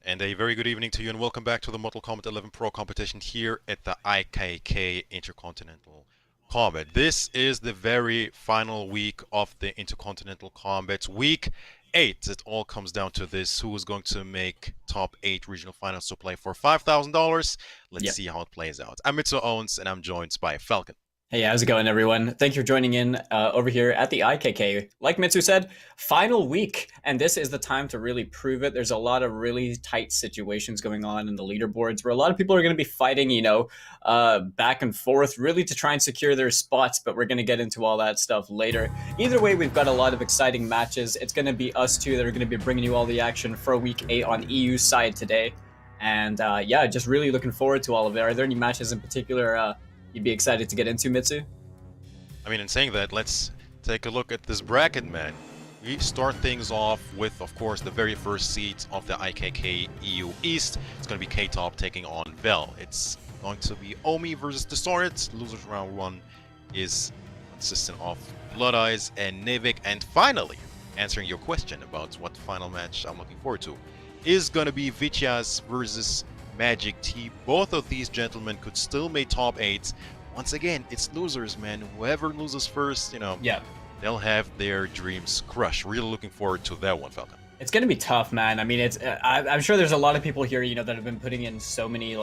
And a very good evening to you, and welcome back to the Mortal Kombat 11 Pro competition here at the IKK Intercontinental Combat. This is the very final week of the Intercontinental Combat. Week 8. It all comes down to this. Who is going to make top 8 regional finals to play for $5,000? Let's Yep. see how it plays out. I'm Mitsu Owens, and I'm joined by Falcon. Hey, how's it going, everyone? Thank you for joining in over here at the IKK. Like Mitsu said, final week, and this is the time to really prove it. There's a lot of really tight situations going on in the leaderboards where a lot of people are going to be fighting, back and forth, really to try and secure their spots. But we're going to get into all that stuff later. Either way, we've got a lot of exciting matches. It's going to be us two that are going to be bringing you all the action for week 8 on EU side today. And yeah, just really looking forward to all of it. Are there any matches in particular you'd be excited to get into, Mitsu? I mean, in saying that, let's take a look at this bracket, man. We start things off with, of course, the very first seed of the IKK EU East. It's going to be K-Top taking on Vel. It's going to be Omi versus Distorted. Losers round 1 is consistent of Blood Eyes and Nivik. And finally, answering your question about what final match I'm looking forward to, is going to be Vityaz versus Magic T. Both of these gentlemen could still make top 8. Once again, it's losers, man. Whoever loses first, Yeah. they'll have their dreams crushed. Really looking forward to that one, Falcon. It's gonna be tough, man. I mean, I'm sure there's a lot of people here, that have been putting in so many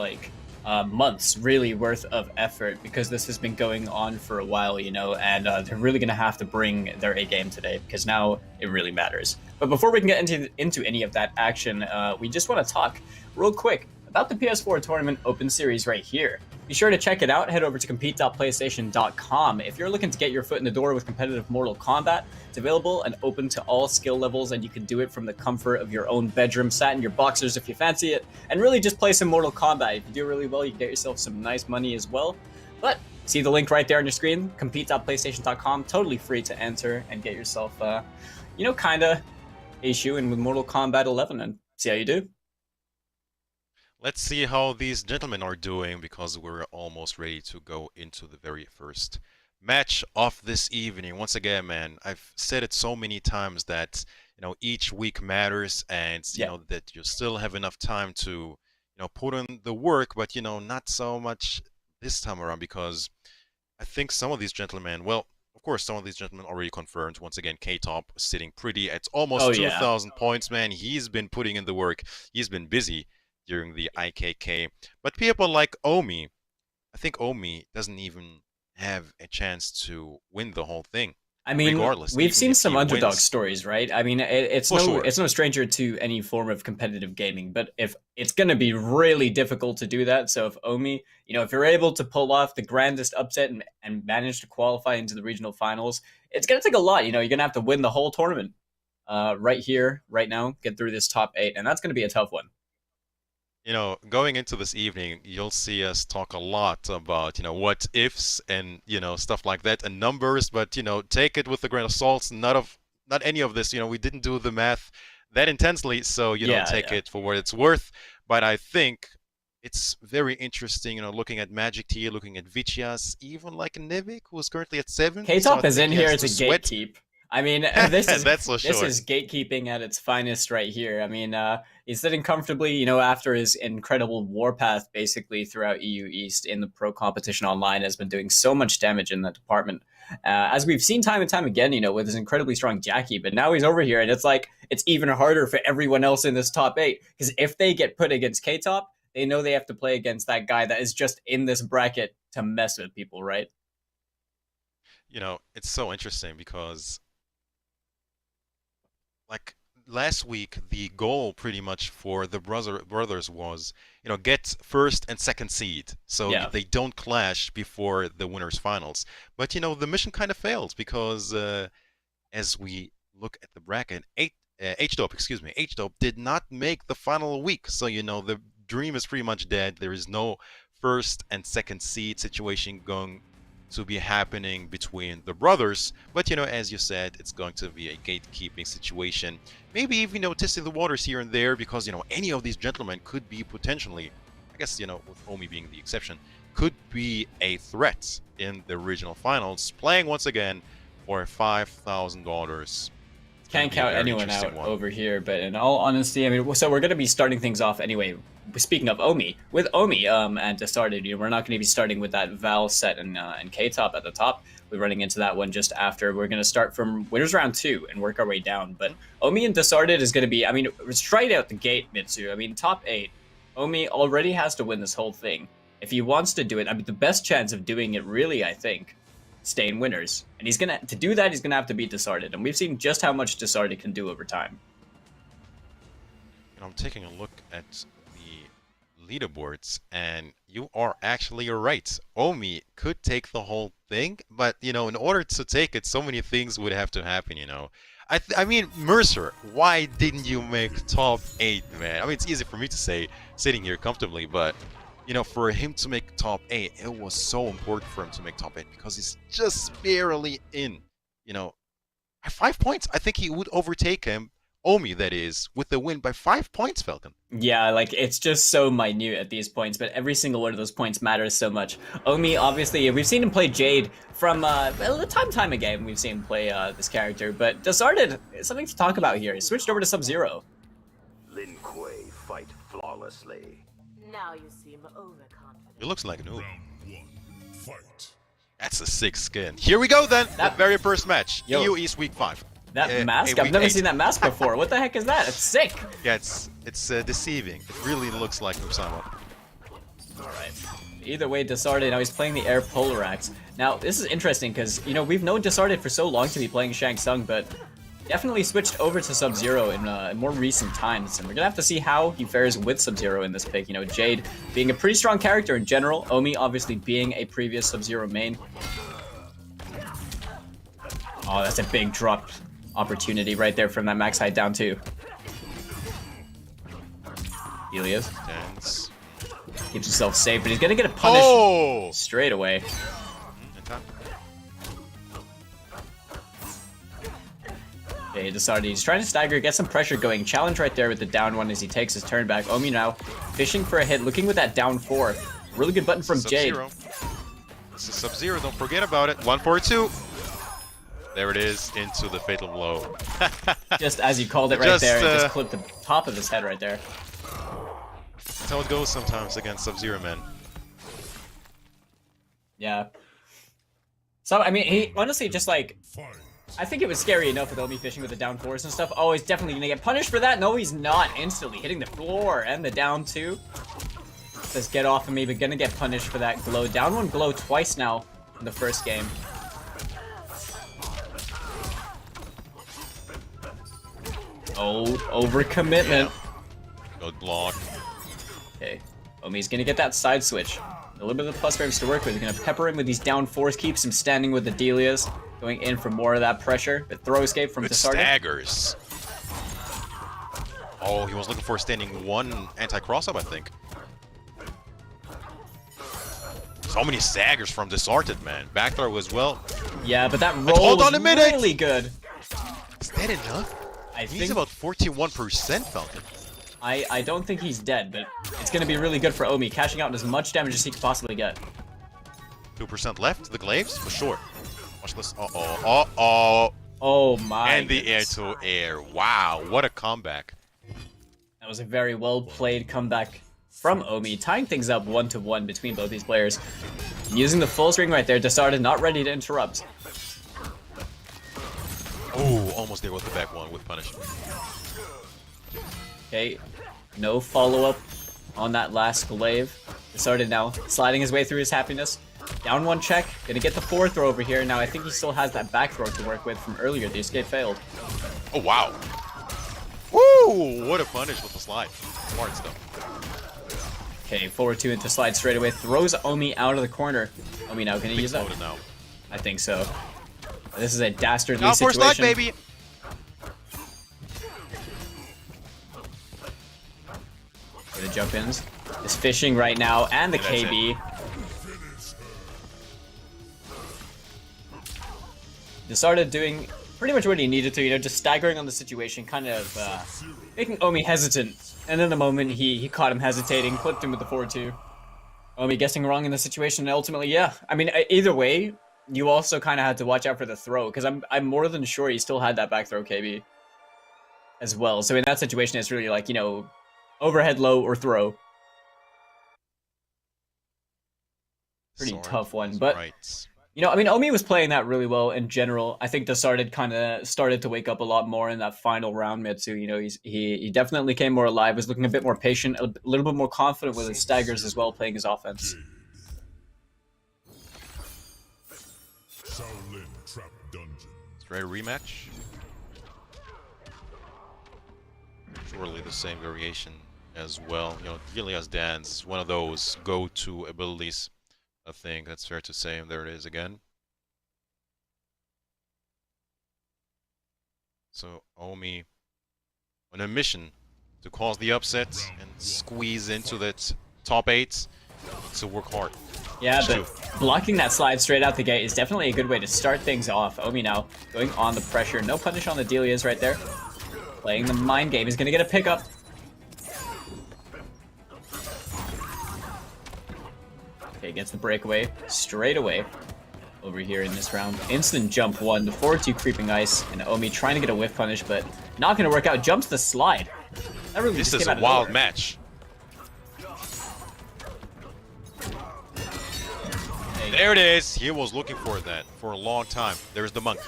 months, really worth of effort because this has been going on for a while, and they're really gonna have to bring their A game today because now it really matters. But before we can get into any of that action, we just want to talk real quick about the PS4 Tournament Open Series right here. Be sure to check it out. Head over to compete.playstation.com. If you're looking to get your foot in the door with competitive Mortal Kombat, it's available and open to all skill levels, and you can do it from the comfort of your own bedroom, sat in your boxers if you fancy it, and really just play some Mortal Kombat. If you do really well, you can get yourself some nice money as well. But see the link right there on your screen, compete.playstation.com, totally free to enter and get yourself, kinda a shoe in with Mortal Kombat 11 and see how you do. Let's see how these gentlemen are doing because we're almost ready to go into the very first match of this evening. Once again, man, I've said it so many times that each week matters, and Yeah. that you still have enough time to put in the work, but not so much this time around because I think some of these gentlemen, well, of course, some of these gentlemen already confirmed. Once again, K-Top sitting pretty at Oh almost yeah. 2,000 points, man. He's been putting in the work. He's been busy during the IKK. But people like Omi, I think Omi doesn't even have a chance to win the whole thing, I mean, regardless, we've even seen if some he underdog wins. stories, right? I mean, it's For no sure. it's no stranger to any form of competitive gaming, but if it's going to be really difficult to do that, so if Omi, if you're able to pull off the grandest upset and manage to qualify into the regional finals, it's going to take a lot. You're going to have to win the whole tournament, right here, right now, get through this top 8, and that's going to be a tough one. Going into this evening, you'll see us talk a lot about, what ifs and, stuff like that and numbers, but, take it with a grain of salt. Not any of this, we didn't do the math that intensely, so, Yeah, take yeah. it for what it's worth. But I think it's very interesting, looking at Magic T, looking at Vichias, even like Nivik, who's currently at 7th, so I K-Top is think in he here has to to sweat. gatekeep. I mean, this is That's for this sure. is gatekeeping at its finest right here. I mean, he's sitting comfortably, after his incredible warpath, basically throughout EU East in the pro competition online, has been doing so much damage in that department, as we've seen time and time again. With his incredibly strong Jackie, but now he's over here, and it's like it's even harder for everyone else in this top 8 because if they get put against K-Top, they know they have to play against that guy that is just in this bracket to mess with people, right? It's so interesting because like last week, the goal pretty much for the brothers was, get first and second seed, so Yeah. they don't clash before the winners finals. But the mission kind of fails because as we look at the bracket, H-Dope, excuse me, H-Dope did not make the final week, so the dream is pretty much dead. There is no first and second seed situation going to be happening between the brothers. But as you said, it's going to be a gatekeeping situation. Maybe even testing the waters here and there because any of these gentlemen could be potentially, I guess with Omi being the exception, could be a threat in the regional finals, playing once again for $5,000. Can't be a count very anyone interesting out one. over here, but in all honesty, I mean, so we're gonna be starting things off anyway. Speaking of Omi, with Omi, and to start it, we're not gonna be starting with that Val set and K-top at the top. We're running into that one just after. We're gonna start from winners round 2 and work our way down. But Omi and Disarded is gonna be, I mean, straight out the gate, Mitsu. I mean, top 8. Omi already has to win this whole thing. If he wants to do it, I mean, the best chance of doing it, really, I think, staying winners. And to do that, he's gonna have to beat Disarded. And we've seen just how much Disarded can do over time. And I'm taking a look at the leaderboards, and you are actually right. Omi could take the whole thing, but, in order to take it, so many things would have to happen. I mean, Mercer, why didn't you make top 8, man? I mean, it's easy for me to say sitting here comfortably, but for him to make top 8, it was so important for him to make top 8 because he's just barely in. At 5 points, I think he would overtake him, Omi, that is, with the win by 5 points, Falcon. Yeah, like, it's just so minute at these points, but every single one of those points matters so much. Omi, obviously, we've seen him play Jade from, time again, we've seen him play this character, but Disarded is something to talk about here. He switched over to Sub-Zero. Lin Kuei fight flawlessly. Now you seem overconfident. It looks like a noob. Round 1, fight. That's a sick skin. Here we go then. The very first match. Yo. EU East Week 5. That mask? I've week never 8. seen that mask before. What the heck is that? It's sick. Yeah, it's deceiving. It really looks like Musama. Alright. Either way, Disarded, now he's playing the Air Polarax. Now, this is interesting because, we've known Disarded for so long to be playing Shang Tsung, but definitely switched over to Sub-Zero in more recent times, and we're gonna have to see how he fares with Sub-Zero in this pick. Jade being a pretty strong character in general, Omi obviously being a previous Sub-Zero main. Oh, that's a big drop opportunity right there from that max height down too. Helios Dance. keeps himself safe, but he's gonna get a punish Oh! straight away. In time. Okay, Disarded, he's trying to stagger, get some pressure going. Challenge right there with the down one as he takes his turn back. Omi now fishing for a hit, looking with that down 4. Really good button from Jade. Sub-Zero. This is Sub-Zero, don't forget about it. 1-4-2. There it is, into the fatal blow. Just as you called it right there, and just clipped the top of his head right there. That's how it goes sometimes against Sub-Zero, man. Yeah. So, I mean, he honestly just like... Fight. I think it was scary enough with Omi fishing with the down 4s and stuff. Oh, he's definitely gonna get punished for that. No, he's not. Instantly hitting the floor and the down 2. Says get off of me, but gonna get punished for that glow. Down 1 glow twice now in the first game. Oh, overcommitment. Good block. Okay, Omi's gonna get that side switch. A little bit of the plus frames to work with. He's gonna pepper him with these down 4s, keeps him standing with the Delias. Going in for more of that pressure. But throw escape from Good Disarded. staggers. Oh, he was looking for a standing 1 anti-cross-up, I think. So many staggers from Disarded, man. Back throw as well. Yeah, but that hold roll on was a minute! really good. Is that enough? I He's think about 41%, Falcon. I don't think he's dead, but it's gonna be really good for Omi, cashing out as much damage as he could possibly get. 2% left, the glaives, for sure. Watch this. Uh-oh. Uh-oh. Oh my And the goodness. air-to-air. Wow, what a comeback. That was a very well played comeback from Omi, tying things up 1-1 between both these players. Using the full string right there, Disarded not ready to interrupt. Oh, almost there with the back one with punish. Okay, no follow-up on that last glaive. Disarded now sliding his way through his happiness. Down 1 check, gonna get the 4 throw over here. Now I think he still has that back throw to work with from earlier. The escape failed. Oh, wow. Woo! What a punish with the slide. Smart stuff. Okay, forward 2 into slide straight away. Throws Omi out of the corner. Omi now gonna use that? Loaded now. I think so. This is a dastardly Now for situation. slide, baby. The jump ins. Is fishing right now, and the Yeah, that's KB. Disarded doing pretty much what he needed to, just staggering on the situation, kind of making Omi hesitant. And in the moment, he caught him hesitating, clipped him with the 4-2. Omi guessing wrong in the situation, and ultimately, yeah. I mean, either way, you also kind of had to watch out for the throw, because I'm more than sure he still had that back throw KB. as well. So in that situation, it's really like, you know, overhead low or throw. Pretty Sword tough one, is but right. you know, I mean, Omi was playing that really well in general. I think Desarted kind of started to wake up a lot more in that final round. Mitsu, you know, he definitely came more alive, was looking a bit more patient, a little bit more confident with his staggers as well, playing his offense. Shaolin Trap Dungeon. Straight rematch. Surely the same variation as well. You know, really as dance, one of those go-to abilities. I think that's fair to say. And there it is again. So Omi on a mission to cause the upset and squeeze into that top 8. Needs to work hard. Yeah, but blocking that slide straight out the gate is definitely a good way to start things off. Omi now going on the pressure. No punish on the Delias right there. Playing the mind game. He's going to get a pickup. Okay, gets the breakaway straight away over here in this round. Instant jump 1, the forward 2 creeping ice, and Omi trying to get a whiff punish, but not going to work out. Jumps the slide. That really This just is came a out of wild nowhere. match. There it is. He was looking for that for a long time. There's the monk.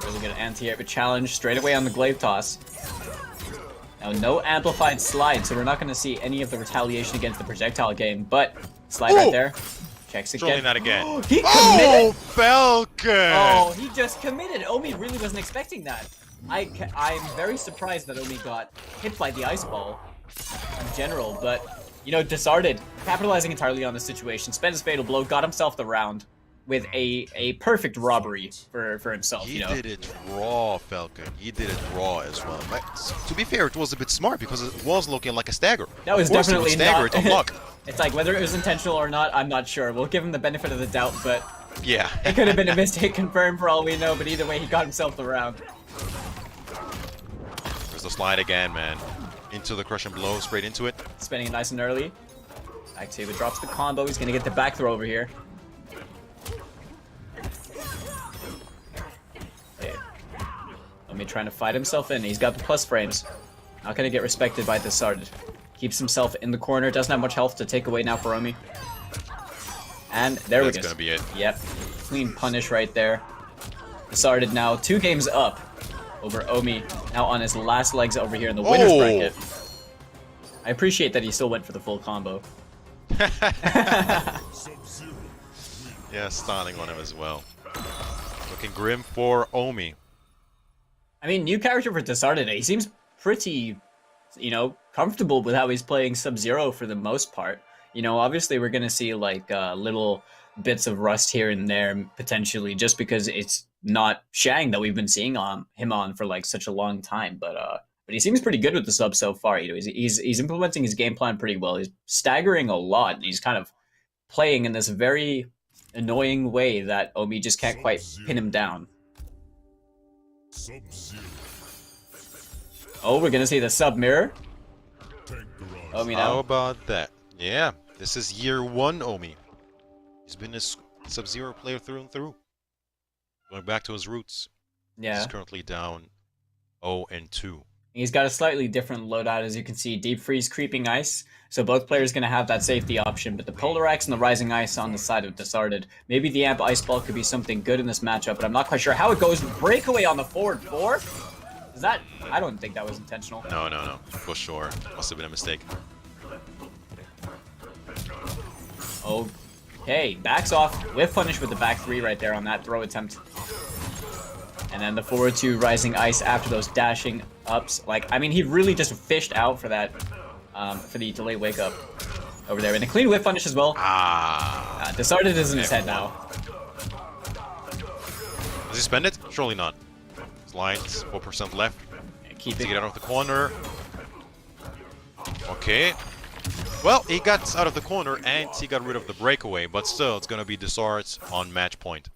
Really good anti-air challenge straight away on the glaive toss. Now, no amplified slide, so we're not going to see any of the retaliation against the projectile game, but slide right there. Checks again. Surely not again. He committed! Oh, Falcon! Oh, he just committed. Omi really wasn't expecting that. I'm very surprised that Omi got hit by the ice ball in general, but, you know, Desarted, capitalizing entirely on the situation, spent his fatal blow, got himself the round with a perfect robbery for himself, He you know. did it raw, Falcon. He did it raw as well. But to be fair, it was a bit smart because it was looking like a stagger. That was Of course definitely he would stagger not. it on luck. It's like, whether it was intentional or not, I'm not sure. We'll give him the benefit of the doubt, but Yeah. it could have been a mistake confirmed for all we know, but either way, he got himself the round. There's the slide again, man. Into the crush and blow, straight into it. Spending it nice and early. Activa drops the combo. He's going to get the back throw over here. Okay. Omi trying to fight himself in. He's got the plus frames. Not going to get respected by Desarted. Keeps himself in the corner. Doesn't have much health to take away now for Omi. And there we go. That's gonna be it. Yep. Clean punish right there. Desarted now 2 games up over Omi. Now on his last legs over here in the winner's bracket. I appreciate that he still went for the full combo. Yeah, styling on him as well. Looking grim for Omi. I mean, new character for Desarted. He seems pretty, you know, comfortable with how he's playing Sub-Zero for the most part. You know, obviously we're going to see like little bits of rust here and there potentially just because it's not Shang that we've been seeing him on for like such a long time. But he seems pretty good with the sub so far. You know, he's implementing his game plan pretty well. He's staggering a lot. And he's kind of playing in this very annoying way that Omi just can't quite pin him down. Oh, we're gonna see the sub mirror. Omi now. How about that? Yeah, this is year 1 Omi. He's been a Sub-Zero player through and through. Going back to his roots. Yeah. He's currently down 0-2. He's got a slightly different loadout, as you can see. Deep Freeze, Creeping Ice. So both players going to have that safety option, but the Polar Axe and the Rising Ice on the side of Desarted. Maybe the Amp Ice Ball could be something good in this matchup, but I'm not quite sure how it goes. Breakaway on the forward 4? Is that... I don't think that was intentional. No. For sure. Must have been a mistake. Okay, backs off. Whiff punish with the back 3 right there on that throw attempt. And then the forward 2 Rising Ice after those dashing ups. Like, I mean, he really just fished out for that, for the delayed wake up over there. And a clean whiff punish as well. Desarted is in his head now. Does he spend it? Surely not. Slides, 4% left. Keep To it. get out of the corner. Okay. Well, he got out of the corner and he got rid of the breakaway, but still, it's gonna be Desarts on match point.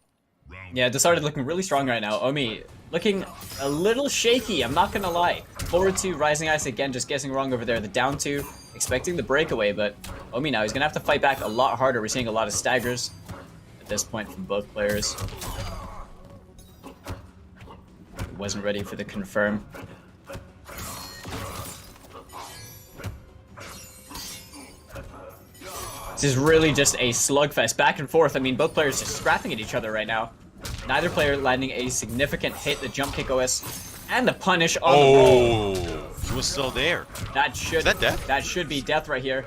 Yeah, Desarted looking really strong right now. Omi looking a little shaky, I'm not gonna lie. Forward 2, Rising Ice again, just guessing wrong over there. The down 2, expecting the breakaway, but Omi now, he's gonna have to fight back a lot harder. We're seeing a lot of staggers at this point from both players. wasn't ready for the confirm. This is really just a slugfest, back and forth. I mean, both players just scrapping at each other right now. Neither player landing a significant hit. The jump kick OS and the punish on the roll. He was still there. That should Is that death? That should be death right here.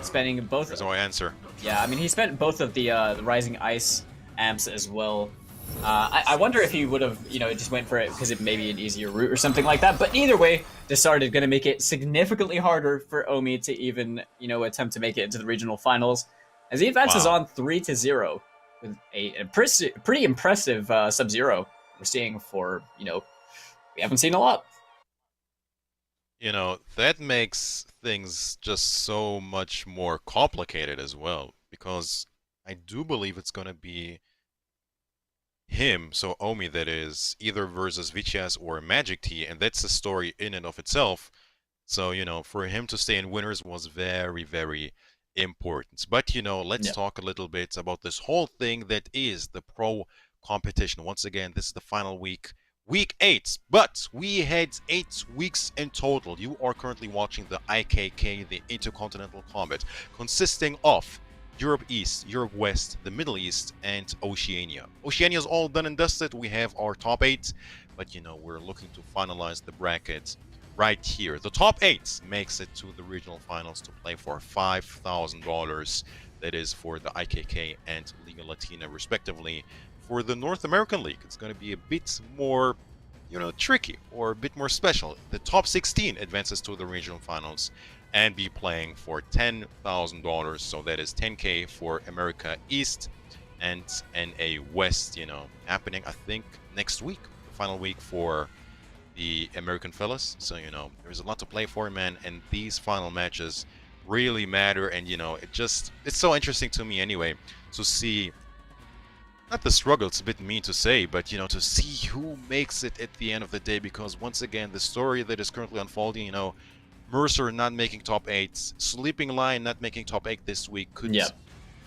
Spending both. There's no answer. Yeah, I mean, he spent both of the Rising Ice amps as well. I wonder if he would have, you know, just went for it because it may be an easier route or something like that. But either way, decided going to make it significantly harder for Omi to even, you know, attempt to make it into the regional finals. As he advances on 3-0 with a pretty impressive Sub-Zero we're seeing for, you know, we haven't seen a lot. You know, that makes things just so much more complicated as well, because I do believe it's going to be him, so Omi that is, either versus Vicious or Magic T, and that's a story in and of itself. So, you know, for him to stay in winners was very, very important. But, you know, let's talk a little bit about this whole thing that is the pro competition. Once again, this is the final week. Week 8, but we had 8 weeks in total. You are currently watching the IKK, the Intercontinental Kombat, consisting of Europe East, Europe West, the Middle East, and Oceania. Oceania is all done and dusted. We have our top 8, but you know, we're looking to finalize the bracket right here. The top 8 makes it to the regional finals to play for $5,000. That is for the IKK and Liga Latina respectively. For the North American League, it's going to be a bit more, you know, tricky or a bit more special. The top 16 advances to the regional finals and be playing for $10,000. So that is 10K for America East and NA West, you know, happening, I think, next week, the final week for the American fellas. So, you know, there's a lot to play for, man, and these final matches really matter. And, you know, it's so interesting to me anyway to see, not the struggle, it's a bit mean to say, but, you know, to see who makes it at the end of the day, because once again, the story that is currently unfolding, you know, Mercer not making top 8, Sleeping Lion not making top 8 this week could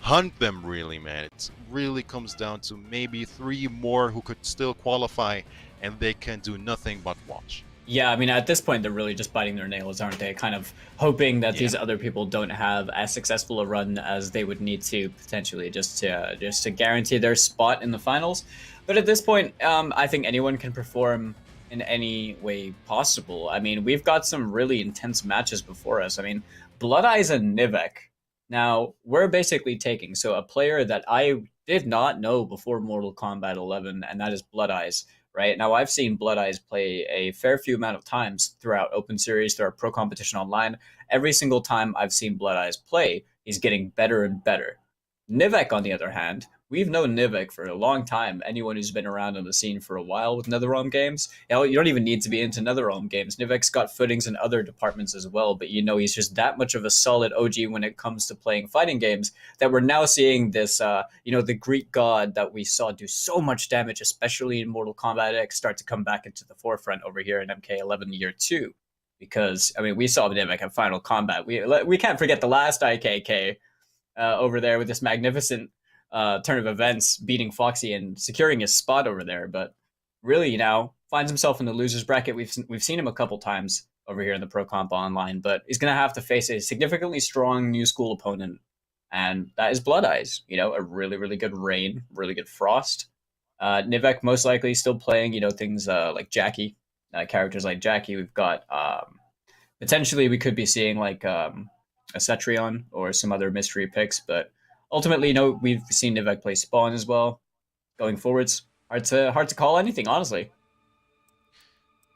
hunt them really, man. It really comes down to maybe 3 more who could still qualify, and they can do nothing but watch. Yeah, I mean, at this point, they're really just biting their nails, aren't they? Kind of hoping that these other people don't have as successful a run as they would need to potentially just to guarantee their spot in the finals. But at this point, I think anyone can perform in any way possible. I mean, we've got some really intense matches before us. I mean, Blood Eyes and Nivek. Now, we're basically taking a player that I did not know before Mortal Kombat 11, and that is Blood Eyes. Right now, I've seen Blood Eyes play a fair few amount of times throughout Open Series, throughout Pro Competition Online. Every single time I've seen Blood Eyes play, he's getting better and better. Nivek, on the other hand, we've known Nivek for a long time. Anyone who's been around on the scene for a while with NetherRealm games, you don't even need to be into NetherRealm games. Nivek's got footings in other departments as well, but you know he's just that much of a solid OG when it comes to playing fighting games that we're now seeing this, you know, the Greek god that we saw do so much damage, especially in Mortal Kombat X, start to come back into the forefront over here in MK11 Year 2. Because, I mean, we saw Nivek at Final Combat. We can't forget the last IKK over there with this magnificent turn of events, beating Foxy and securing his spot over there. But really, you know, finds himself in the losers bracket. We've seen him a couple times over here in the Pro Comp Online, but he's going to have to face a significantly strong new school opponent, and that is Blood Eyes. You know, a really, really good Rain, really good Frost. Nivek most likely still playing, you know, things like Jackie, characters like Jackie. We've got potentially we could be seeing like a Cetrion or some other mystery picks, but ultimately, you know, we've seen Nivek play Spawn as well. Going forwards, hard to call anything, honestly.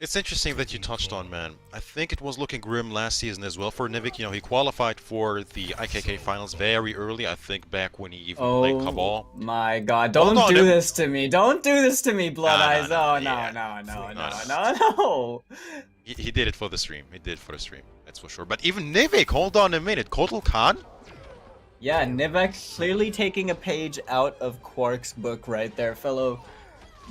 It's interesting that you touched on, man. I think it was looking grim last season as well for Nivek. You know, he qualified for the IKK finals very early, I think, back when he even played Cabal. Oh my god, don't do this to me. Don't do this to me, Blood Eyes. No. He did it for the stream. He did it for the stream, that's for sure. But even Nivek, hold on a minute. Kotal Khan? Yeah, Nivek clearly taking a page out of Quark's book right there, fellow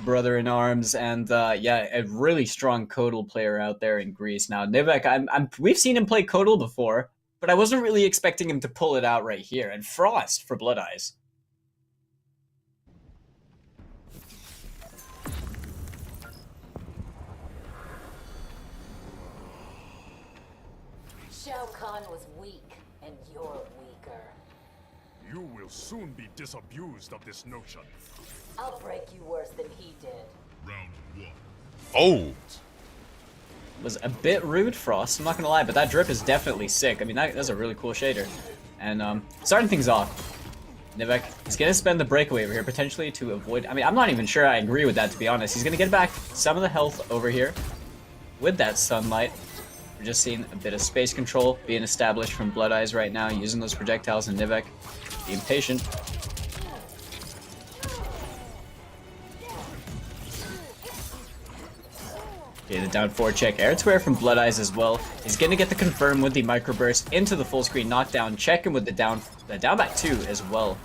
brother-in-arms, and yeah, a really strong Kotal player out there in Greece. Now, Nivek, we've seen him play Kotal before, but I wasn't really expecting him to pull it out right here. And Frost for Blood Eyes. Shao Kahn was weak, and you're weaker. You will soon be disabused of this notion. I'll break you worse than he did. Round 1. Oh! Was a bit rude, Frost, I'm not gonna lie, but that drip is definitely sick. I mean, that's a really cool shader. And starting things off, Nivek is gonna spend the breakaway over here, potentially to avoid... I mean, I'm not even sure I agree with that, to be honest. He's gonna get back some of the health over here with that sunlight. We're just seeing a bit of space control being established from Blood Eyes right now, using those projectiles, and Nivek being patient. Okay, the down forward check, air to air from Blood Eyes as well. He's gonna get the confirm with the microburst into the full screen knockdown, checking with the down back 2 as well.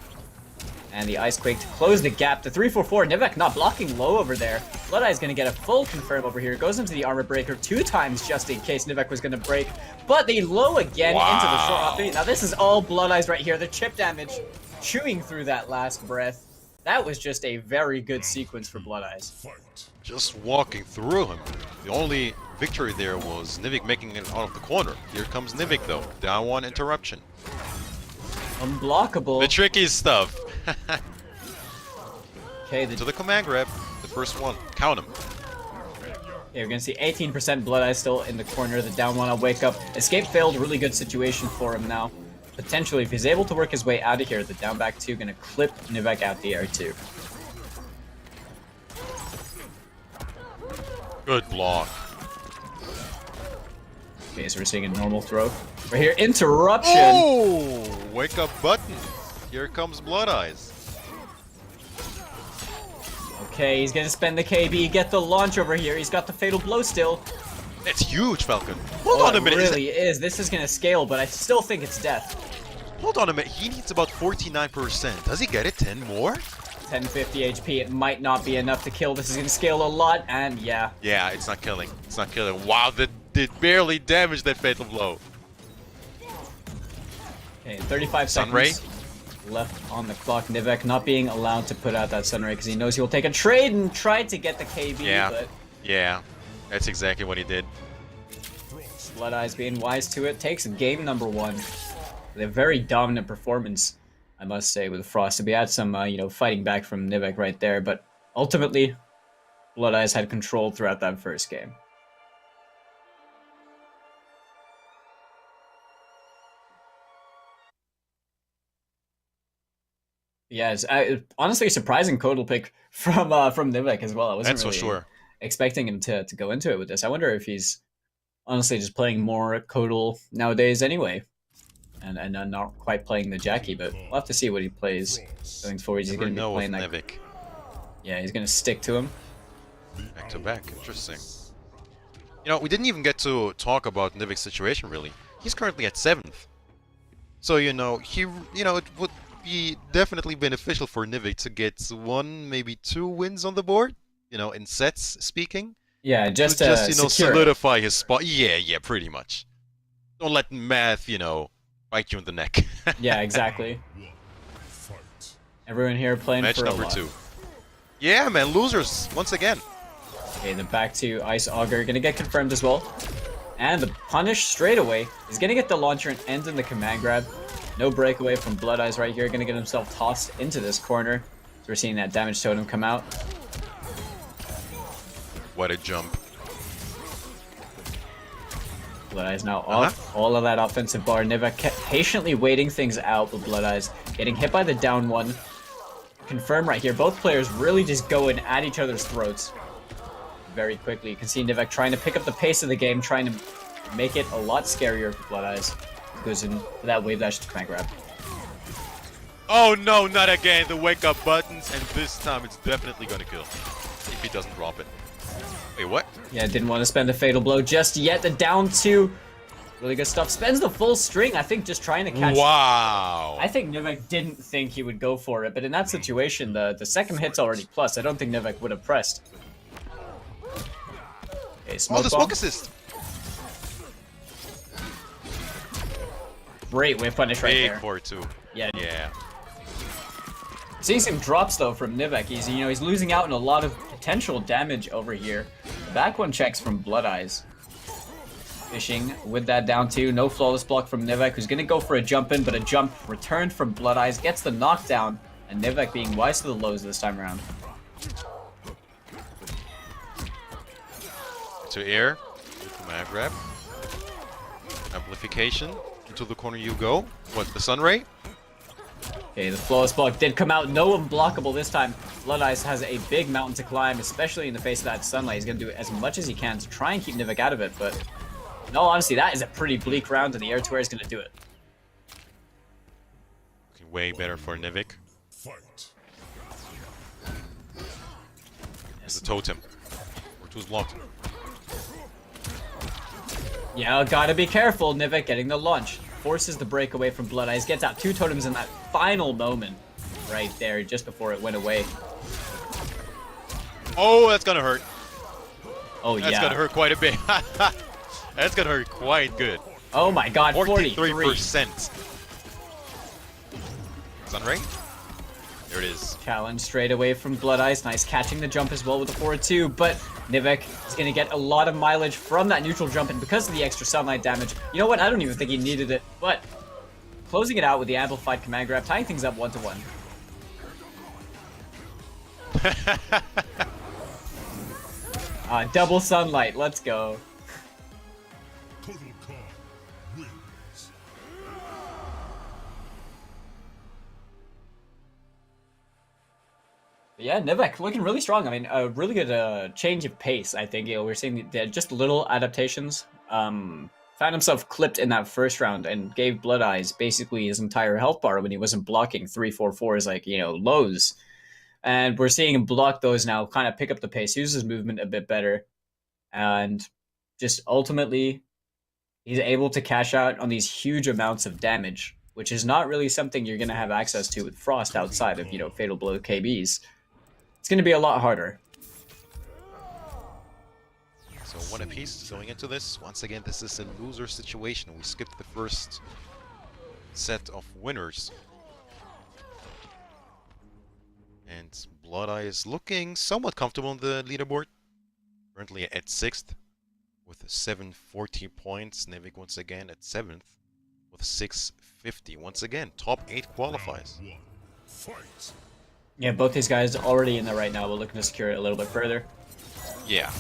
And the Ice Quake to close the gap. The 3-4-4, Nivek not blocking low over there. Blood Eye's gonna get a full confirm over here. Goes into the armor breaker 2 times just in case Nivek was gonna break. But the low again into the short hop. Now this is all Blood Eyes right here. The chip damage chewing through that last breath. That was just a very good sequence for Blood Eyes. Fight. Just walking through him. The only victory there was Nivik making it out of the corner. Here comes Nivik though. Down 1 interruption. Unblockable. The tricky stuff. Okay, To the command grab. The first one. Count him. yeah, we're gonna see 18% Blood Eyes still in the corner. The down one, I'll wake up. Escape failed, really good situation for him now. Potentially, if he's able to work his way out of here, the down back 2 gonna clip Nivek out the air too. Good block. Okay, so we're seeing a normal throw. Right here, interruption! Oh! Wake up button. Here comes Blood Eyes. Okay, he's gonna spend the KB, get the launch over here. He's got the fatal blow still. It's huge, Falcon. Hold Oh, on a minute. It really is. This is gonna scale, but I still think it's death. Hold on a minute. He needs about 49%. Does he get it? 10 more? 1050 HP, it might not be enough to kill. This is gonna scale a lot, and yeah. Yeah, it's not killing. It's not killing. Wow, that did barely damage that fatal blow. Okay, 35 Sunray. seconds left on the clock. Nivek not being allowed to put out that Sunray because he knows he'll take a trade and try to get the KB, Yeah. but Yeah, that's exactly what he did. Blood Eyes being wise to it takes game number 1 with a very dominant performance, I must say, with Frost. We had some, fighting back from Nivek right there, but ultimately, Blood Eyes had control throughout that first game. Yeah, it's honestly a surprising Kodal pick from Nivek as well. I wasn't That's really for sure. expecting him to go into it with this. I wonder if he's honestly just playing more Kodal nowadays anyway, and not quite playing the Jackie. But we'll have to see what he plays going forward. He's Never going to be know with playing that. Nivik. Yeah, he's going to stick to him. Back to back. Interesting. You know, we didn't even get to talk about Nivik's situation really. He's currently at 7th. So, it would be definitely beneficial for Nivik to get 1, maybe 2 wins on the board, in sets speaking. Yeah, just to secure it. solidify his spot. Yeah, pretty much. Don't let math, bite you in the neck. Yeah, exactly. Fight. Everyone here playing Match for a number lot. 2. Yeah, man, losers once again. Okay, the back to Ice Augur gonna get confirmed as well. And the punish straight away. He's gonna get the launcher and end in the command grab. No breakaway from Blood Eyes right here. Gonna get himself tossed into this corner. So we're seeing that damage totem come out. What a jump. Blood Eyes now off all of that offensive bar. Nivek kept patiently waiting things out, but Blood Eyes getting hit by the down 1. Confirm right here. Both players really just going at each other's throats very quickly. You can see Nivek trying to pick up the pace of the game, trying to make it a lot scarier for Blood Eyes. Goes in for that wave dash to command grab. Oh no, not again. The wake up buttons, and this time it's definitely gonna kill. If he doesn't drop it. Wait, what? Yeah, didn't want to spend the fatal blow just yet. The down 2. Really good stuff. Spends the full string, I think, just trying to catch. Wow. I think Nivek didn't think he would go for it, but in that situation, the second hit's already plus. I don't think Nivek would have pressed. Okay, smoke Oh, the bomb. smoke assist. Great wave punish right Big there. 4-2. Yeah. Yeah. Seeing some drops though from Nivek. He's losing out on a lot of potential damage over here. The back 1 checks from Blood Eyes. Fishing with that down 2. No flawless block from Nivek, who's going to go for a jump in, but a jump returned from Blood Eyes. Gets the knockdown, and Nivek being wise to the lows this time around. To air. Command grab. Amplification. Into the corner you go. What, the Sun Ray? Okay, the flawless block did come out. No unblockable this time. Blood Eyes has a big mountain to climb, especially in the face of that sunlight. He's going to do as much as he can to try and keep Nivek out of it, but no, honestly, that is a pretty bleak round, and the air to air is going to do it. Looking way better for Nivek. Fight. It's a totem. Or two's blocked. Yeah, gotta be careful. Nivek getting the launch. Forces the breakaway from Blood Eyes. Gets out 2 totems in that final moment. Right there, just before it went away. Oh, that's gonna hurt. Oh, That's yeah. gonna hurt quite a bit. That's gonna hurt quite good. Oh my god, 43. 43%. Sunray? There it is. Challenge straight away from Blood Eyes. Nice catching the jump as well with the forward 2, but Nivek is going to get a lot of mileage from that neutral jump, and because of the extra sunlight damage, you know what? I don't even think he needed it, but closing it out with the amplified command grab, tying things up 1-1. Double sunlight. Let's go. Total Khan wins. Yeah, Nivek looking really strong. I mean, a really good change of pace, I think. You know, we're seeing just little adaptations. Found himself clipped in that first round and gave Blood Eyes basically his entire health bar when he wasn't blocking 3-4-4s like, you know, lows. And we're seeing him block those now, kind of pick up the pace, use his movement a bit better. And just ultimately, he's able to cash out on these huge amounts of damage, which is not really something you're going to have access to with Frost outside of, you know, Fatal Blow KBs. It's going to be a lot harder. So one apiece going into this. Once again, this is a loser situation. We skipped the first set of winners. And Blood Eye is looking somewhat comfortable on the leaderboard. Currently at 6th with 740 points. Nivek once again at 7th with 650. Once again, top 8 qualifies. Round 1. Fight. Yeah, both these guys already in there right now. We're looking to secure it a little bit further. Yeah.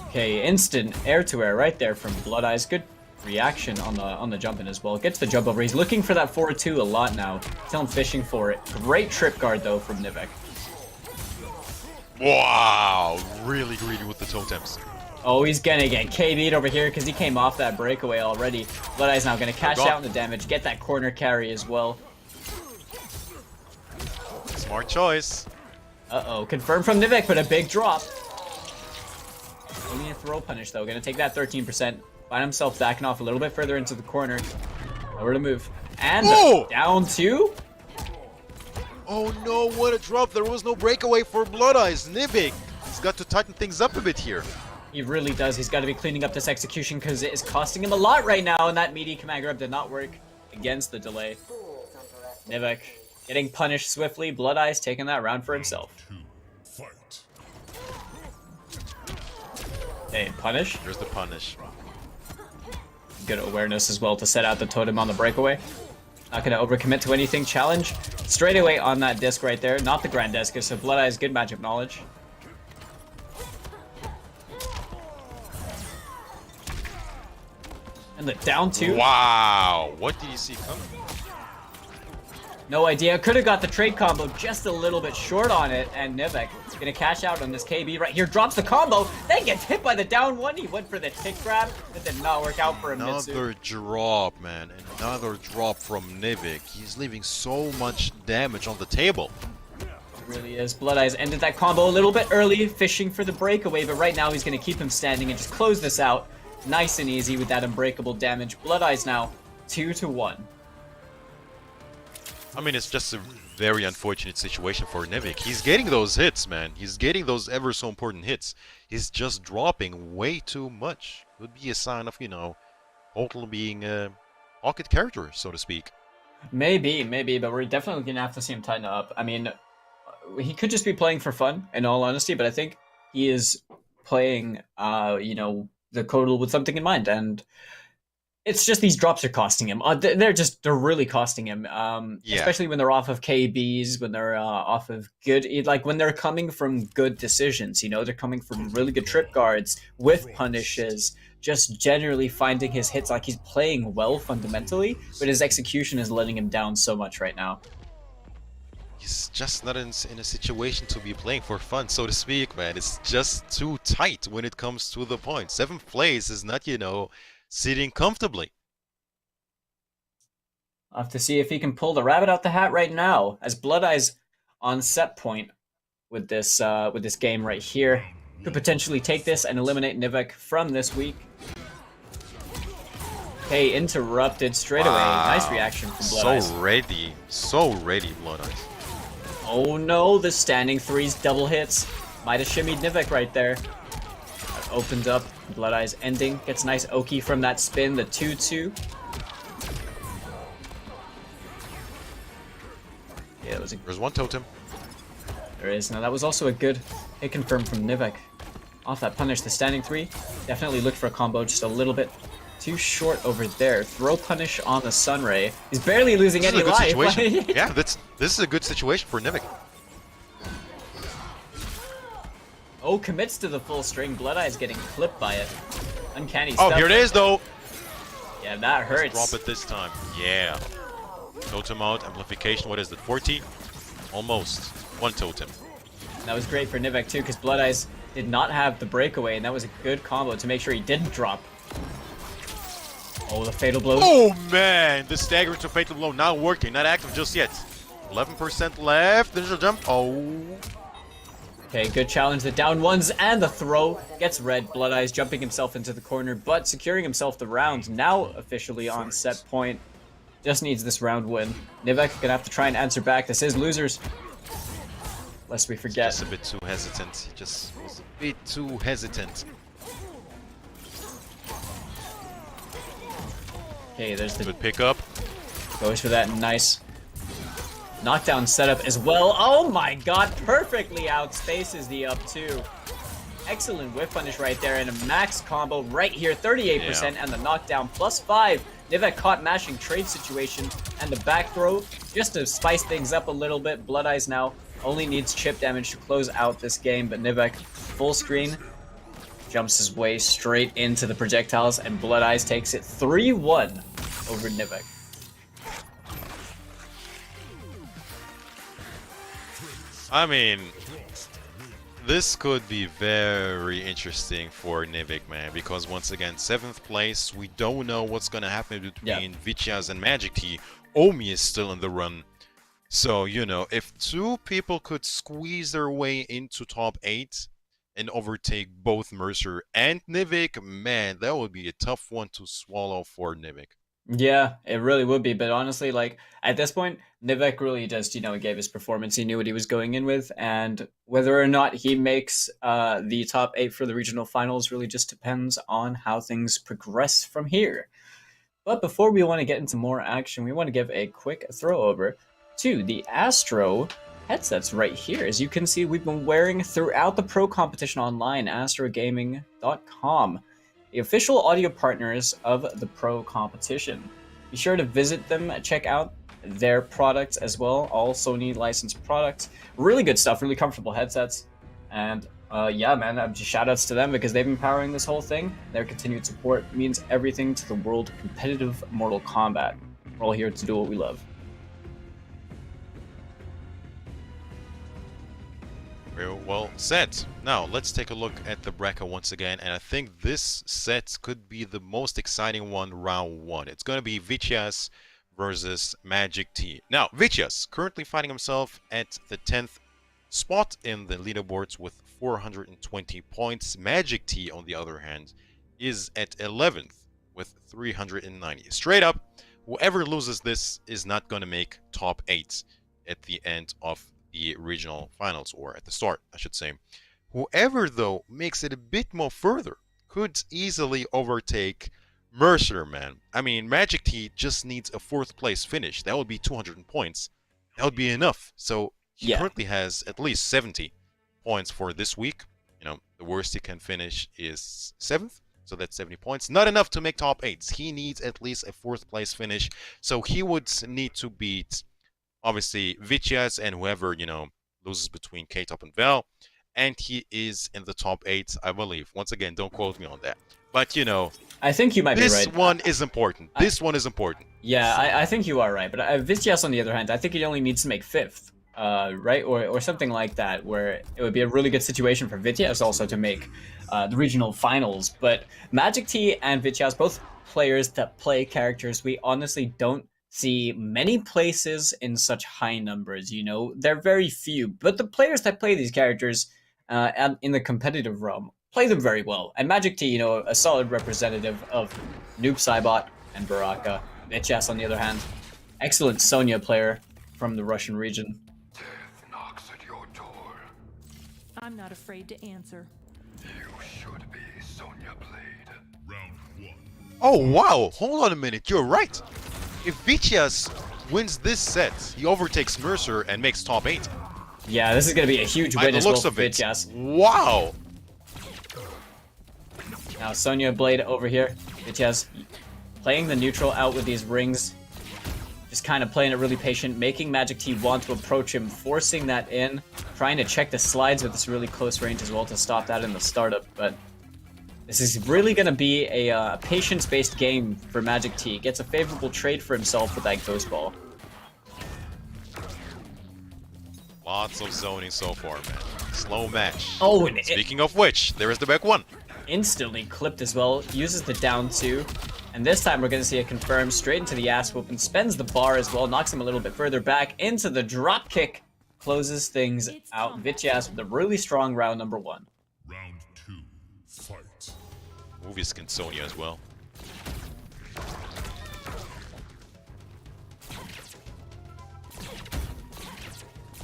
Okay, instant air-to-air right there from Blood Eyes. Good reaction on the jump in as well. Gets the jump over. He's looking for that forward 2 a lot now. Still fishing for it. Great trip guard though from Nivek. Wow, really greedy with the totems. Oh, he's gonna get KB'd over here because he came off that breakaway already. Blood Eye's now gonna cash out on the damage, get that corner carry as well. Smart choice. Uh-oh, confirmed from Nivek, but a big drop. Only a throw punish though, gonna take that 13%. Find himself backing off a little bit further into the corner. Nowhere to move. And down 2? Oh no, what a drop. There was no breakaway for Blood Eyes. Nivek, he's got to tighten things up a bit here. He really does. He's got to be cleaning up this execution because it is costing him a lot right now, and that meaty command grab did not work against the delay. Fools underestimate Nivek getting punished swiftly. Blood Eyes taking that round for himself. 2. Fight. Okay, punish. There's the punish. Good awareness as well to set out the totem on the breakaway. Not going to overcommit to anything. Challenge straight away on that disc right there. Not the Grand Disc, so Blood Eyes good matchup knowledge. And the down 2. Wow, what did you see coming? No idea. Could have got the trade combo just a little bit short on it, and Nivek gonna cash out on this KB right here. Drops the combo, then gets hit by the down 1. He went for the tick grab. That did not work out for him. Another drop, man. Another drop from Nivek. He's leaving so much damage on the table. It really is. Blood Eyes ended that combo a little bit early, fishing for the breakaway, but right now he's gonna keep him standing and just close this out. Nice and easy with that unbreakable damage. Blood Eyes now 2-1. I mean, it's just a very unfortunate situation for Nivek. He's getting those hits, man. He's getting those ever so important hits. He's just dropping way too much. Could be a sign of, you know, total being a pocket character, so to speak. Maybe, but we're definitely gonna have to see him tighten up. I mean, he could just be playing for fun, in all honesty, but I think he is playing, the Codal with something in mind, and it's just these drops are costing him. They're really costing him. Yeah. Especially when they're off of KBs, when they're off of good, like when they're coming from good decisions. They're coming from really good trip guards with punishes. Just generally finding his hits. Like he's playing well fundamentally, but his execution is letting him down so much right now. He's just not in a situation to be playing for fun, so to speak, man. It's just too tight when it comes to the point. 7th place is not, sitting comfortably. I'll have to see if he can pull the rabbit out the hat right now, as Blood Eyes on set point with this game right here. Could potentially take this and eliminate Nivek from this week. Okay, interrupted straight away. Nice reaction from Blood Eyes. So ready, Blood Eyes. Oh no, the standing threes double hits. Might have shimmied Nivek right there. That opened up. Blood Eyes ending. Gets a nice Oki from that spin, the 2-2. Yeah, that was a... There's one totem. There is. Now that was also a good hit confirm from Nivek. Off that punish, the standing three. Definitely looked for a combo just a little bit too short over there. Throw punish on the Sunray. He's barely losing any life. Yeah, this is a good situation for Nivek. Oh, commits to the full string. Blood Eyes getting clipped by it. Uncanny stuff. Oh, here it is though. Yeah, that hurts. Let's drop it this time. Yeah. Totem out, amplification. What is it? 40? Almost. One totem. That was great for Nivek too, because Blood Eyes did not have the breakaway, and that was a good combo to make sure he didn't drop. Oh, the fatal blow. Oh man, the stagger into fatal blow not working, not active just yet. 11% left. There's a jump. Oh. Okay, good challenge. The down ones and the throw gets red. Blood Eyes jumping himself into the corner, but securing himself the round. Now officially on set point. Just needs this round win. Nivek gonna have to try and answer back. This is losers. Lest we forget. Just a bit too hesitant. He just was a bit too hesitant. Okay, there's the good pickup. Goes for that nice knockdown setup as well. Oh my god, perfectly outspaces the up two. Excellent whiff punish right there and a max combo right here, 38% and the knockdown +5. Nivek caught mashing trade situation and the back throw just to spice things up a little bit. Blood Eyes now only needs chip damage to close out this game, but Nivek full screen jumps his way straight into the projectiles and Blood Eyes takes it 3-1 over Nivek. I mean, this could be very interesting for Nivek, man, because once again, 7th place, we don't know what's gonna happen between Vichias and Magic T. Omi is still in the run. So, if two people could squeeze their way into top 8 and overtake both Mercer and Nivek, man, that would be a tough one to swallow for Nivek. Yeah, it really would be, but honestly, like, at this point, Nivek really just, gave his performance. He knew what he was going in with, and whether or not he makes the top 8 for the regional finals really just depends on how things progress from here. But before we want to get into more action, we want to give a quick throw over to the Astro headsets right here. As you can see, we've been wearing throughout the pro competition online, astrogaming.com. The official audio partners of the pro competition. Be sure to visit them, check out their products as well, all Sony licensed products. Really good stuff, really comfortable headsets. And yeah, man, just shout outs to them because they've been powering this whole thing. Their continued support means everything to the world of competitive Mortal Kombat. We're all here to do what we love. Very well set. Now, let's take a look at the bracket once again, and I think this set could be the most exciting one, round 1. It's going to be Vichias versus Magic T. Now, Vichias currently finding himself at the 10th spot in the leaderboards with 420 points. Magic T, on the other hand, is at 11th with 390. Straight up, whoever loses this is not going to make top 8 at the end of the regional finals, or at the start, I should say. Whoever, though, makes it a bit more further could easily overtake Mercer, man. I mean, Magic T just needs a 4th place finish. That would be 200 points. That would be enough. So he currently has at least 70 points for this week. the worst he can finish is 7th. So that's 70 points. Not enough to make top 8s. He needs at least a 4th place finish. So he would need to beat, obviously, Vicious and whoever, loses between K-Top and Val. And he is in the top 8, I believe. Once again, don't quote me on that. But, I think you might be right. This one is important. This one is important. Yeah, I think you are right. But Vicious, on the other hand, I think he only needs to make 5th. Right? Or something like that, where it would be a really good situation for Vicious also to make the regional finals. But Magic T and Vicious, both players that play characters we honestly don't see many places in such high numbers, They're very few. But the players that play these characters in the competitive realm play them very well. And Magic T, a solid representative of Noob Saibot and Baraka. Vicious, on the other hand, excellent Sonya player from the Russian region. Knocks at your door. I'm not afraid to answer. You should be Sonya Blade. Round 1. Oh, wow. Hold on a minute. You're right. If Vicious wins this set, he overtakes Mercer and makes top 8. Yeah, this is going to be a huge By win the as well looks for of it. Vicious. Wow. Now Sonya Blade over here. Vicious playing the neutral out with these rings. Just kind of playing it really patient, making Magic T want to approach him, forcing that in, trying to check the slides with this really close range as well to stop that in the startup. But this is really going to be a patience-based game for Magic T. Gets a favorable trade for himself with that Ghost Ball. Lots of zoning so far, man. Slow match. Oh, and Speaking of which, there is the back 1. instantly clipped as well, uses the down 2, and this time we're going to see it confirmed straight into the ass whoop and spends the bar as well, knocks him a little bit further back into the drop kick, closes things out. Vicious with a really strong round number 1. Round 2. Fight. Movie skin Sonya as well.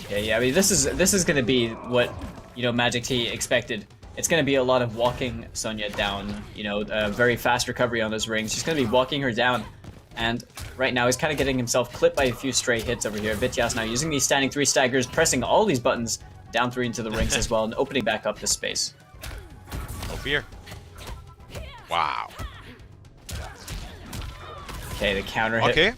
Okay, yeah, I mean this is going to be what Magic T expected. It's going to be a lot of walking Sonya down, a very fast recovery on those rings. She's going to be walking her down, and right now he's kind of getting himself clipped by a few stray hits over here. Vicious now using these standing 3 staggers, pressing all these buttons down 3 into the rings as well, and opening back up the space. No fear. Wow. Okay, the counter hit. Okay.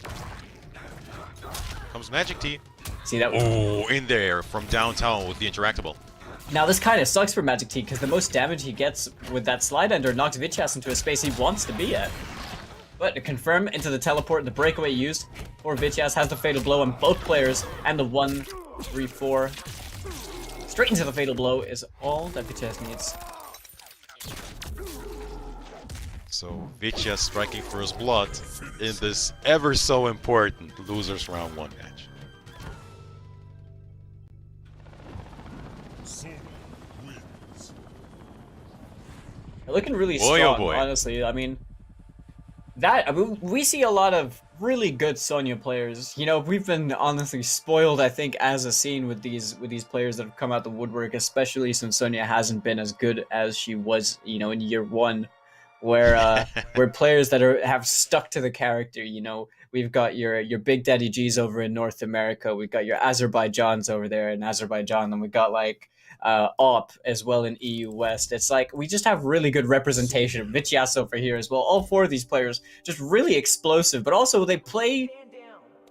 Comes Magic T. See that? Oh, in there from downtown with the interactable. Now this kind of sucks for Magic T because the most damage he gets with that slide ender knocks Vicious into a space he wants to be at. But to confirm into the teleport, the breakaway used for Vicious has the fatal blow on both players, and the 1, 3, 4 straight into the fatal blow is all that Vicious needs. So Vicious striking first blood in this ever so important losers round 1 match. Sonya wins. They're looking really Boy, oh strong, boy. honestly. I mean, we see a lot of really good Sonya players. We've been honestly spoiled, I think, as a scene with these players that have come out the woodwork, especially since Sonya hasn't been as good as she was, in year 1, where players that have stuck to the character. We've got your Big Daddy G's over in North America. We've got your Azerbaijans over there in Azerbaijan, and we got like OP as well in EU West. It's like we just have really good representation of Vicious over here as well. All 4 of these players just really explosive, but also they play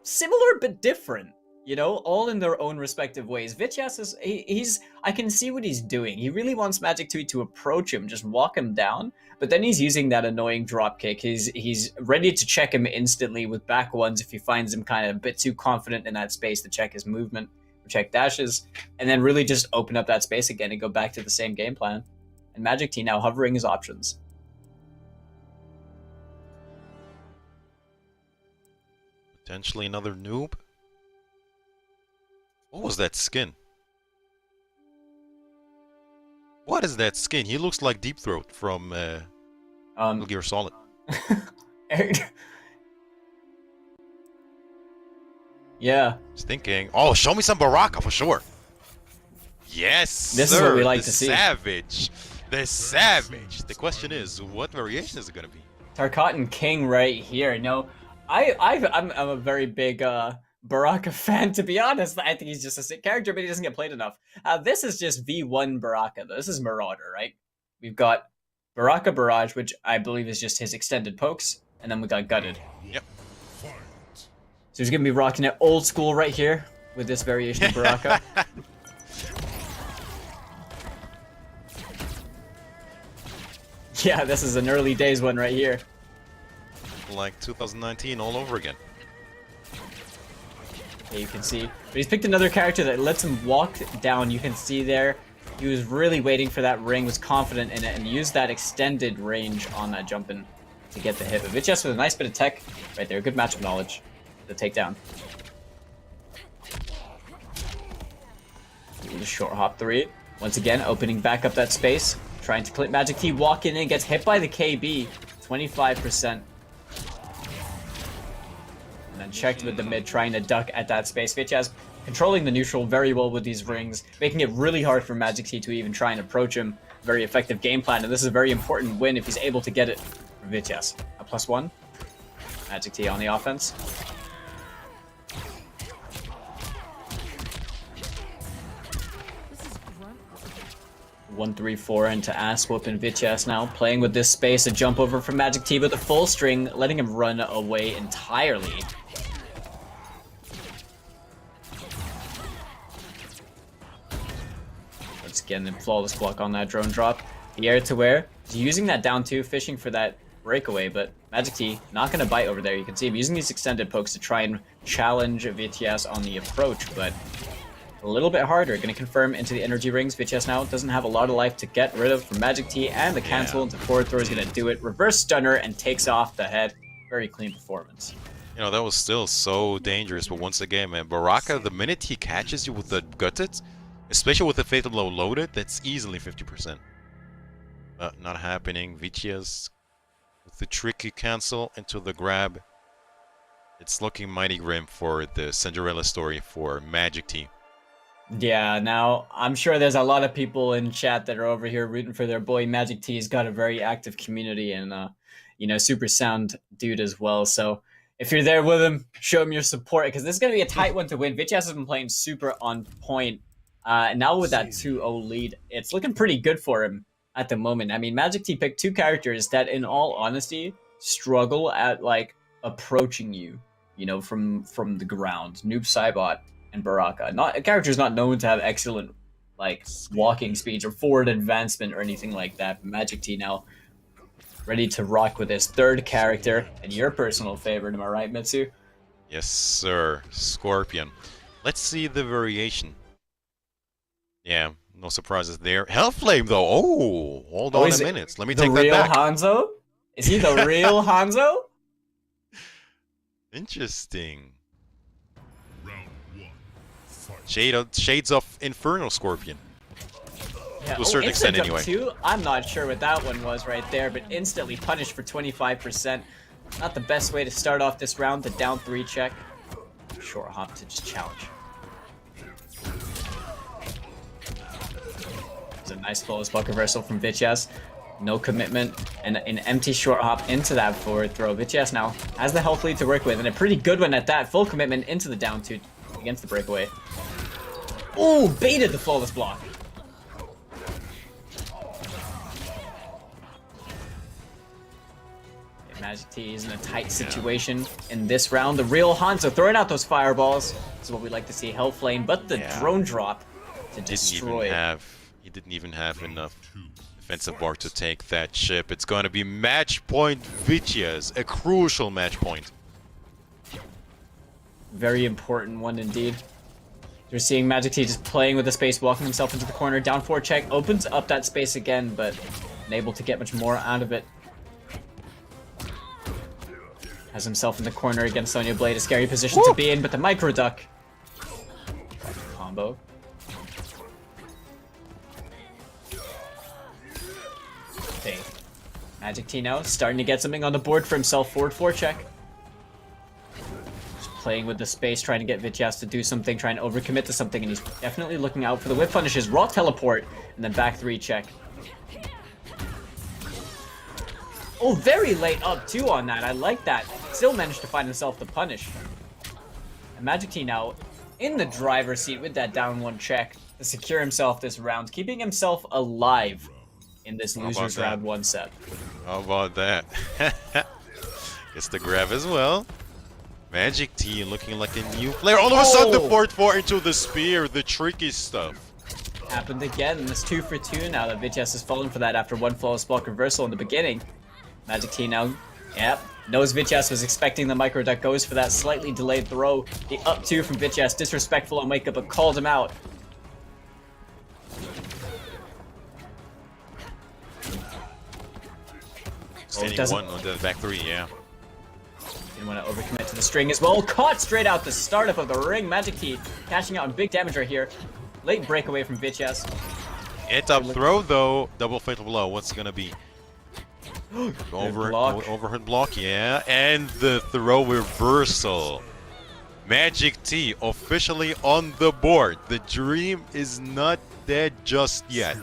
similar but different. All in their own respective ways. Vicious is I can see what he's doing. He really wants Magic T to approach him, just walk him down, but then he's using that annoying drop kick. He's ready to check him instantly with back 1s if he finds him kind of a bit too confident in that space to check his movement, or check dashes, and then really just open up that space again and go back to the same game plan. And Magic T now hovering his options. Potentially another noob. What was that skin? What is that skin? He looks like Deep Throat from Metal Gear Solid. Yeah. Just thinking. Oh, show me some Baraka for sure. Yes, This sir, is what we like the to see. Savage. The Savage. The question is, what variation is it going to be? Tarkatan King right here. I'm a very big Baraka fan, to be honest. I think he's just a sick character, but he doesn't get played enough. This is just V1 Baraka, though. This is Marauder, right? We've got Baraka Barrage, which I believe is just his extended pokes, and then we got Gutted. Yep. Fight. So he's gonna be rocking it old school right here with this variation of Baraka. Yeah, this is an early days one right here. Like 2019 all over again. Yeah, you can see. But he's picked another character that lets him walk down. You can see there. He was really waiting for that ring, was confident in it, and used that extended range on that jumping to get the hit. But Vitchess with a nice bit of tech right there. Good matchup knowledge. The takedown. The short hop 3. Once again, opening back up that space. Trying to clip Magic T, walking in, gets hit by the KB. 25%. And then checked with the mid, trying to duck at that space. Vitchess controlling the neutral very well with these rings, making it really hard for Magic T to even try and approach him. Very effective game plan, and this is a very important win if he's able to get it for Vitchess. A +1. Magic T on the offense. This is grunt work. 1-3-4 into ass whooping Vitchess now, playing with this space, a jump over from Magic T with the full string, letting him run away entirely. Once again, the flawless block on that drone drop. The air to where he's using that down 2, fishing for that breakaway, but Magic T not gonna bite over there. You can see him using these extended pokes to try and challenge Vitchess on the approach, but a little bit harder. Gonna confirm into the energy rings. Vitchess now doesn't have a lot of life to get rid of from Magic T, and the cancel into forward throw is gonna do it. Reverse stunner and takes off the head. Very clean performance. You know, that was still so dangerous, but once again, man, Baraka, the minute he catches you with the gutted, especially with the fatal blow loaded, that's easily 50%. Not happening. Vitchess with the tricky cancel into the grab. It's looking mighty grim for the Cinderella story for Magic T. Yeah, now I'm sure there's a lot of people in chat that are over here rooting for their boy. Magic T has got a very active community and you know, super sound dude as well. So if you're there with him, show him your support, because this is gonna be a tight one to win. Vitchess has been playing super on point. Now with that 2-0 lead, it's looking pretty good for him at the moment. I mean, Magic T picked 2 characters that, in all honesty, struggle at like approaching you, you know, from the ground. Noob Saibot and Baraka. Not a character is not known to have excellent like walking speeds or forward advancement or anything like that. But Magic T now ready to rock with his 3rd character and your personal favorite. Am I right, Mitsu? Yes, sir. Scorpion. Let's see the variation. Yeah, no surprises there. Hellflame, though. Oh, hold on a minute. Let me take that the real back. Hanzo? Is he the real Hanzo? Interesting. Round 1. Fight. Shades of Infernal Scorpion. Yeah, To a certain extent, instant jump anyway. 2? I'm not sure what that one was right there, but instantly punished for 25%. Not the best way to start off this round. The down 3 check. Short hop to just challenge. It's a nice flawless buck reversal from Vitchess. No commitment, and an empty short hop into that forward throw. Vitchess now has the health lead to work with, and a pretty good one at that. Full commitment into the down 2 against the breakaway. Ooh, baited the flawless block. Okay, Magic T is in a tight situation in this round. The real Hanzo throwing out those fireballs. This is what we like to see. Hellflame, but the drone drop to destroy. He didn't even have enough defensive bar to take that ship. It's going to be match point Vitchess, a crucial match point. Very important one indeed. You're seeing Magic T just playing with the space, walking himself into the corner. Down 4 check, opens up that space again, but unable to get much more out of it. Has himself in the corner against Sonya Blade, a scary position to be in, but the micro duck. Combo. Okay. Magic T now starting to get something on the board for himself. Forward 4 check. Just playing with the space, trying to get Vitchess to do something, trying to overcommit to something, and he's definitely looking out for the whip punishes. Raw teleport, and then back 3 check. Oh, very late up too on that. I like that. Still managed to find himself the punish. Magic T now in the driver's seat with that down one check to secure himself this round, keeping himself alive in this losers round 1 set. How about that? Gets the grab as well. Magic T looking like a new player. All of a sudden, the forward 4 into the spear, the tricky stuff. Happened again, and it's 2 for 2 now that Vitchess has fallen for that after one flawless block reversal in the beginning. Magic T now, yep, knows Vitchess was expecting the micro duck, goes for that slightly delayed throw. The up 2 from Vitchess, disrespectful on wake up, but called him out. Standing one on the back 3, yeah. Didn't want to overcommit to the string as well. Caught straight out the startup of the ring. Magic T cashing out on big damage right here. Late breakaway from Vitchess. It's up throw though. Double fatal blow. What's it gonna be? Overhead block, yeah. And the throw reversal. Magic T officially on the board. The dream is not dead just yet.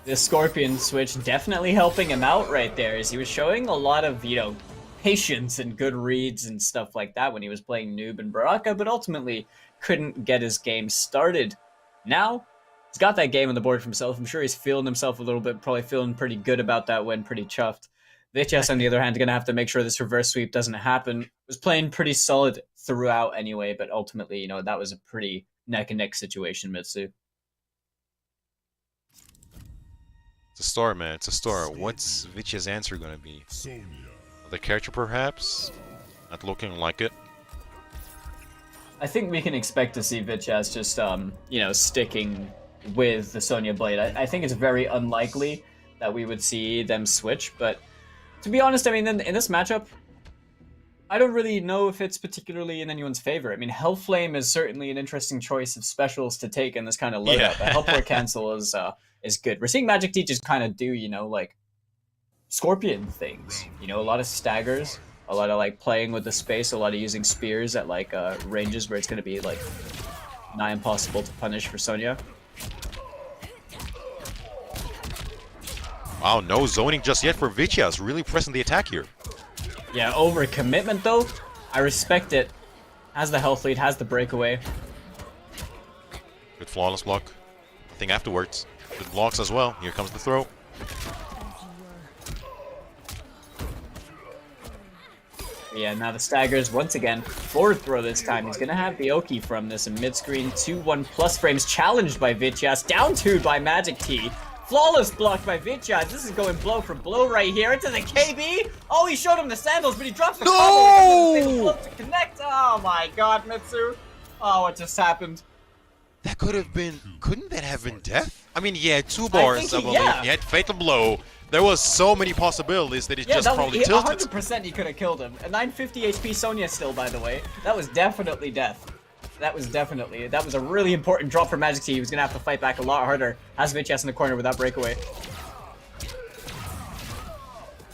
The Scorpion switch definitely helping him out right there, as he was showing a lot of, you know, patience and good reads and stuff like that when he was playing Noob and Baraka, but ultimately couldn't get his game started. Now, he's got that game on the board for himself. I'm sure he's feeling himself a little bit, probably feeling pretty good about that win, pretty chuffed. Vitchess, on the other hand, going to have to make sure this reverse sweep doesn't happen. Was playing pretty solid throughout anyway, but ultimately, you know, that was a pretty neck-and-neck situation, Mitsu. It's a star, man. It's a star. What's Vitch's answer gonna be? The character, perhaps? Not looking like it. I think we can expect to see Vitchess just, you know, sticking with the Sonya Blade. I think it's very unlikely that we would see them switch, but to be honest, I mean, in this matchup, I don't really know if it's particularly in anyone's favor. I mean, Hellflame is certainly an interesting choice of specials to take in this kind of loadout. Yeah. But Helport Cancel is good. We're seeing Magic T just kind of do, you know, like, Scorpion things. You know, a lot of staggers, a lot of, like, playing with the space, a lot of using spears at, like, ranges where it's going to be, like, nigh impossible to punish for Sonya. Wow, no zoning just yet for Vitchess. Really pressing the attack here. Yeah, over commitment though. I respect it. Has the health lead, has the breakaway. Good flawless block. Nothing afterwards. Good blocks as well. Here comes the throw. Yeah, now the staggers once again. Forward throw this time. He's gonna have the Oki from this in mid-screen. 2-1 plus frames challenged by Vitchess. Down 2 by Magic T. Flawless block by Vitchess. This is going blow for blow right here into the KB. Oh, he showed him the sandals, but he drops the combo to connect. Oh my god, Mitsu. Oh, what just happened? That could have been... Couldn't that have been death? I mean, yeah, 2 bars, I believe. Yeah. He had fatal blow. There was so many possibilities that he just probably tilted. 100% he could have killed him. A 950 HP Sonya still, by the way. That was definitely death. That was a really important drop for Magic T. He was going to have to fight back a lot harder. Has Vitchess in the corner without breakaway.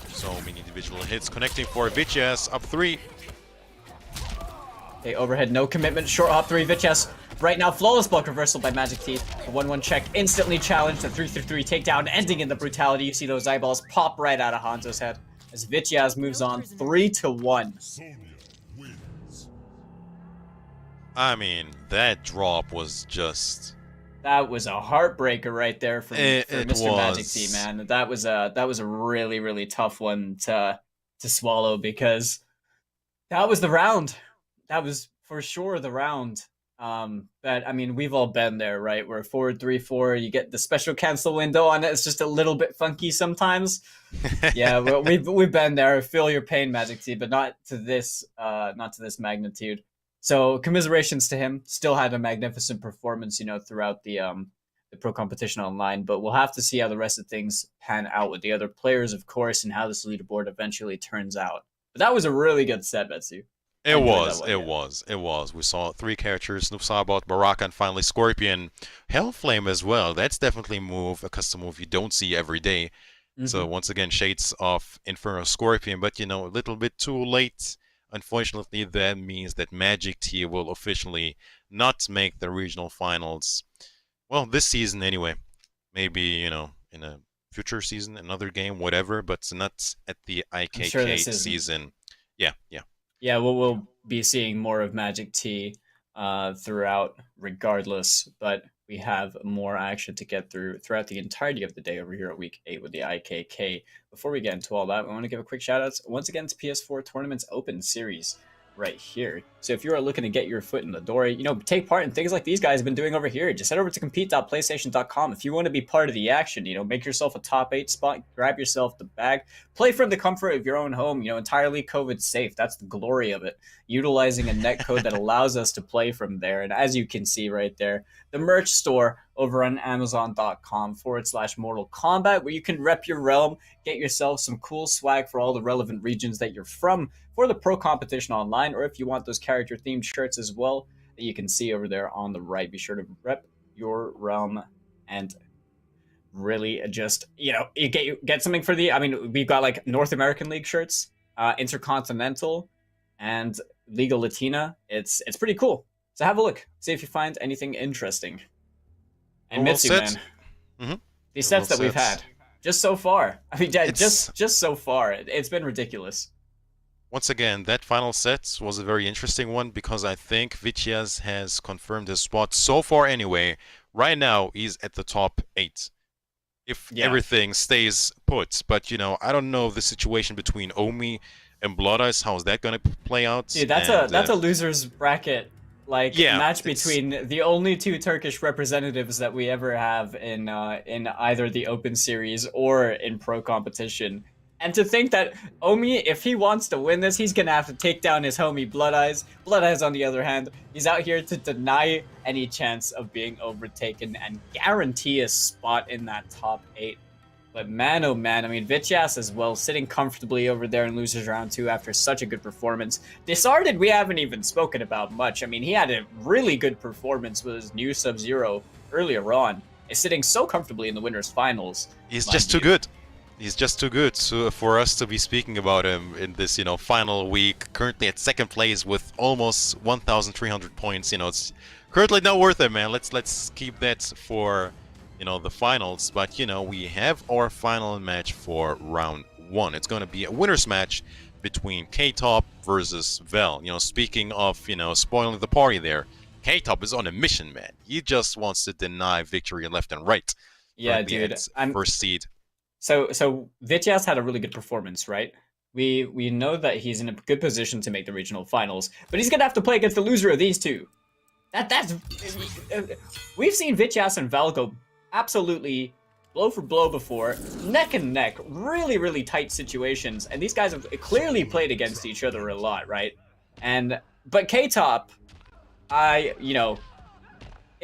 So many individual hits connecting for Vitchess. Up 3. Okay, overhead, no commitment. Short hop 3, Vitchess. Right now, flawless block reversal by Magic T. A 1-1 check, instantly challenged. A 3-3 takedown, ending in the brutality. You see those eyeballs pop right out of Hanzo's head. As Vitchess moves on 3-1. I mean, that drop was just... That was a heartbreaker right there for Mr. Magic T, man. That was a really, really tough one to swallow, because that was the round. That was for sure the round. But I mean, we've all been there, right? Where forward 3-4, you get the special cancel window on it. It's just a little bit funky sometimes. Yeah, well, we've been there. I feel your pain, Magic T, but not to this magnitude. So commiserations to him. Still had a magnificent performance, you know, throughout the pro competition online. But we'll have to see how the rest of things pan out with the other players, of course, and how this leaderboard eventually turns out. But that was a really good set, Betsu. It was. We saw 3 characters: Snoop Sabot, Baraka, and finally Scorpion. Hellflame as well. That's definitely a custom move you don't see every day. So once again, shades of Inferno Scorpion, but you know, a little bit too late. Unfortunately, that means that Magic T will officially not make the regional finals. Well, this season anyway. Maybe, you know, in a future season, another game, whatever, but not at the IKK season. Yeah. Yeah, we'll be seeing more of Magic T throughout, regardless. But we have more action to get through throughout the entirety of the day over here at Week 8 with the IKK. Before we get into all that, we want to give a quick shout out once again to PS4 Tournaments Open Series right here. So if you are looking to get your foot in the door, take part in things like these guys have been doing over here, just head over to compete.playstation.com if you want to be part of the action. Make yourself a top 8 spot, grab yourself the bag, play from the comfort of your own home, entirely COVID safe. That's the glory of it, utilizing a net code that allows us to play from there. And as you can see right there, the merch store over on amazon.com/Mortal Kombat, where you can rep your realm, get yourself some cool swag for all the relevant regions that you're from for the pro competition online, or if you want those character themed shirts as well that you can see over there on the right. Be sure to rep your realm and really just, you get something for we've got like North American League shirts, Intercontinental, and Liga Latina. It's pretty cool. So have a look, see if you find anything interesting. And Mitsu, man, these sets that we've had just so far. Just so far, it's been ridiculous. Once again, that final set was a very interesting one because I think Viciaz has confirmed his spot so far anyway. Right now, he's at the top 8. If everything stays put. But, I don't know the situation between Omi and Blood Ice. How is that going to play out? Dude, that's a loser's bracket. Match between the only 2 Turkish representatives that we ever have in either the Open Series or in pro competition. And to think that Omi, if he wants to win this, he's going to have to take down his homie Blood Eyes. Blood Eyes, on the other hand, he's out here to deny any chance of being overtaken and guarantee a spot in that top 8. But man, oh man, Viciaz as well, sitting comfortably over there in Losers Round 2 after such a good performance. Disarded, we haven't even spoken about much. He had a really good performance with his new Sub-Zero earlier on. Is sitting so comfortably in the Winners Finals. He's just too good. He's just too good for us to be speaking about him in this, final week. Currently at 2nd place with almost 1,300 points. It's currently not worth it, man. Let's keep that for, the finals. But, we have our final match for round 1. It's going to be a winner's match between K-Top versus Vel. Speaking of, spoiling the party there, K-Top is on a mission, man. He just wants to deny victory left and right. Yeah, dude. First seed. So Viciaz had a really good performance, right? We know that he's in a good position to make the regional finals, but he's gonna have to play against the loser of these two. We've seen Viciaz and Val go absolutely blow for blow before, neck and neck, really, really tight situations, and these guys have clearly played against each other a lot, right? But K-Top,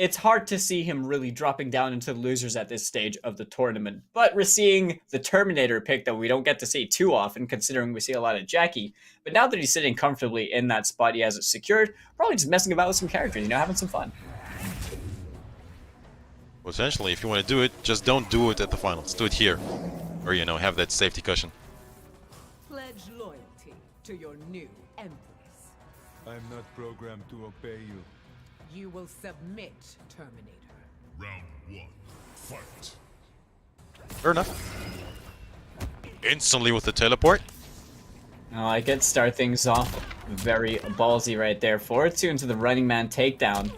it's hard to see him really dropping down into the losers at this stage of the tournament. But we're seeing the Terminator pick that we don't get to see too often, considering we see a lot of Jackie. But now that he's sitting comfortably in that spot, he has it secured, probably just messing about with some characters, having some fun. Well, essentially, if you want to do it, just don't do it at the finals. Do it here. Or, have that safety cushion. Pledge loyalty to your new empress. I'm not programmed to obey you. You will submit, Terminator. Round 1. Fight. Fair enough. Instantly with the teleport. I could start things off very ballsy right there. Forward 2 into the Running Man takedown.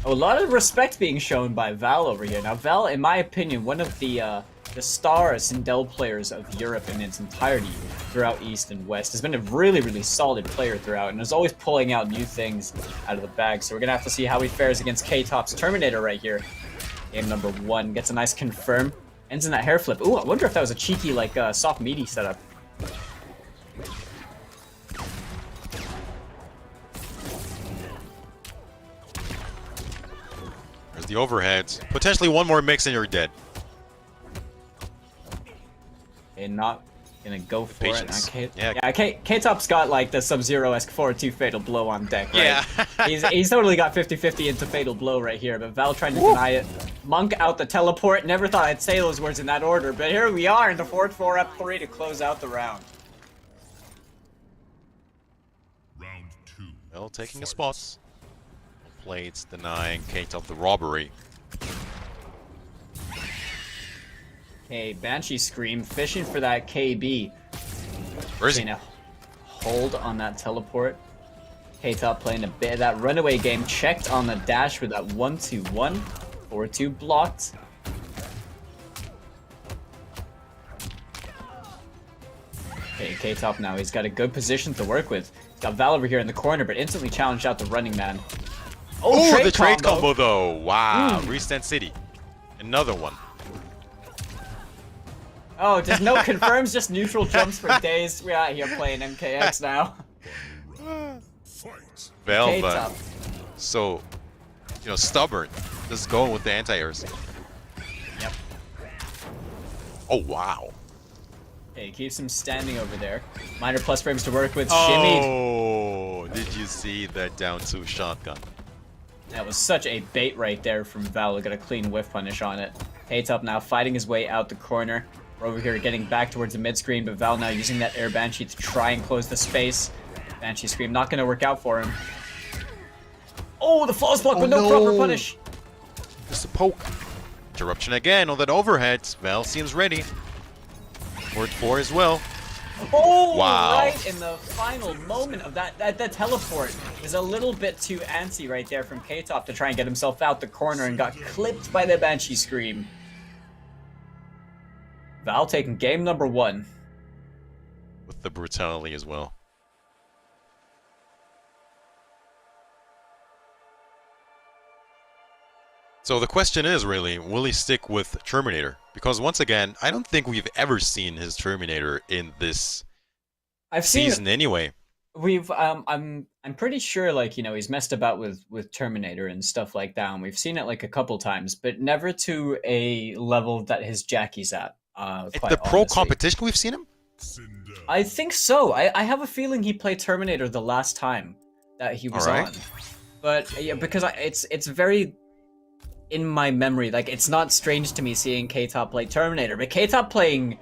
A lot of respect being shown by Val over here. Now, Val, in my opinion, one of the star Sindel players of Europe in its entirety throughout East and West, has been a really, really solid player throughout, and is always pulling out new things out of the bag. So we're gonna have to see how he fares against K-Top's Terminator right here. Game number 1 gets a nice confirm, ends in that hair flip. Ooh, I wonder if that was a cheeky soft meaty setup. There's the overhead. Potentially one more mix and you're dead. And not gonna go for Patience. it. K-Top's got the Sub-Zero-esque forward 2 Fatal Blow on deck, right? Yeah. he's totally got 50-50 into Fatal Blow right here, but Val trying to deny it. Monk out the teleport. Never thought I'd say those words in that order, but here we are in the 4-4 up 3 to close out the round. Round 2. Well, taking a spot. Plates denying K-Top the robbery. Okay, Banshee Scream, fishing for that KB. Where is he? Gonna hold on that teleport. K-Top playing a bit of that runaway game, checked on the dash with that 1-2-1. 4-2 blocked. Okay, K-Top now, he's got a good position to work with. He's got Val over here in the corner, but instantly challenged out the running man. Oh, the trade combo though! Wow, Restand City. Another one. Oh, just no confirms, just neutral jumps for days. We're out here playing MKX now. Val, K-Top. so, stubborn. Just going with the anti-airs. Yep. Oh, wow. Okay, keeps him standing over there. Minor plus frames to work with. Shimmied. Oh, did you see that down 2 shotgun? That was such a bait right there from Val. Got a clean whiff punish on it. K-Top now fighting his way out the corner. We're over here getting back towards the mid-screen, but Val now using that Air Banshee to try and close the space. Banshee Scream not going to work out for him. Oh, the flawless block with no proper punish. Just a poke. Interruption again on that overhead. Val seems ready. Word 4 as well. Oh, wow. Right in the final moment of that teleport is a little bit too antsy right there from K-Top to try and get himself out the corner and got clipped by the Banshee Scream. Val taking game number 1. With the brutality as well. So the question is really, will he stick with Terminator? Because once again, I don't think we've ever seen his Terminator in this season anyway. We've I'm pretty sure, like, he's messed about with Terminator and stuff like that, and we've seen it like a couple times, but never to a level that his Jackie's at. At the pro competition we've seen him? I think so. I have a feeling he played Terminator the last time that he was on. But yeah, because it's very in my memory, like, it's not strange to me seeing K-Top play Terminator, but K-Top playing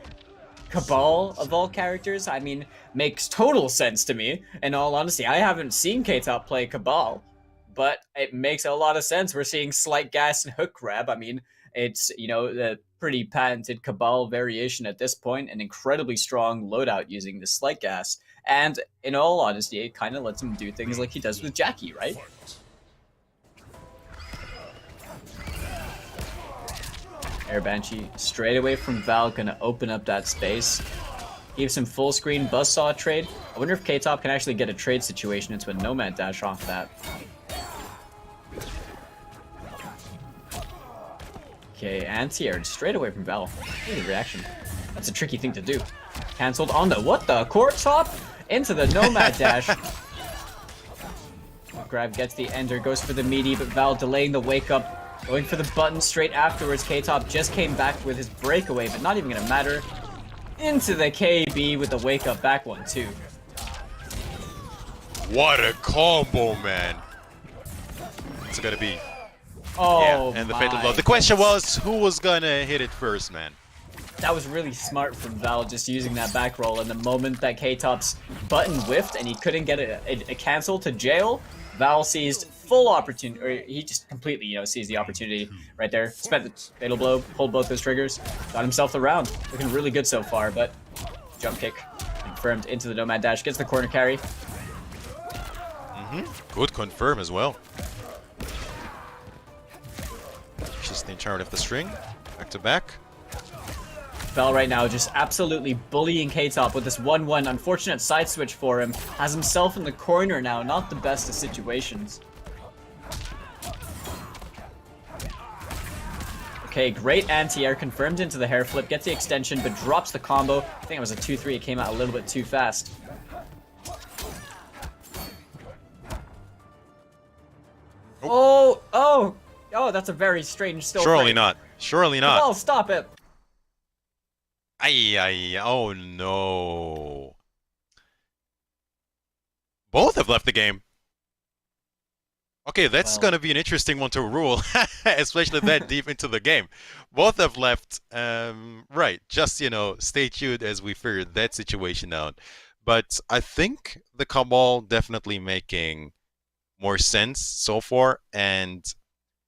Cabal of all characters, I mean, makes total sense to me. In all honesty, I haven't seen K-Top play Cabal, but it makes a lot of sense. We're seeing Slight Gas and Hook Grab. I mean, it's, the pretty patented Cabal variation at this point, an incredibly strong loadout using the Slight Gas, and in all honesty, it kind of lets him do things like he does with Jackie, right? Air Banshee straight away from Val, gonna open up that space. Gives him full screen buzzsaw trade. I wonder if K-Top can actually get a trade situation into a Nomad dash off that. Okay, anti-aired straight away from Val. Really reaction. That's a tricky thing to do. Cancelled on the what the court top into the Nomad dash. Grab gets the ender, goes for the meaty, but Val delaying the wake up. Going for the button straight afterwards. K-Top just came back with his breakaway, but not even gonna matter. Into the KB with the wake up back one too. What a combo, man! It's gonna be. Oh, yeah, and the fatal blow. The question was, who was gonna hit it first, man? That was really smart from Val, just using that back roll. And the moment that K-Top's button whiffed and he couldn't get a cancel to jail, Val seized full opportunity, or he just completely, seized the opportunity right there. Spent the fatal blow, pulled both those triggers, got himself the round. Looking really good so far, but jump kick confirmed into the Nomad dash, gets the corner carry. Good confirm as well. Just the entirety of the string, back to back. Val right now just absolutely bullying K-Top with this 1-1. Unfortunate side switch for him. Has himself in the corner now. Not the best of situations. Okay, great anti-air confirmed into the hair flip. Gets the extension, but drops the combo. I think it was a 2-3. It came out a little bit too fast. Oh, that's a very strange still Surely frame. not. Surely not. Oh, stop it. Oh no. Both have left the game. Okay, that's gonna be an interesting one to rule, especially that deep into the game. Both have left, right, just, stay tuned as we figure that situation out. But I think the Cabal definitely making more sense so far, and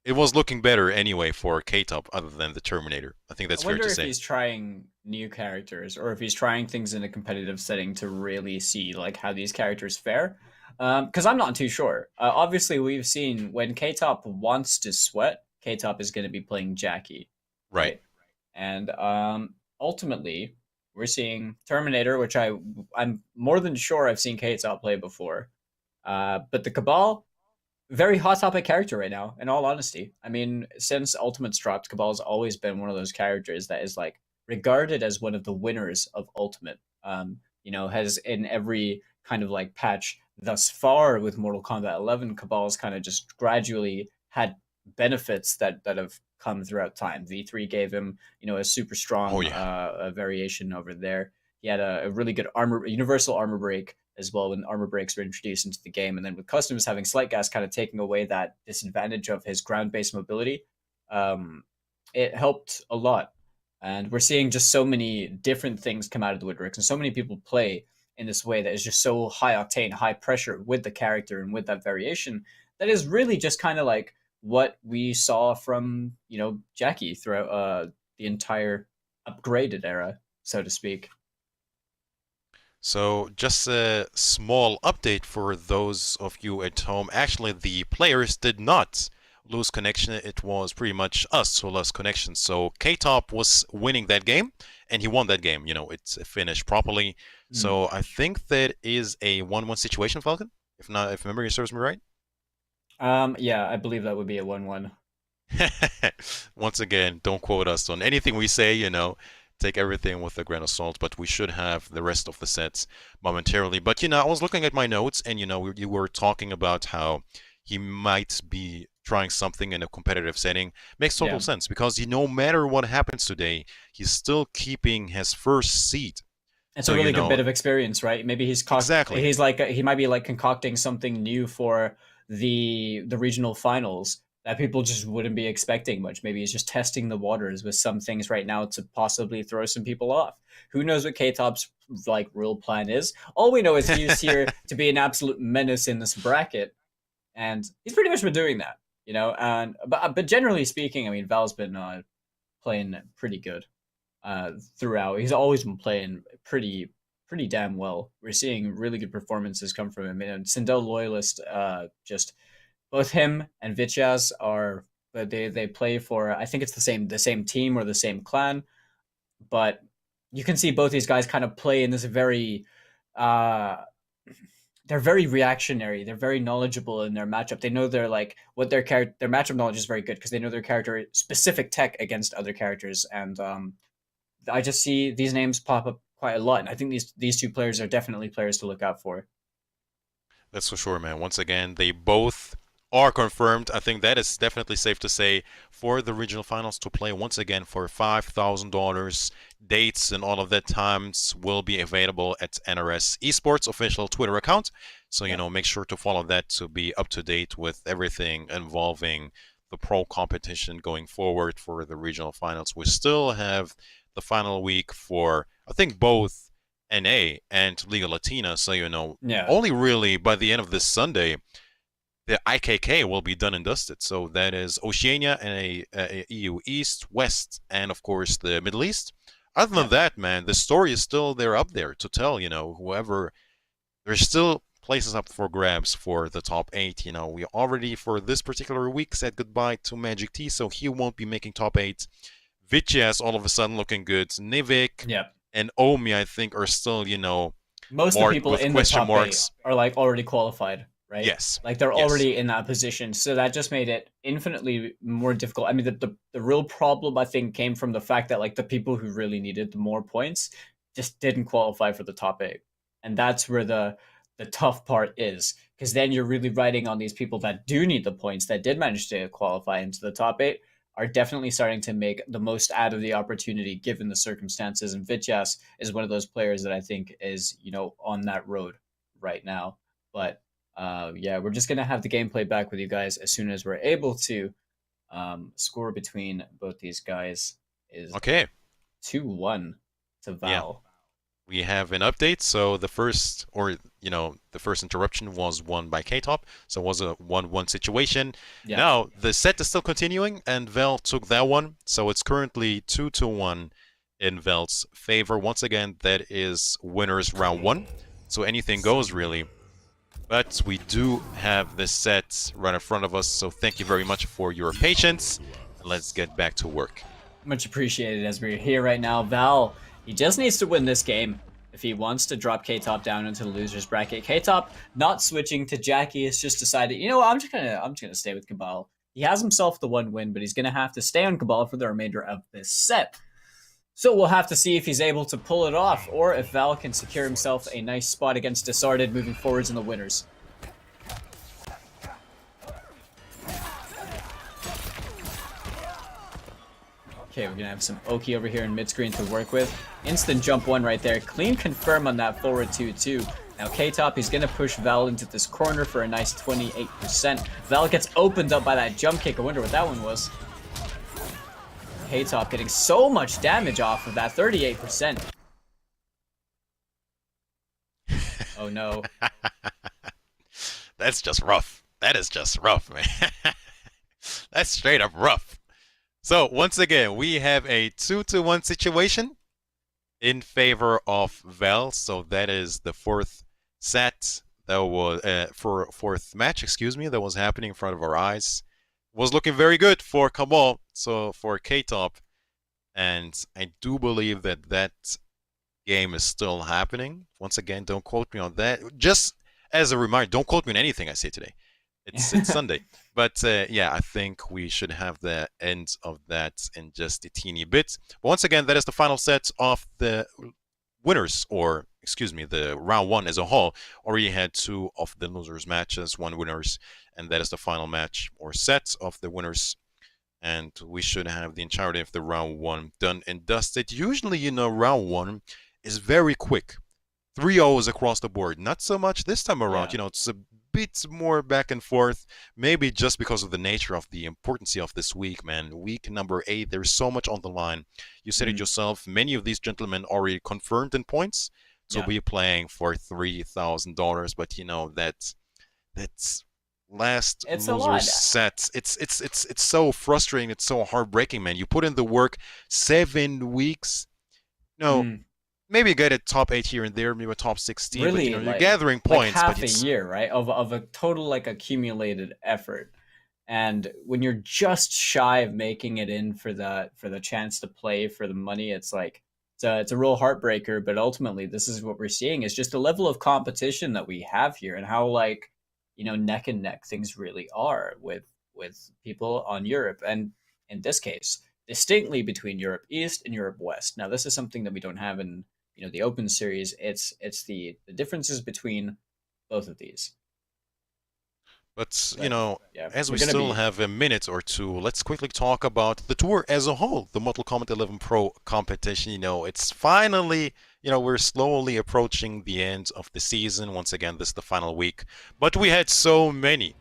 it was looking better anyway for K-Top other than the Terminator. I think that's fair to say. I wonder if he's trying new characters, or if he's trying things in a competitive setting to really see, like, how these characters fare. Because I'm not too sure. Obviously, we've seen when K-Top wants to sweat, K-Top is going to be playing Jackie, Right. right? And ultimately, we're seeing Terminator, which I'm more than sure I've seen K-Top play before. But the Cabal, very hot topic character right now. In all honesty, I mean, since Ultimate's dropped, Cabal's always been one of those characters that is like regarded as one of the winners of Ultimate. Has in every kind of like patch thus far with Mortal Kombat 11, Cabal's kind of just gradually had benefits that have come throughout time. V3 gave him, a super strong Oh yeah. variation over there. He had a really good universal armor break as well when armor breaks were introduced into the game, and then with customs having slight gas kind of taking away that disadvantage of his ground-based mobility, it helped a lot. And we're seeing just so many different things come out of the woodworks, and so many people play in this way that is just so high octane, high pressure with the character and with that variation that is really just kind of like what we saw from Jackie throughout the entire upgraded era, so to speak. So just a small update for those of you at home. Actually, the players did not lose connection. It was pretty much us who lost connection. So K-Top was winning that game, and he won that game. It's finished properly. So I think that is a 1-1 situation, Falcon. If not, if memory serves me right. Yeah, I believe that would be a 1-1. Once again, don't quote us on anything we say, take everything with a grain of salt, but we should have the rest of the sets momentarily. But, I was looking at my notes, and, you were talking about how he might be trying something in a competitive setting. Makes total sense, because no matter what happens today, he's still keeping his first seat. It's So, a really good bit of experience, right? Maybe Exactly. He's like he might be like concocting something new for the regional finals that people just wouldn't be expecting much. Maybe he's just testing the waters with some things right now to possibly throw some people off. Who knows what K-Top's like real plan is? All we know is he's here to be an absolute menace in this bracket, and he's pretty much been doing that, but generally speaking, I mean, Val's been playing pretty good throughout. He's always been playing pretty damn well. We're seeing really good performances come from him. And Sindel Loyalist, just both him and Vityaz are, but they play for, I think it's the same team or the same clan, but you can see both these guys kind of play in this very they're very reactionary. They're very knowledgeable in their matchup. They know their their matchup knowledge is very good because they know their character specific tech against other characters. And I just see these names pop up quite a lot. And I think these two players are definitely players to look out for. That's for sure, man. Once again, they both are confirmed. I think that is definitely safe to say for the regional finals to play once again for $5,000. Dates and all of that times will be available at NRS Esports official Twitter account. So, make sure to follow that to be up to date with everything involving the pro competition going forward for the regional finals. We still have the final week for, I think, both NA and Liga Latina. So, only really by the end of this Sunday, the IKK will be done and dusted. So that is Oceania and a EU East, West, and of course the Middle East. Other than that, man, the story is still there up there to tell, whoever, there's still places up for grabs for the top 8. We already, for this particular week, said goodbye to Magic T, so he won't be making top 8. Vityaz all of a sudden looking good. Nivik and Omi, I think, are still, most of the people in the top marks. 8 are like already qualified, right? Yes. Like they're already in that position. So that just made it infinitely more difficult. I mean, the real problem, I think, came from the fact that like the people who really needed more points just didn't qualify for the top 8. And that's where the tough part is, because then you're really riding on these people that do need the points, that did manage to qualify into the top 8, are definitely starting to make the most out of the opportunity given the circumstances. And Vityaz is one of those players that I think is, on that road right now. But we're just going to have the gameplay back with you guys as soon as we're able to. Score between both these guys is 2-1 to Val. Yeah. We have an update. So the first interruption was won by K-Top. So it was a 1-1 situation. Yeah. Now the set is still continuing, and Val took that one. So it's currently 2-1 in Val's favor. Once again, that is winners round 1. So anything goes, really. But we do have this set right in front of us, so thank you very much for your patience. Let's get back to work. Much appreciated as we're here right now. Val, he just needs to win this game if he wants to drop K-Top down into the losers bracket. K-Top not switching to Jackie has just decided, you know what, I'm just gonna stay with Cabal. He has himself the one win, but he's gonna have to stay on Cabal for the remainder of this set. So we'll have to see if he's able to pull it off, or if Val can secure himself a nice spot against Disarded moving forwards in the winners. Okay, we're gonna have some Oki over here in mid-screen to work with. Instant jump one right there. Clean confirm on that forward 2-2. Now K-Top, he's gonna push Val into this corner for a nice 28%. Val gets opened up by that jump kick. I wonder what that one was. K-Top getting so much damage off of that 38%. Oh no. That's just rough. That is just rough, man. That's straight up rough. So once again, we have a 2-1 situation in favor of Val. So that is the fourth set that was fourth match, excuse me, that was happening in front of our eyes. Was looking very good for Kamal, so for K-Top, and I do believe that that game is still happening. Once again, don't quote me on that. Just as a reminder, don't quote me on anything I say today. It's Sunday, but yeah, I think we should have the end of that in just a teeny bit. But once again, that is the final set of the winners, or excuse me, the round one as a whole. Already had two of the losers matches, one winners, and that is the final match or set of the winners. And we should have the entirety of the round one done and dusted. Usually, you know, round one is very quick. 3-0s across the board. Not so much this time around. Yeah. You know, it's a bit more back and forth. Maybe just because of the nature of the importance of this week, man. Week number 8, there's so much on the line. You said it yourself. Many of these gentlemen already confirmed in points to be playing for $3,000. But you know that's last loser sets. It's so frustrating. It's so heartbreaking, man. You put in the work, 7 weeks. No. Maybe get a top 8 here and there, maybe a top 16. Really, but, you know, like, you're gathering points. Like half but a year, right? Of a total like accumulated effort. And when you're just shy of making it in for the chance to play for the money, it's like it's a real heartbreaker. But ultimately, this is what we're seeing is just the level of competition that we have here, and how, like, you know, neck and neck things really are with people on Europe, and in this case, distinctly between Europe East and Europe West. Now, this is something that we don't have in, you know, the Open Series. It's the differences between both of these. But, you know, as we still have a minute or two, let's quickly talk about the tour as a whole, the Mortal Kombat 11 Pro competition. You know, it's finally, you know, we're slowly approaching the end of the season. Once again, this is the final week. But we had so many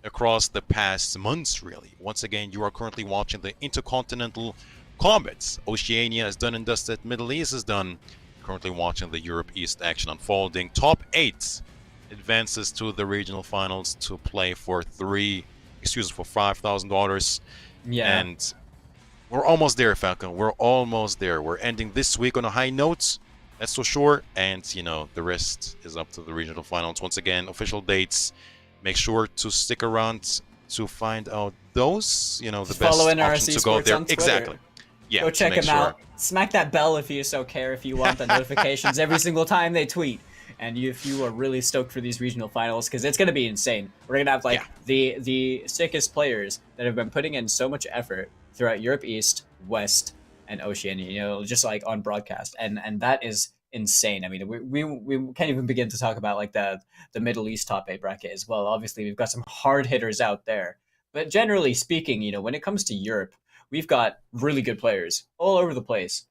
across the past months, really. Once again, you are currently watching the Intercontinental Kombats. Oceania is done and dusted. Middle East is done. Currently watching the Europe East action unfolding. Top 8 advances to the regional finals to play for $5,000. Yeah. And we're almost there, Falcon. We're almost there. We're ending this week on a high note. That's for sure. And, you know, the rest is up to the regional finals. Once again, official dates. Make sure to stick around to find out those, you know, the best option to go there. Exactly. Yeah. Go check them out. Smack that bell if you so care, if you want the notifications every single time they tweet. And if you are really stoked for these regional finals, because it's going to be insane. We're going to have, like, the sickest players that have been putting in so much effort throughout Europe East, West, and Oceania, you know, just like on broadcast. And that is insane. I mean, we can't even begin to talk about, like, the Middle East top 8 bracket as well. Obviously, we've got some hard hitters out there. But generally speaking, you know, when it comes to Europe, we've got really good players all over the place.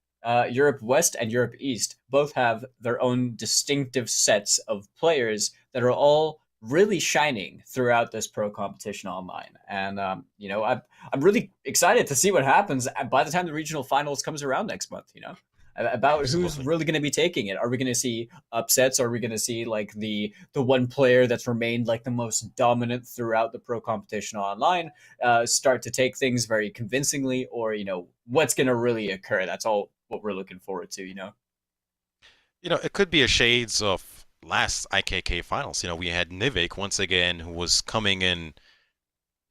Europe West and Europe East both have their own distinctive sets of players that are all really shining throughout this pro competition online. And, you know, I'm really excited to see what happens by the time the regional finals comes around next month, you know, about who's really going to be taking it. Are we going to see upsets? Are we going to see, like, the one player that's remained, like, the most dominant throughout the pro competition online start to take things very convincingly? Or, you know, what's going to really occur? That's all what we're looking forward to, you know? You know, it could be a shades of last IKK finals. You know, we had Nivik once again, who was coming in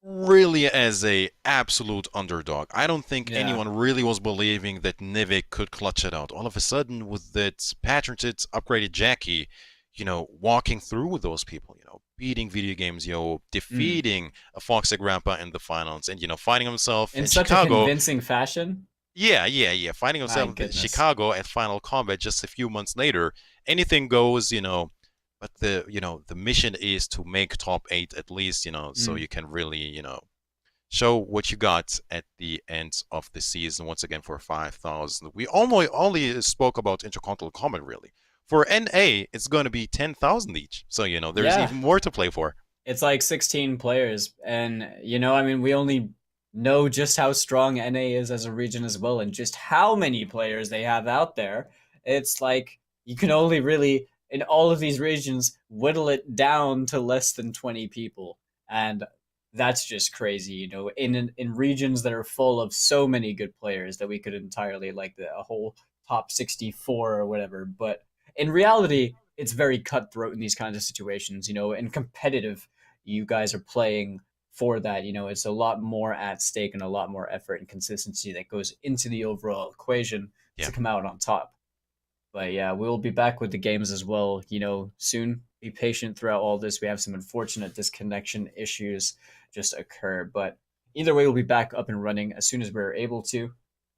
really as a absolute underdog. I don't think Yeah. anyone really was believing that Nivik could clutch it out. All of a sudden, with that patented upgraded Jackie, you know, walking through with those people, you know, beating video games, defeating a Foxy Grandpa in the finals, and finding himself In in such a Chicago. convincing fashion. Yeah. Finding My himself in goodness. Chicago at Final Combat just a few months later. Anything goes, but the mission is to make top 8 at least, so you can really, show what you got at the end of the season once again for 5,000. We only spoke about Intercontinental Combat really. For NA, it's going to be 10,000 each. So, there's Yeah. even more to play for. It's like 16 players, and I mean, we only know just how strong NA is as a region as well, and just how many players they have out there. It's like you can only really, in all of these regions, whittle it down to less than 20 people, and that's just crazy. In regions that are full of so many good players that we could entirely like a whole top 64 or whatever, but in reality, it's very cutthroat in these kinds of situations, and competitive. You guys are playing for that. It's a lot more at stake and a lot more effort and consistency that goes into the overall equation Yeah. to come out on top. But yeah, we'll be back with the games as well, soon. Be patient throughout all this. We have some unfortunate disconnection issues just occur, but either way, we'll be back up and running as soon as we're able to.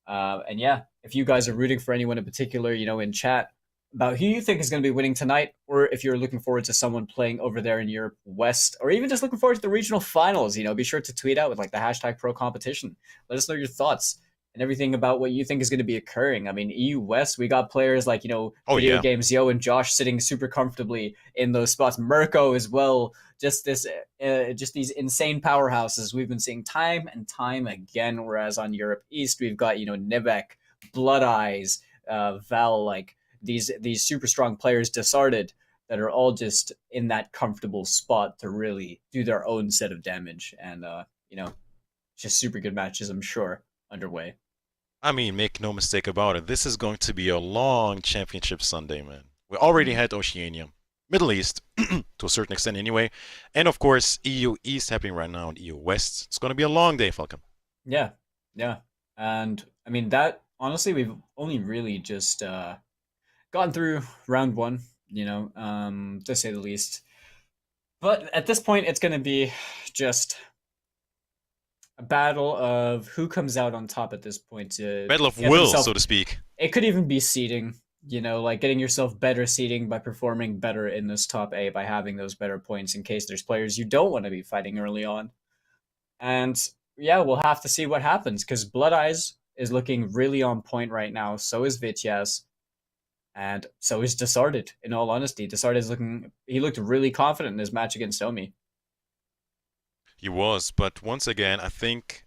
And yeah, if you guys are rooting for anyone in particular, in chat, about who you think is going to be winning tonight, or if you're looking forward to someone playing over there in Europe West, or even just looking forward to the regional finals, be sure to tweet out with like the hashtag pro competition. Let us know your thoughts and everything about what you think is going to be occurring. I mean, EU West, we got players like, Video Games Yo and Josh sitting super comfortably in those spots. Mirko as well. Just these insane powerhouses we've been seeing time and time again. Whereas on Europe East, we've got, Nivek, Blood Eyes, Val, like, these super strong players discarded that are all just in that comfortable spot to really do their own set of damage, and just super good matches, I'm sure, underway. I mean, make no mistake about it, this is going to be a long championship Sunday, man. We already had Oceania, Middle East, to a certain extent anyway, and of course EU East happening right now and EU West. It's going to be a long day, Falcon. Yeah, and I mean that honestly, we've only really just gotten through round 1, to say the least. But at this point, it's going to be just a battle of who comes out on top at this point. Battle of will, so to speak. It could even be seeding, like getting yourself better seeding by performing better in this top 8, by having those better points in case there's players you don't want to be fighting early on. And yeah, we'll have to see what happens, because Blood Eyes is looking really on point right now. So is Vityaz. And so is Desarded, in all honesty. Desarded he looked really confident in his match against Omi. He was, but once again, I think,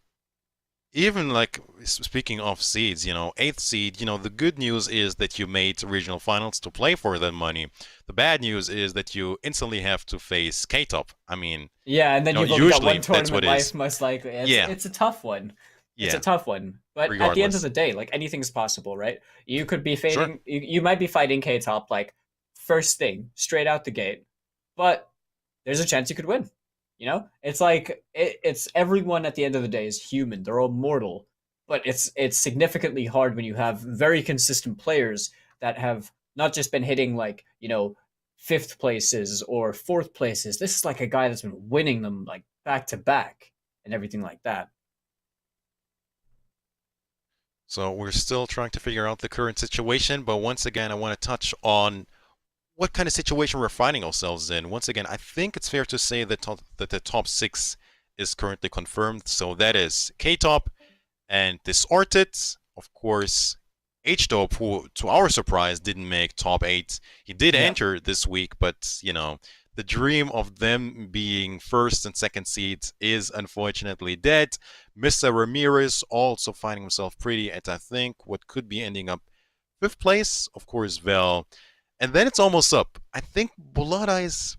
even like, speaking of seeds, 8th seed, the good news is that you made regional finals to play for that money. The bad news is that you instantly have to face K-Top. I mean... Yeah, and then you've only got one that's what tournament life, most likely. It's a tough one. It's a tough one. But at the end of the day, like, anything's possible, right? You could be fighting... Sure. You might be fighting K-Top, like, first thing, straight out the gate. But there's a chance you could win. It's like, it's everyone at the end of the day is human. They're all mortal. But it's significantly hard when you have very consistent players that have not just been hitting, like, 5th places or 4th places. This is like a guy that's been winning them, like, back to back and everything like that. So we're still trying to figure out the current situation, but once again, I want to touch on what kind of situation we're finding ourselves in. Once again, I think it's fair to say that the top 6 is currently confirmed. So that is K-Top and Disorted, of course, H-Dope, who, to our surprise, didn't make top 8. He did enter this week, but, the dream of them being 1st and 2nd seeds is unfortunately dead. Mr. Ramirez also finding himself pretty at, I think, what could be ending up 5th place. Of course, Vel. And then it's almost up. I think Blood Eyes,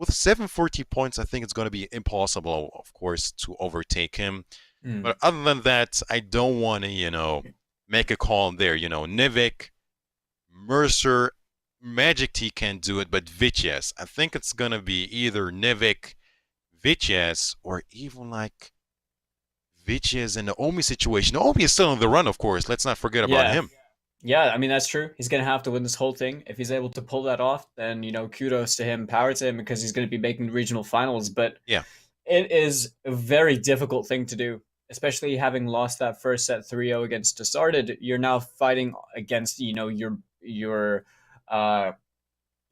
with 740 points, I think it's going to be impossible, of course, to overtake him. But other than that, I don't want to, make a call there. Nivik, Mercer, Magic T can't do it, but Vitches. I think it's gonna be either Nivik, Vitches, or even like Vitches in the Omi situation. Omi is still on the run, of course. Let's not forget about Yeah. him. Yeah, I mean that's true. He's gonna have to win this whole thing. If he's able to pull that off, then kudos to him, power to him, because he's gonna be making the regional finals. But Yeah. it is a very difficult thing to do, especially having lost that first set 3-0 against Disarded. You're now fighting against your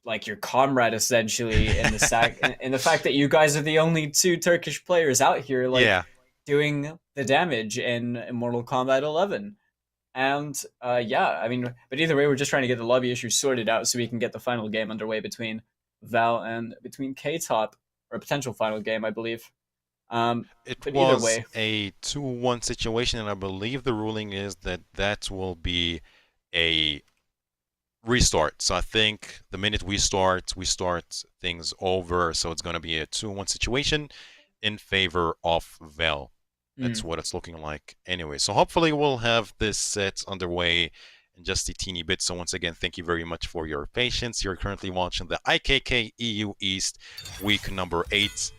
like your comrade essentially in the in the fact that you guys are the only two Turkish players out here doing the damage in Mortal Kombat 11. And yeah, I mean, but either way, we're just trying to get the lobby issue sorted out so we can get the final game underway between Val and between K-Top, or a potential final game, I believe. It but was either way, a 2-1 situation, and I believe the ruling is that that will be a restart. So I think the minute we start things over. So it's going to be a 2-1 situation in favor of Val. That's what it's looking like anyway. So hopefully we'll have this set underway in just a teeny bit. So once again, thank you very much for your patience. You're currently watching the IKK EU East week number 8.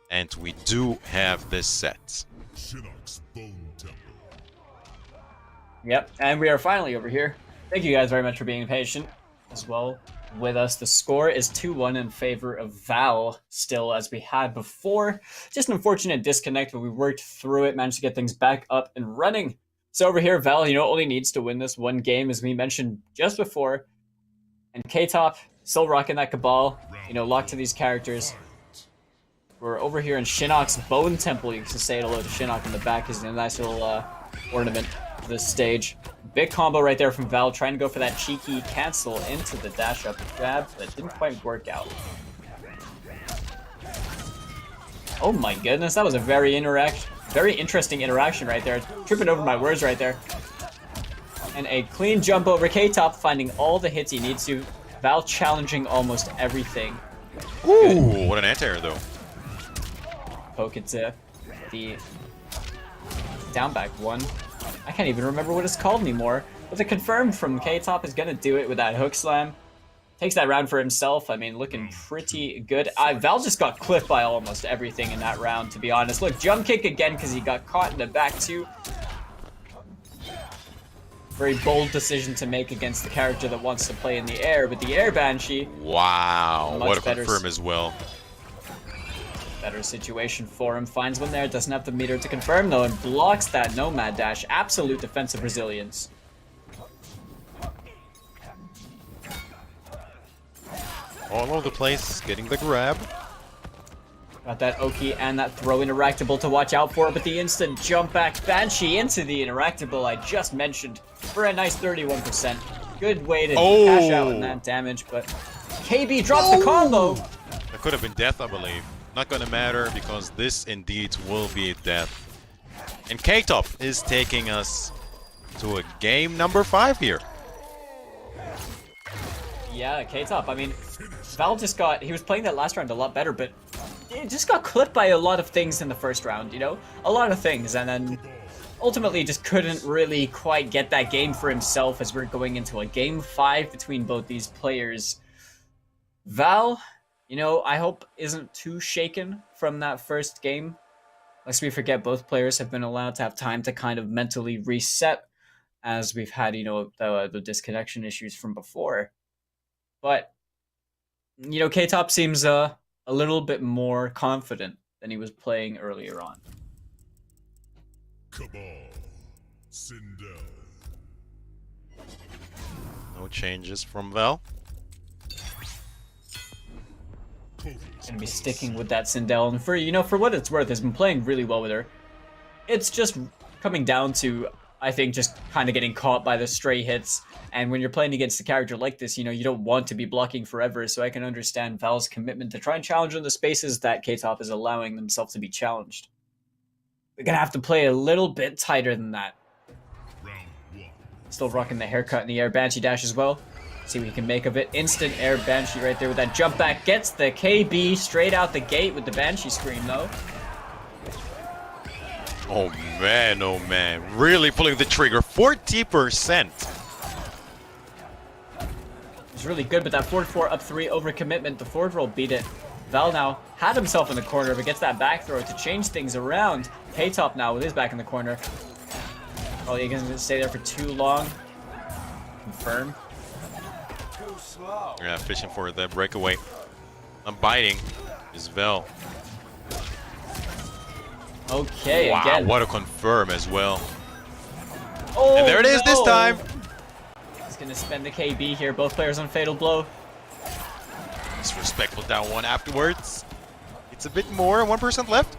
And we do have this set. Shinnok's Bone Temple. Yep, and we are finally over here. Thank you guys very much for being patient as well with us. The score is 2-1 in favor of Val, still as we had before. Just an unfortunate disconnect, but we worked through it, managed to get things back up and running. So over here, Val, only needs to win this one game, as we mentioned just before. And K-Top, still rocking that Cabal, locked to these characters. We're over here in Shinnok's Bone Temple. You can say hello to Shinnok in the back. Is a nice little ornament for this stage. Big combo right there from Val, trying to go for that cheeky cancel into the dash up grab, but didn't quite work out. Oh my goodness, that was a very interesting interaction right there. Tripping over my words right there. And a clean jump over K-Top, finding all the hits he needs to. Val challenging almost everything. Ooh, what an anti-air though. Poke it to the down back one. I can't even remember what it's called anymore. But the confirmed from K-Top is gonna do it with that hook slam. Takes that round for himself. I mean, looking pretty good. Val just got clipped by almost everything in that round, to be honest. Look, jump kick again because he got caught in the back too. Very bold decision to make against the character that wants to play in the air, but the air Banshee. Wow, what a confirm as well. Better situation for him. Finds one there. Doesn't have the meter to confirm though, and blocks that Nomad dash. Absolute defensive resilience. All over the place, getting the grab. Got that Oki and that throw interactable to watch out for, but the instant jump back Banshee into the interactable I just mentioned for a nice 31%. Good way to cash out on that damage, but KB drops the combo. That could have been death, I believe. Not gonna matter because this indeed will be death. And K-Top is taking us to a game number 5 here. Yeah, K-Top. I mean, Val he was playing that last round a lot better, but it just got clipped by a lot of things in the first round, A lot of things, and then ultimately just couldn't really quite get that game for himself as we're going into a game 5 between both these players. Val, I hope isn't too shaken from that first game. Lest we forget, both players have been allowed to have time to kind of mentally reset as we've had, the disconnection issues from before. But, K-Top seems a little bit more confident than he was playing earlier on. Cabal. Sindel. No changes from Val. Gonna be sticking with that Sindel, and for what it's worth, has been playing really well with her. It's just coming down to, I think, just kind of getting caught by the stray hits. And when you're playing against a character like this, you don't want to be blocking forever. So I can understand Val's commitment to try and challenge in the spaces that K-Top is allowing themselves to be challenged. We're gonna have to play a little bit tighter than that. Still rocking the haircut in the air Banshee dash as well. See what he can make of it. Instant air Banshee right there with that jump back. Gets the KB straight out the gate with the Banshee scream though. Oh man. Really pulling the trigger. 40%. was really good, but that forward 4 up 3 over commitment. The forward roll beat it. Val now had himself in the corner, but gets that back throw to change things around. K-Top now with his back in the corner. Probably going to stay there for too long. Confirm. Yeah, fishing for the breakaway. I'm biting. Is Vel. Okay, Wow, again. what a confirm as well. Oh, And there it is this no. time. He's going to spend the KB here. Both players on Fatal Blow. Disrespectful down one afterwards. It's a bit more, 1% left.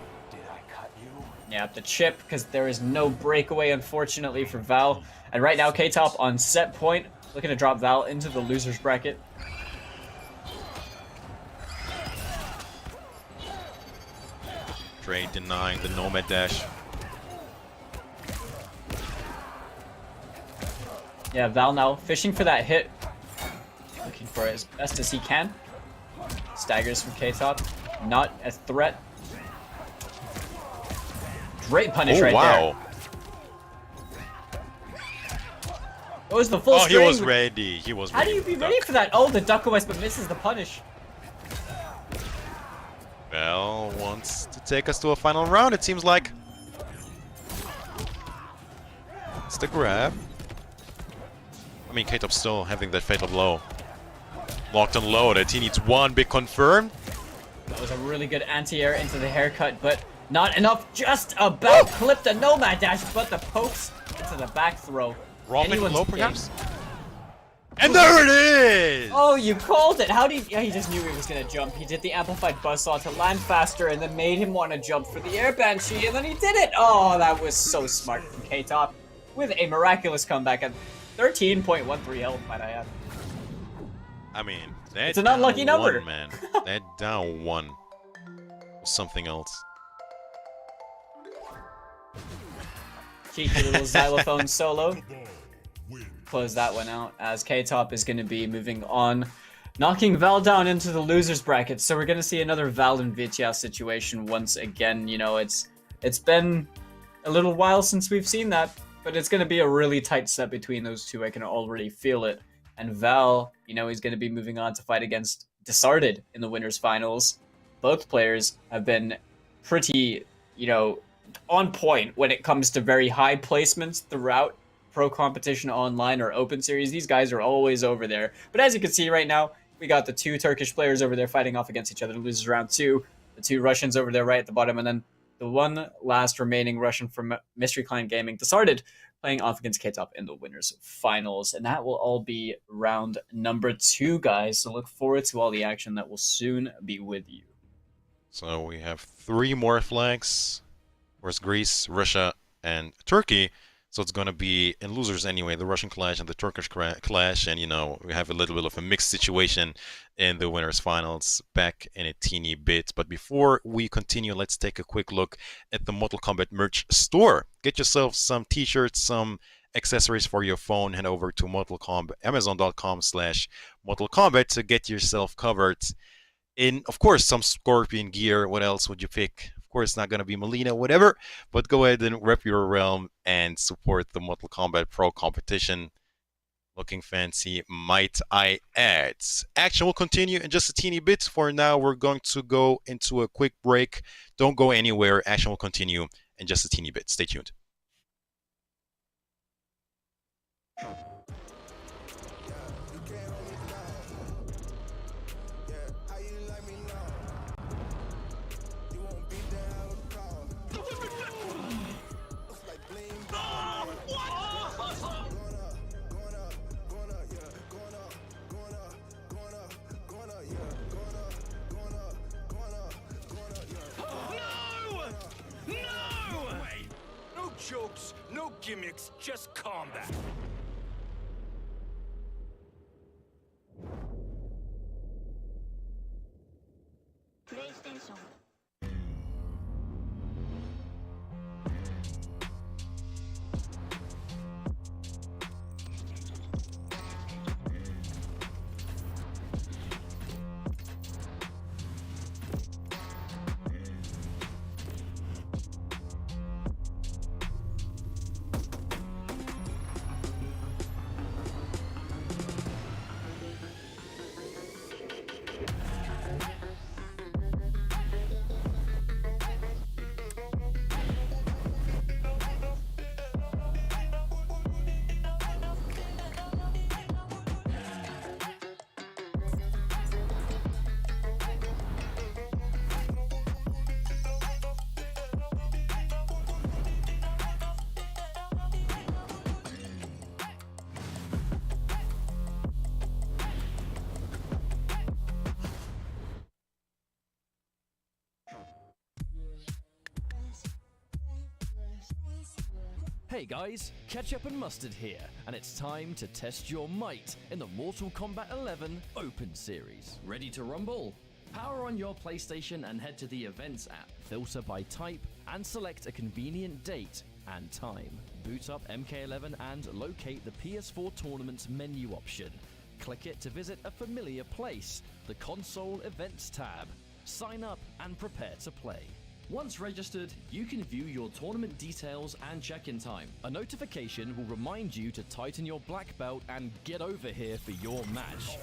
Yeah, the chip, because there is no breakaway, unfortunately, for Val. And right now, K-Top on set point, looking to drop Val into the loser's bracket. Trey denying the Nomad dash. Yeah, Val now fishing for that hit. Looking for it as best as he can. Staggers from K-Top. Not a threat. Great punish right wow. there. It was the full Oh, he string. was ready. He was How ready. do you be to ready duck. for that? Oh, the duck away, but misses the punish. Vel wants to take us to a final round, it seems like. It's the grab. I mean, K-Top still having that fatal blow. Locked and loaded. He needs one big confirm. That was a really good anti-air into the haircut, but not enough. Just about clipped the Nomad dash, but the pokes into the back throw. Robbing Anyone's low, game. perhaps? And there it is! Oh, you called it. How did he? Yeah, he just knew he was gonna jump. He did the amplified buzzsaw to land faster, and then made him want to jump for the air banshee, and then he did it. Oh, that was so smart from K-Top, with a miraculous comeback at 13.13 health, might I add. I mean, that It's an unlucky down number. One, man. That down one was something else. Cheeky little xylophone solo. Close that one out, as K-Top is going to be moving on, knocking Val down into the loser's bracket. So we're going to see another Val and Vitya situation once again. You know, it's been a little while since we've seen that, but it's going to be a really tight set between those two. I can already feel it. And Val, you know, he's going to be moving on to fight against Disarded in the winners finals. Both players have been pretty, you know, on point when it comes to very high placements throughout Pro Competition Online or Open Series. These guys are always over there. But as you can see right now, we got the two Turkish players over there fighting off against each other to lose round 2. The two Russians over there right at the bottom, and then the one last remaining Russian from Mystery Client Gaming, Disarded, playing off against K-Top in the winners finals. And that will all be round number 2, guys. So look forward to all the action that will soon be with you. So we have 3 more flags. Where's Greece, Russia, and Turkey. So it's going to be in losers anyway, the Russian clash and the Turkish clash. And, you know, we have a little bit of a mixed situation in the winners finals back in a teeny bit. But before we continue, let's take a quick look at the Mortal Kombat merch store. Get yourself some t-shirts, some accessories for your phone. Head over to Amazon.com/Mortal Kombat to get yourself covered in, of course, some Scorpion gear. What else would you pick? Of course, not going to be Melina, whatever, but go ahead and rep your realm and support the Mortal Kombat Pro Competition. Looking fancy, might I add. Action will continue in just a teeny bit. For now, we're going to go into a quick break. Don't go anywhere. Action will continue in just a teeny bit. Stay tuned. No jokes, no gimmicks, just combat. PlayStation. Hey guys, Ketchup and Mustard here, and it's time to test your might in the Mortal Kombat 11 Open Series. Ready to rumble? Power on your PlayStation and head to the Events app. Filter by type and select a convenient date and time. Boot up MK11 and locate the PS4 Tournaments menu option. Click it to visit a familiar place, the Console Events tab. Sign up and prepare to play. Once registered, you can view your tournament details and check-in time. A notification will remind you to tighten your black belt and get over here for your match.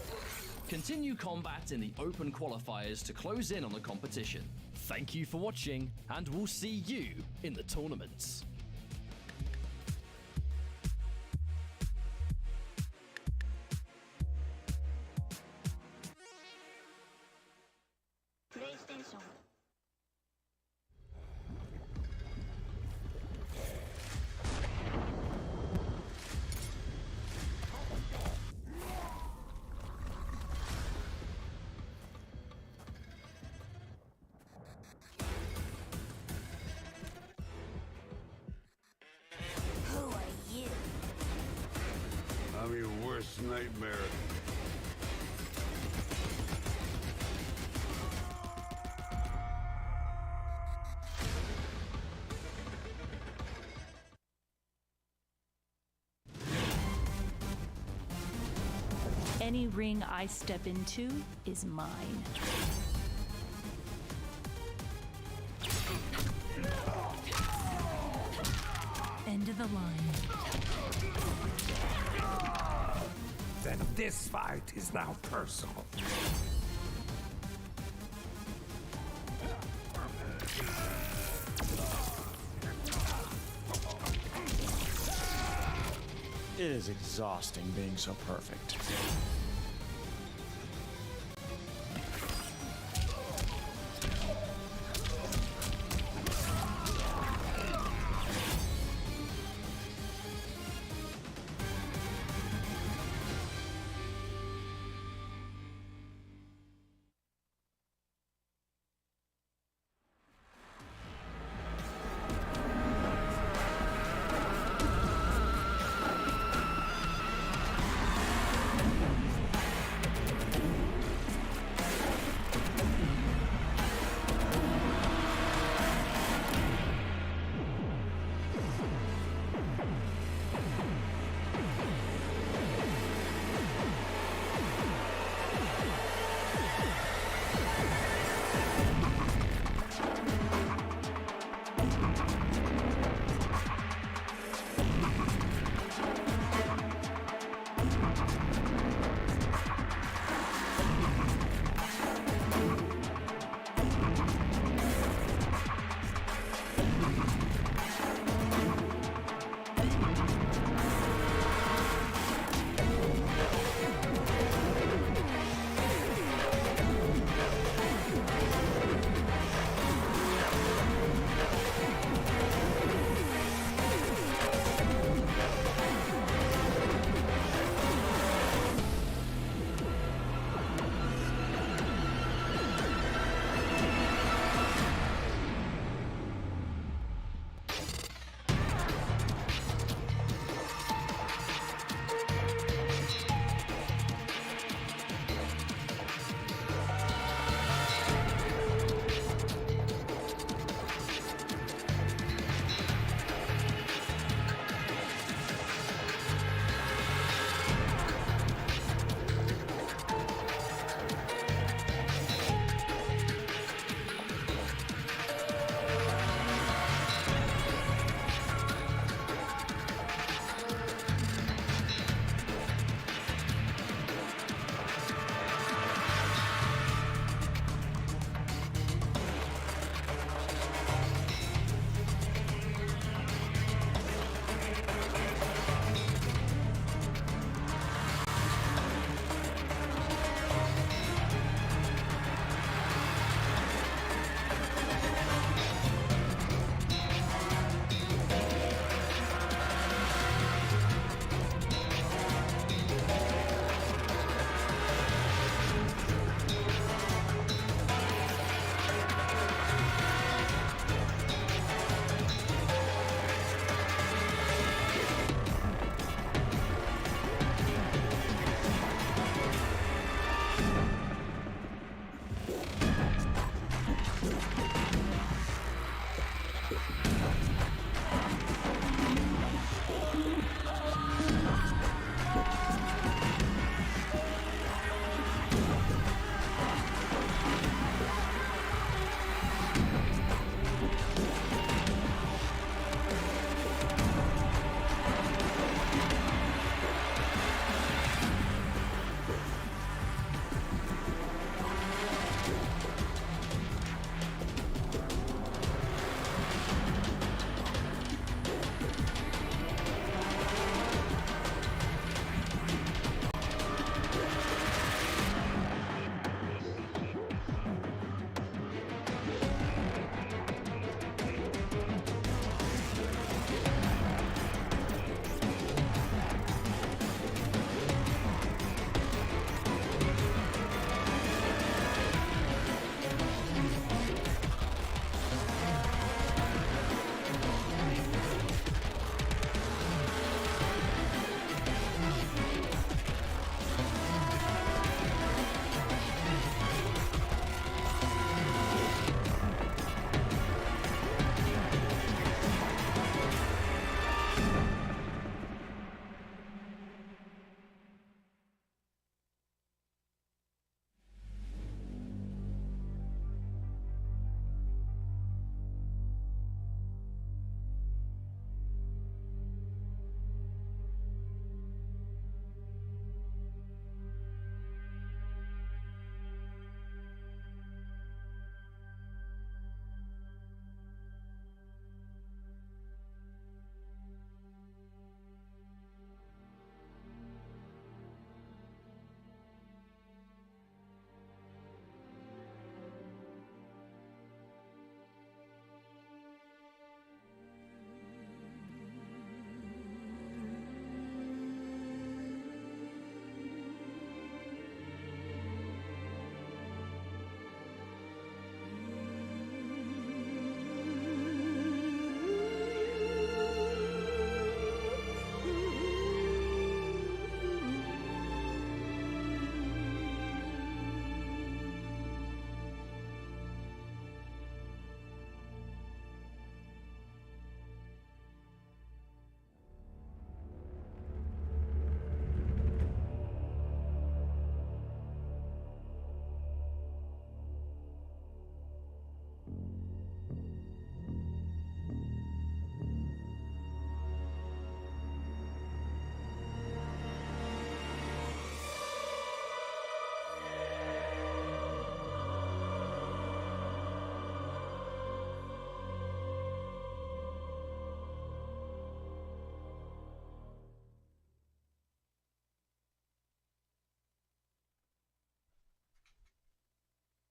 Continue combat in the open qualifiers to close in on the competition. Thank you for watching, and we'll see you in the tournaments. PlayStation. Who are you? I'm your worst nightmare. Any ring I step into is mine. End of the line. Then this fight is now personal. It is exhausting being so perfect.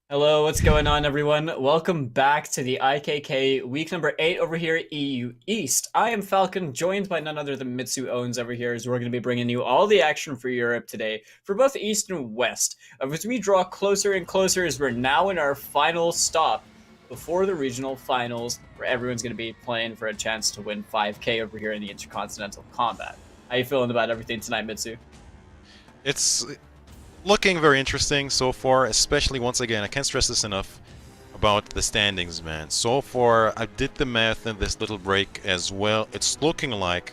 Hello, what's going on, everyone? Welcome back to the IKK week number 8 over here at EU East. I am Falcon, joined by none other than Mitsu Owens over here, as we're going to be bringing you all the action for Europe today, for both East and West. As we draw closer and closer, as we're now in our final stop before the regional finals, where everyone's going to be playing for a chance to win 5K over here in the Intercontinental Combat. How you feeling about everything tonight, Mitsu? It's looking very interesting so far, especially once again, I can't stress this enough about the standings, man. So far, I did the math in this little break as well. It's looking like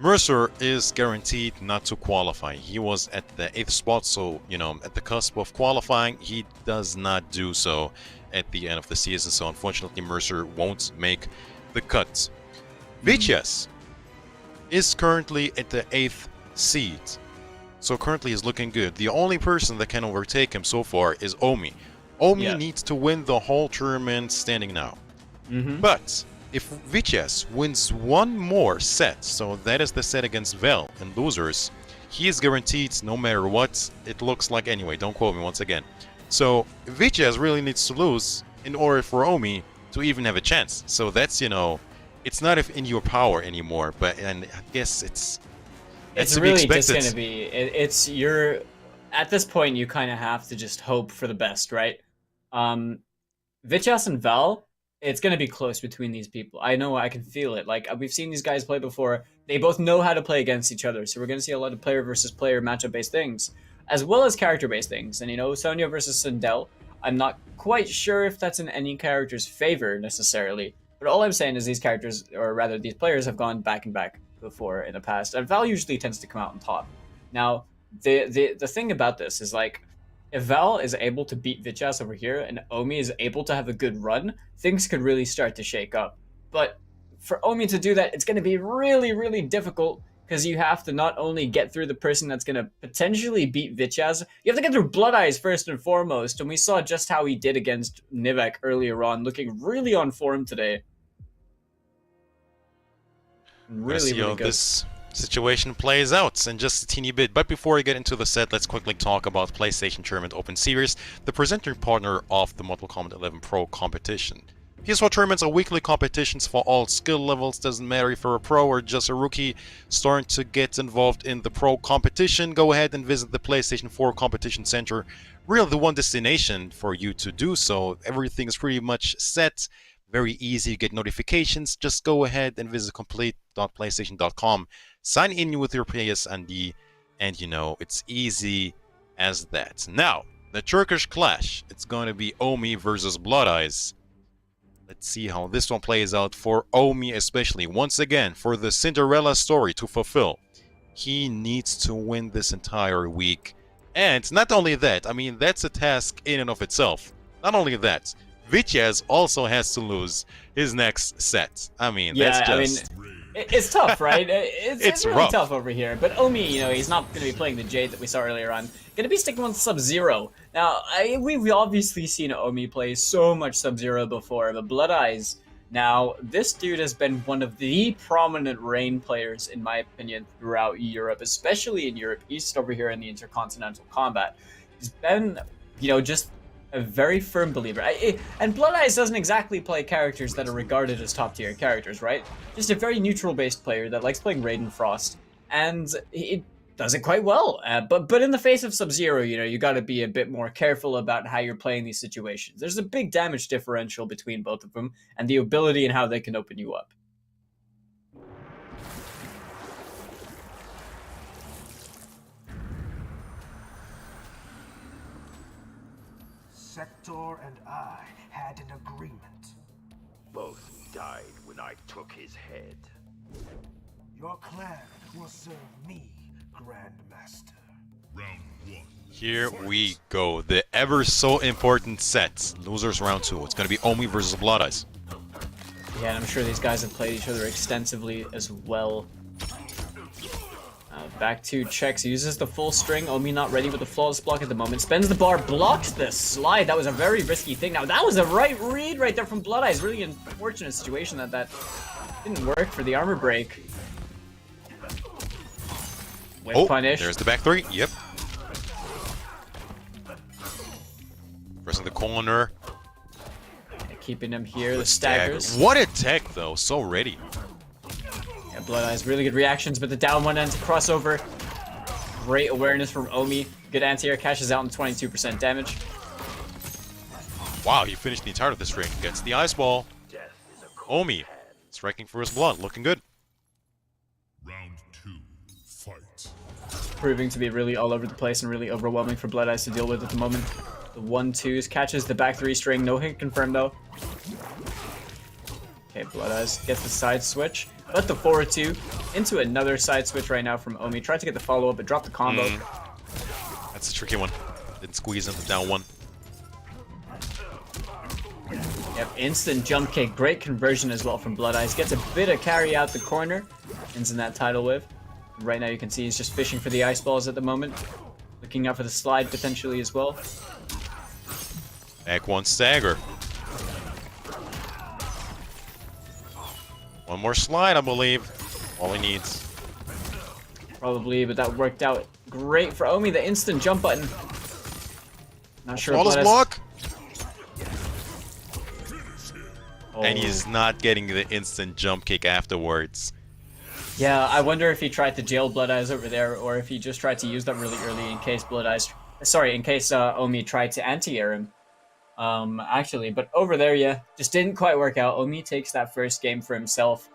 Mercer is guaranteed not to qualify. He was at the 8th spot, so, you know, at the cusp of qualifying. He does not do so at the end of the season, so unfortunately Mercer won't make the cut. VHS is currently at the 8th seed. So currently he's looking good. The only person that can overtake him so far is Omi. Omi needs to win the whole tournament standing now. But if Viches wins one more set, so that is the set against Vel and losers, he is guaranteed no matter what it looks like anyway. Don't quote me once again. So Viches really needs to lose in order for Omi to even have a chance. So that's, you know, it's not in your power anymore, but and I guess it's really just going to be, it's your, at this point, you kind of have to just hope for the best, right? Vichas and Val, it's going to be close between these people. I know, I can feel it. Like, we've seen these guys play before. They both know how to play against each other. So we're going to see a lot of player versus player matchup-based things, as well as character-based things. And, you know, Sonya versus Sindel, I'm not quite sure if that's in any character's favor, necessarily. But all I'm saying is these characters, or rather these players, have gone back and back before in the past, and Val usually tends to come out on top. Now, the thing about this is, like, if Val is able to beat Vichas over here and Omi is able to have a good run, things could really start to shake up. But for Omi to do that, it's going to be really, really difficult, because you have to not only get through the person that's going to potentially beat Vichas, you have to get through Blood Eyes first and foremost, and we saw just how he did against Nivek earlier on, looking really on form today. Really good. This situation plays out in just a teeny bit. But before we get into the set, let's quickly talk about PlayStation Tournament Open Series, the presenting partner of the Mortal Kombat 11 Pro Competition. PS4 tournaments are weekly competitions for all skill levels. Doesn't matter if you're a pro or just a rookie starting to get involved in the pro competition. Go ahead and visit the PlayStation 4 Competition Center. Really the one destination for you to do so. Everything is pretty much set. Very easy, you get notifications. Just go ahead and visit complete.playstation.com. Sign in with your PSND, and you know, it's easy as that. Now, the Turkish clash. It's going to be Omi versus Blood Eyes. Let's see how this one plays out for Omi, especially. Once again, for the Cinderella story to fulfill, he needs to win this entire week. And not only that, I mean, that's a task in and of itself. Not only that, Vichas also has to lose his next set. I mean, that's just... I mean, it's tough, right? It's really rough. tough over here. But Omi, you know, he's not going to be playing the Jade that we saw earlier on. Going to be sticking with Sub-Zero. Now, we've obviously seen Omi play so much Sub-Zero before, but Blood Eyes... Now, this dude has been one of the prominent Rain players, in my opinion, throughout Europe, especially in Europe East over here in the Intercontinental Combat. He's been, you know, just a very firm believer. And Blood Eyes doesn't exactly play characters that are regarded as top-tier characters, right? Just a very neutral-based player that likes playing Raiden Frost, and he does it quite well. But in the face of Sub-Zero, you know, you got to be a bit more careful about how you're playing these situations. There's a big damage differential between both of them, and the ability and how they can open you up. Sector and I had an agreement. Both died when I took his head. Your clan will serve me, Grandmaster. Round 1. Here we go. The ever so important set. Losers round 2. It's going to be Omi versus Blood Eyes. Yeah, and I'm sure these guys have played each other extensively as well. Back to checks, he uses the full string. Omi not ready with the flawless block at the moment. Spends the bar, blocks the slide. That was a very risky thing. Now, that was a right read right there from Blood Eyes. Really unfortunate situation that didn't work for the armor break. Whip punish. There's the back three. Yep. Pressing the corner. Keeping him here, the staggers. What a tech though, so ready. Yeah, Blood Eyes, really good reactions, but the down one ends crossover. Great awareness from Omi. Good anti-air, cashes out on 22% damage. Wow, he finished the entirety of this ring. Gets the ice ball. Omi, striking for his blood, looking good. Round 2, fight. Proving to be really all over the place and really overwhelming for Blood Eyes to deal with at the moment. The 1-2s, catches the back 3 string, no hit confirmed though. Okay, Blood Eyes gets the side switch, but the forward 2 into another side switch right now from Omi. Tried to get the follow-up, but dropped the combo. That's a tricky one. Didn't squeeze in the down one. Yep, instant jump kick. Great conversion as well from Blood Eyes. Gets a bit of carry out the corner. Ends in that tidal wave. Right now you can see he's just fishing for the ice balls at the moment. Looking out for the slide potentially as well. Back 1 stagger. One more slide, I believe. All he needs. Probably, but that worked out great for Omi. The instant jump button. Not sure. Flawless block. Oh. And he's not getting the instant jump kick afterwards. Yeah, I wonder if he tried to jail Blood Eyes over there, or if he just tried to use that really early in case Blood Eyes... Sorry, in case Omi tried to anti-air him. Actually, but over there, yeah, just didn't quite work out. Omi takes that first game for himself.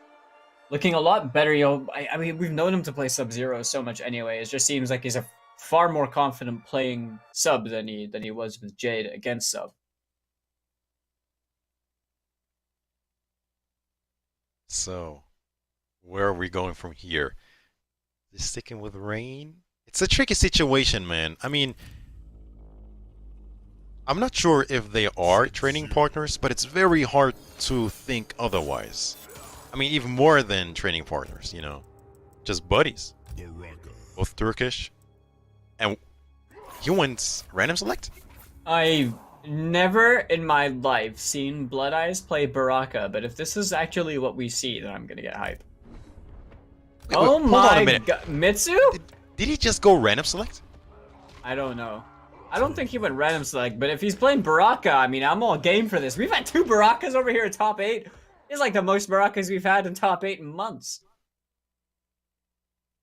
Looking a lot better, yo. I mean, we've known him to play Sub-Zero so much anyway. It just seems like he's a far more confident playing Sub than he was with Jade against Sub. So, where are we going from here? Just sticking with Rain? It's a tricky situation, man. I mean, I'm not sure if they are training partners, but it's very hard to think otherwise. I mean, even more than training partners, you know. Just buddies. Both Turkish. And he went random select? I've never in my life seen Blood Eyes play Baraka, but if this is actually what we see, then I'm gonna get hype. Wait, oh hold on a my minute. god, Mitsu? Did he just go random select? I don't know. I don't think he went random select, but if he's playing Baraka, I mean, I'm all game for this. We've had 2 Barakas over here in top 8. It's like the most Barakas we've had in top 8 in months.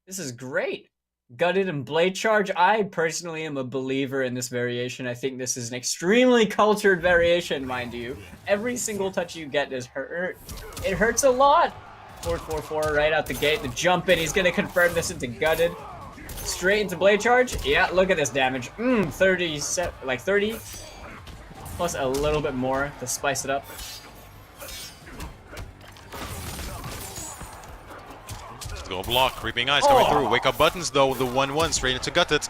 This is great. Gutted and Blade Charge. I personally am a believer in this variation. I think this is an extremely cultured variation, mind you. Every single touch you get is hurt. It hurts a lot. 4-4-4 right out the gate. The jump in. He's going to confirm this into Gutted. Straight into Blade Charge. Yeah, look at this damage. 30, like 30. Plus a little bit more to spice it up. Go block, creeping eyes coming through. Wake up buttons though, the 1-1 straight into Gutted.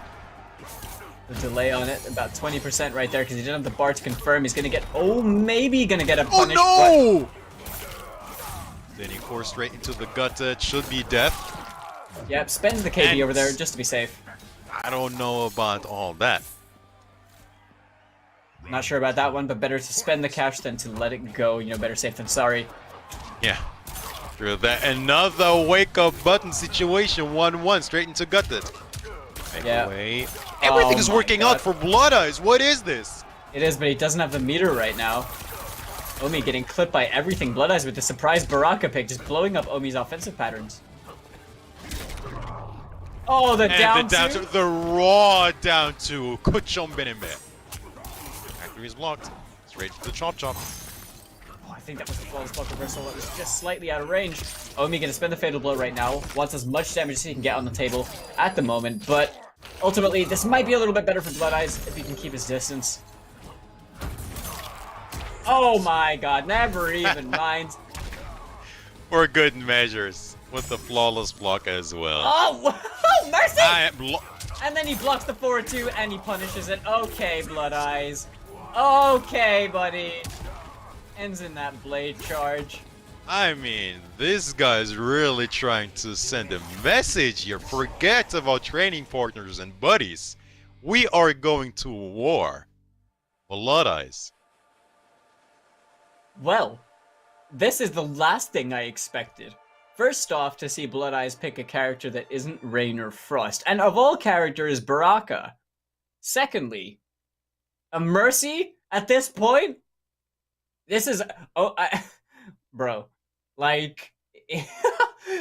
The delay on it, about 20% right there, because he didn't have the bar to confirm. He's gonna get, maybe gonna get a punish. Oh no! Then he forced straight into the Gutted, should be death. Yep, spends the KB over there just to be safe. I don't know about all that. Not sure about that one, but better to spend the cash than to let it go. You know, better safe than sorry. Yeah. Through that, another wake up button situation, 1-1 straight into Gutted. Yeah. Away. Everything is working out for Blood Eyes. What is this? It is, but he doesn't have the meter right now. Omi getting clipped by everything. Blood Eyes with the surprise Baraka pick, just blowing up Omi's offensive patterns. Oh, the down two? The raw down two. Kuchom Benimbe. Factory is blocked. Straight to the chop chop. I think that was the flawless block reversal. It was just slightly out of range. Omi gonna spend the fatal blow right now. Wants as much damage as he can get on the table at the moment, but ultimately this might be a little bit better for Blood Eyes if he can keep his distance. Oh my god, never even mind. For good measures, with the flawless block as well. Oh, mercy! And then he blocks the forward 2 and he punishes it. Okay, Blood Eyes. Okay, buddy. Ends in that Blade Charge. I mean, this guy's really trying to send a message here. Forget about training partners and buddies. We are going to war. Blood Eyes. Well, this is the last thing I expected. First off, to see Blood Eyes pick a character that isn't Rain or Frost, and of all characters, Baraka. Secondly, a Mercy At this point, this is bro, like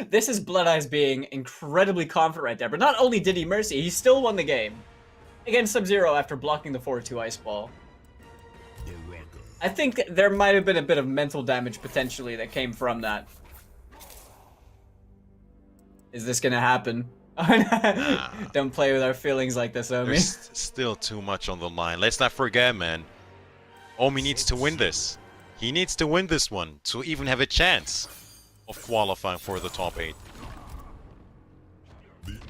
this is Blood Eyes being incredibly confident right there. But not only did he mercy, he still won the game against Sub-Zero after blocking the 4-2 ice ball. I think there might have been a bit of mental damage potentially that came from that. Is this gonna happen? Don't play with our feelings like this, Omi. There's still too much on the line. Let's not forget, man. Omi needs to win this. He needs to win this one to even have a chance of qualifying for the top 8.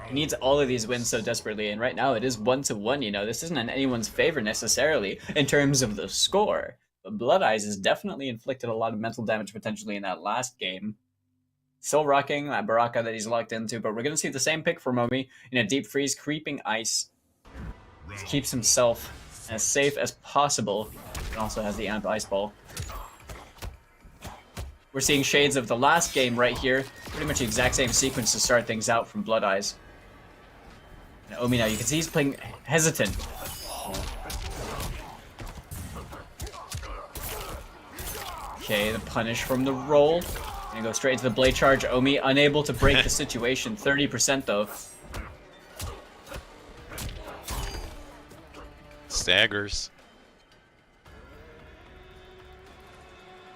He needs all of these wins so desperately, and right now it is 1-1, you know. This isn't in anyone's favor necessarily in terms of the score. But Blood Eyes has definitely inflicted a lot of mental damage potentially in that last game. Still rocking that Baraka that he's locked into, but we're going to see the same pick from Omi in a deep freeze, creeping ice. He keeps himself as safe as possible, and also has the amp ice ball. We're seeing shades of the last game right here. Pretty much the exact same sequence to start things out from Blood Eyes. And Omi now, you can see he's playing hesitant. Okay, the punish from the roll. Gonna go straight into the blade charge. Omi unable to break the situation. 30% though. Staggers.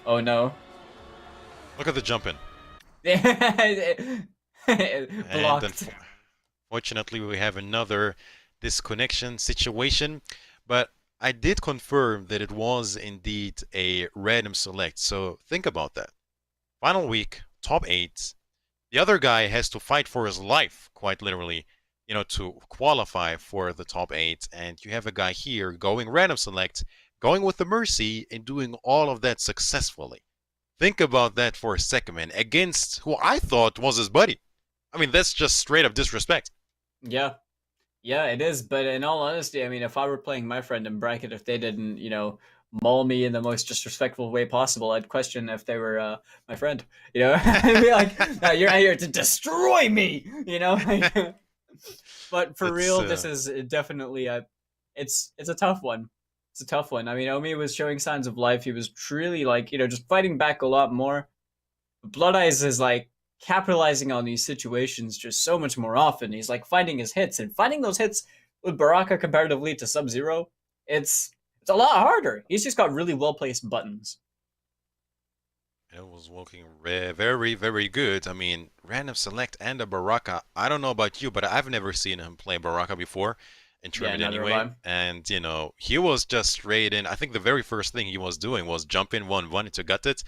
Oh no. Look at the jump in. Blocked. Unfortunately, we have another disconnection situation, but I did confirm that it was indeed a random select, so think about that. Final week, top 8. The other guy has to fight for his life, quite literally, you know, to qualify for the top 8, and you have a guy here going random select, going with the Mercy, and doing all of that successfully. Think about that for a second, man, against who I thought was his buddy. I mean, that's just straight up disrespect. Yeah. Yeah, it is, but in all honesty, I mean, if I were playing my friend in bracket, if they didn't, you know, maul me in the most disrespectful way possible, I'd question if they were my friend, you know? I'd be like, no, you're out here to destroy me, you know? But for real, this is definitely it's a tough one. It's a tough one. I mean, Omi was showing signs of life. He was truly, like, you know, just fighting back a lot more. Blood Eyes is, like, capitalizing on these situations just so much more often. He's, like, finding his hits. And finding those hits with Baraka comparatively to Sub-Zero, it's a lot harder. He's just got really well-placed buttons. It was working very, very good. I mean, random select and a Baraka. I don't know about you, but I've never seen him play Baraka before. In tournament anyway, and you know, he was just straight in. I think the very first thing he was doing was jump in 1-1 into gut it.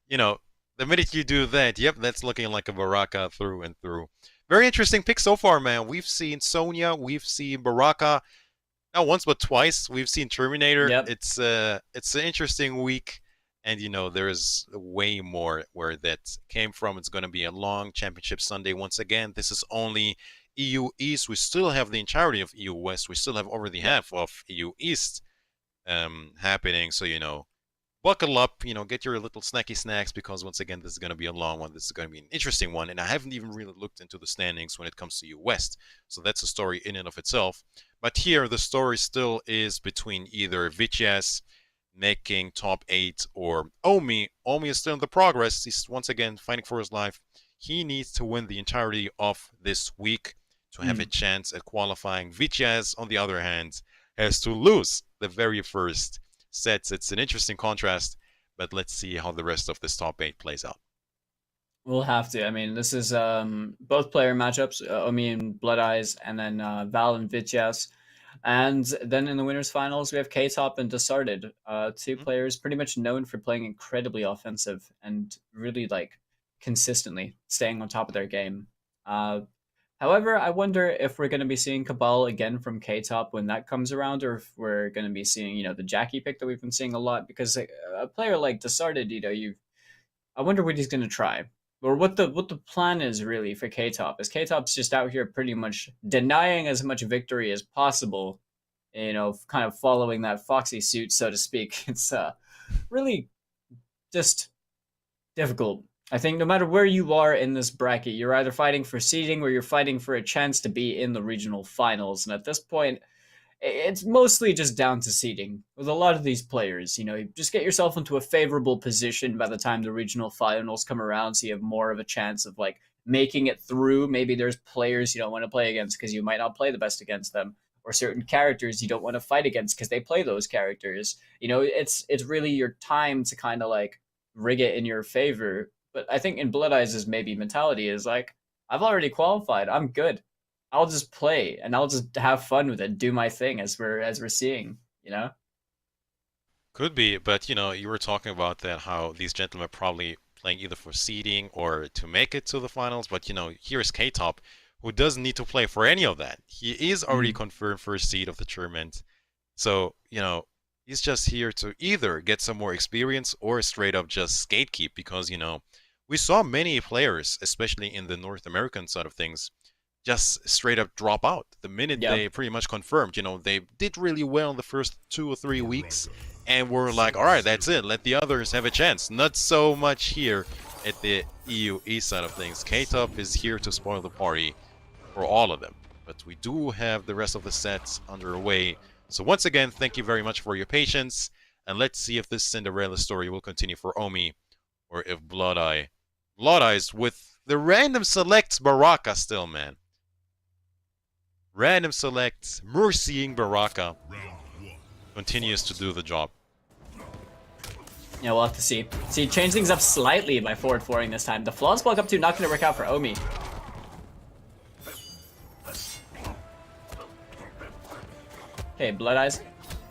You know, the minute you do that, yep, that's looking like a Baraka through and through. Very interesting pick so far, man. We've seen Sonya, we've seen Baraka, not once but twice. We've seen Terminator. Yep. It's an interesting week, and you know, there is way more where that came from. It's going to be a long championship Sunday once again. This is only EU East. We still have the entirety of EU West. We still have over the half of EU East happening. So, you know, buckle up, you know, get your little snacky snacks, because once again, this is going to be a long one. This is going to be an interesting one. And I haven't even really looked into the standings when it comes to EU West. So that's a story in and of itself. But here, the story still is between either Vicious making top 8 or Omi. Omi is still in the progress. He's once again fighting for his life. He needs to win the entirety of this week to have a chance at qualifying. Vicious, on the other hand, has to lose the very first sets. It's an interesting contrast, but let's see how the rest of this top 8 plays out. We'll have to. I mean, this is both player matchups, Omi and Blood Eyes, and then Val and Vicious. And then in the winners finals, we have K-Top and Desarted, two players pretty much known for playing incredibly offensive and really, like, consistently staying on top of their game. However, I wonder if we're going to be seeing Cabal again from K-Top when that comes around, or if we're going to be seeing, you know, the Jackie pick that we've been seeing a lot, because a player like Desarted, you know, I wonder what he's going to try, or what the plan is really for K-Top. Is K-Top's just out here pretty much denying as much victory as possible, you know, kind of following that Foxy suit, so to speak. It's really just difficult. I think no matter where you are in this bracket, you're either fighting for seeding or you're fighting for a chance to be in the regional finals. And at this point, it's mostly just down to seeding. With a lot of these players, you know, you just get yourself into a favorable position by the time the regional finals come around, so you have more of a chance of like making it through. Maybe there's players you don't want to play against because you might not play the best against them, or certain characters you don't want to fight against because they play those characters. You know, it's really your time to kind of like rig it in your favor. But I think in Blood Eyes' maybe mentality is like, I've already qualified. I'm good. I'll just play and I'll just have fun with it, do my thing as we're seeing, you know? Could be, but you know, you were talking about that how these gentlemen are probably playing either for seeding or to make it to the finals, but you know, here's K-Top, who doesn't need to play for any of that. He is already confirmed first seed of the tournament. So, you know, he's just here to either get some more experience or straight up just gatekeep, because, you know, we saw many players, especially in the North American side of things, just straight up drop out the minute they pretty much confirmed. You know, they did really well in the first 2 or 3 weeks and were like, all right, that's it, let the others have a chance. Not so much here at the EU East side of things. K-Top is here to spoil the party for all of them, but we do have the rest of the sets underway. So once again, thank you very much for your patience, and let's see if this Cinderella story will continue for Omi, or if Blood Eyes with the random selects Baraka still, man. Random selects, mercying Baraka continues to do the job. Yeah, we'll have to see. See, change things up slightly by forward 4ing this time. The flawless block up 2 not going to work out for Omi. Okay, Blood Eyes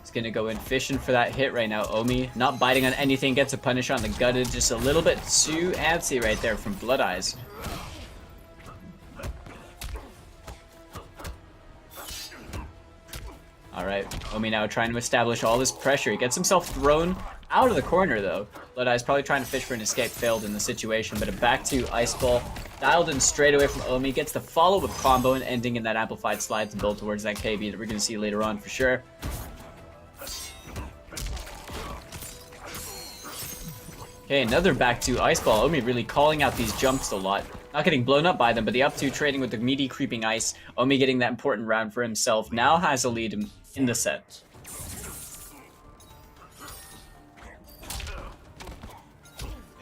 is going to go in fishing for that hit right now. Omi not biting on anything, gets a punish on the gutted. Just a little bit too antsy right there from Blood Eyes. Alright, Omi now trying to establish all this pressure. He gets himself thrown out of the corner though. Blood Eyes probably trying to fish for an escape, failed in the situation, but back to Ice Ball. Dialed in straight away from Omi, gets the follow-up combo and ending in that amplified slide to build towards that KB that we're going to see later on for sure. Okay, another back to Ice Ball. Omi really calling out these jumps a lot. Not getting blown up by them, but the up 2 trading with the meaty creeping ice. Omi getting that important round for himself. Now has a lead in the set.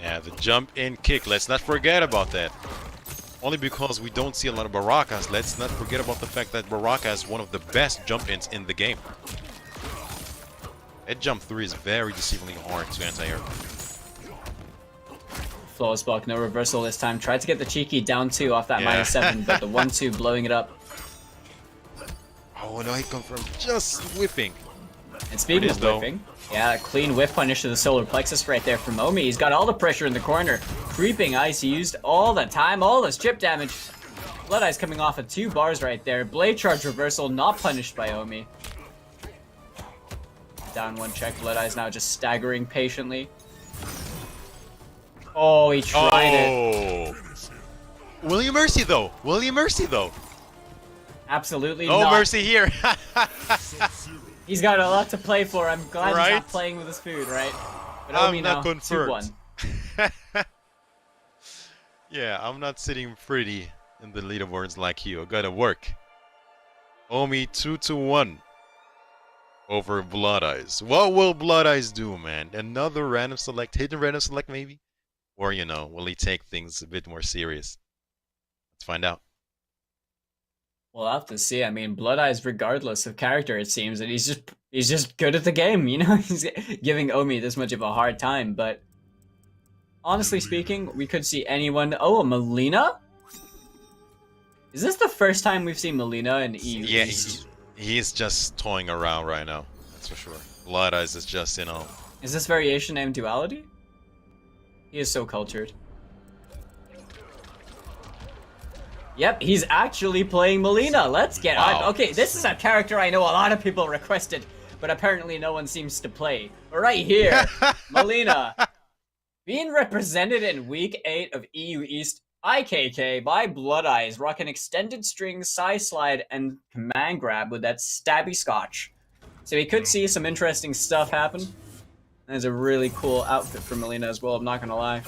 Yeah, the jump in kick, let's not forget about that. Only because we don't see a lot of Barakas, let's not forget about the fact that Baraka is one of the best jump ins in the game. That jump 3 is very deceivingly hard to anti-air. Flawless block, no reversal this time. Tried to get the cheeky down 2 off that -7, but the 1-2 blowing it up. Oh no, he confirmed just whiffing. And speaking of whiffing, yeah, clean whiff punish to the solar plexus right there from Omi. He's got all the pressure in the corner. Creeping ice used all the time, all this chip damage. Blood Eyes coming off of 2 bars right there. Blade charge reversal not punished by Omi. Down 1 check, Blood Eyes now just staggering patiently. Oh, he tried it. Will you mercy though? Will you mercy though? Absolutely no not. Mercy here. He's got a lot to play for. I'm glad he's not playing with his food, right? But Omi now, 2-1. Yeah, I'm not sitting pretty in the leaderboards like you. I gotta work. Omi 2-1 over Blood Eyes. What will Blood Eyes do, man? Another random select, hidden random select maybe? Or, you know, will he take things a bit more serious? Let's find out. We'll have to see. I mean, Blood Eyes, regardless of character, it seems that he's just good at the game, you know? He's giving Omi this much of a hard time, but honestly speaking, we could see anyone. Oh, Melina? Is this the first time we've seen Melina in EU? Yeah, he's just toying around right now. That's for sure. Blood Eyes is just, you know. Is this variation named Duality? He is so cultured. Yep, he's actually playing Melina. Let's get on. Okay, this is a character I know a lot of people requested, but apparently no one seems to play. Right here, Melina. Being represented in Week 8 of EU East IKK by Blood Eyes, rocking extended string, side slide, and command grab with that stabby scotch. So we could see some interesting stuff happen. That's a really cool outfit for Melina as well, I'm not gonna lie.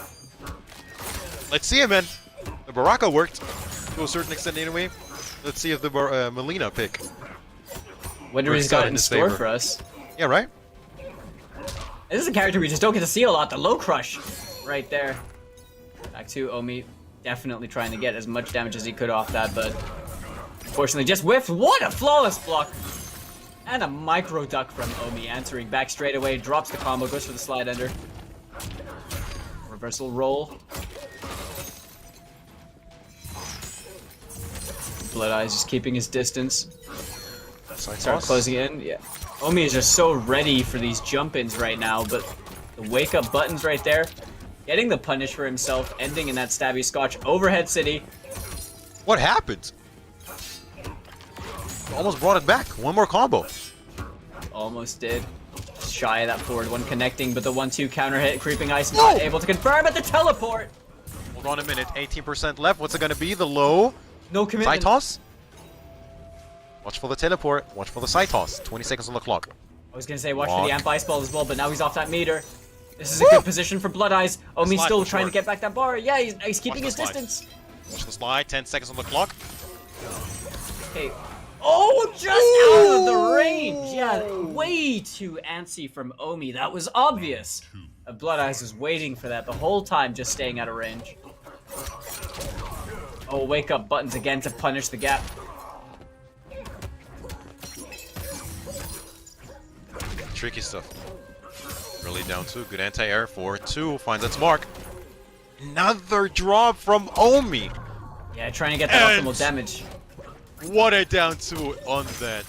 Let's see it, man. The Baraka worked to a certain extent anyway. Let's see if the Melina pick Wonder We're he's got excited in to store savor. for us. Yeah, right? This is a character we just don't get to see a lot. The low crush, right there. Back to Omi, definitely trying to get as much damage as he could off that, but unfortunately just whiffed. What a flawless block! And a micro duck from Omi, answering back straight away, drops the combo, goes for the slide under. Reversal roll. Blood Eyes just keeping his distance. Start closing in. Yeah. Omi is just so ready for these jump-ins right now, but the wake-up buttons right there, getting the punish for himself, ending in that stabby scotch. Overhead city. What happened? Almost brought it back. One more combo. Almost did. Just shy of that forward one connecting, but the 1-2 counter hit. Creeping Ice not able to confirm at the teleport. Hold on a minute. 18% left. What's it going to be? The low? No commitment. Side toss? Watch for the teleport. Watch for the side toss. 20 seconds on the clock. I was gonna say watch for the amp ice ball as well, but now he's off that meter. This is a good position for Blood Eyes. Omi's still trying to get back that bar. Yeah, he's keeping his distance. Watch the slide. 10 seconds on the clock. Okay. Oh, just out of the range. Yeah, way too antsy from Omi. That was obvious. Blood Eyes was waiting for that the whole time, just staying out of range. Oh, wake up buttons again to punish the gap. Tricky stuff. Really down 2. Good anti-air for 2. Finds its mark. Another drop from Omi. Yeah, trying to get that optimal damage. What a down 2 on that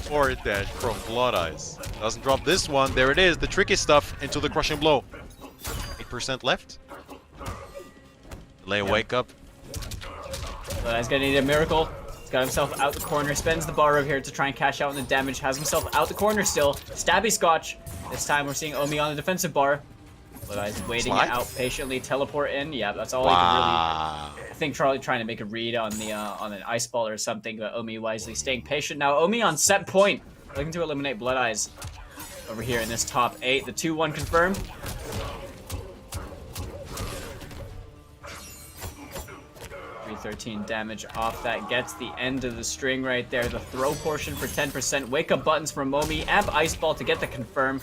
forward dash from Blood Eyes. Doesn't drop this one. There it is. The tricky stuff into the crushing blow. 8% left. Delay wake up. Blood Eyes gonna need a miracle. He's got himself out the corner, spends the bar over here to try and cash out on the damage, has himself out the corner still. Stabby Scotch. This time we're seeing Omi on the defensive bar. Blood Eyes waiting it out patiently, teleport in. Yeah, that's all he can really... I think Charlie trying to make a read on the on an ice ball or something, but Omi wisely staying patient. Now Omi on set point, looking to eliminate Blood Eyes over here in this top 8. The 2-1 confirmed. 13 damage off that, gets the end of the string right there. The throw portion for 10%. Wake up buttons from Momi. Amp Ice Ball to get the confirm.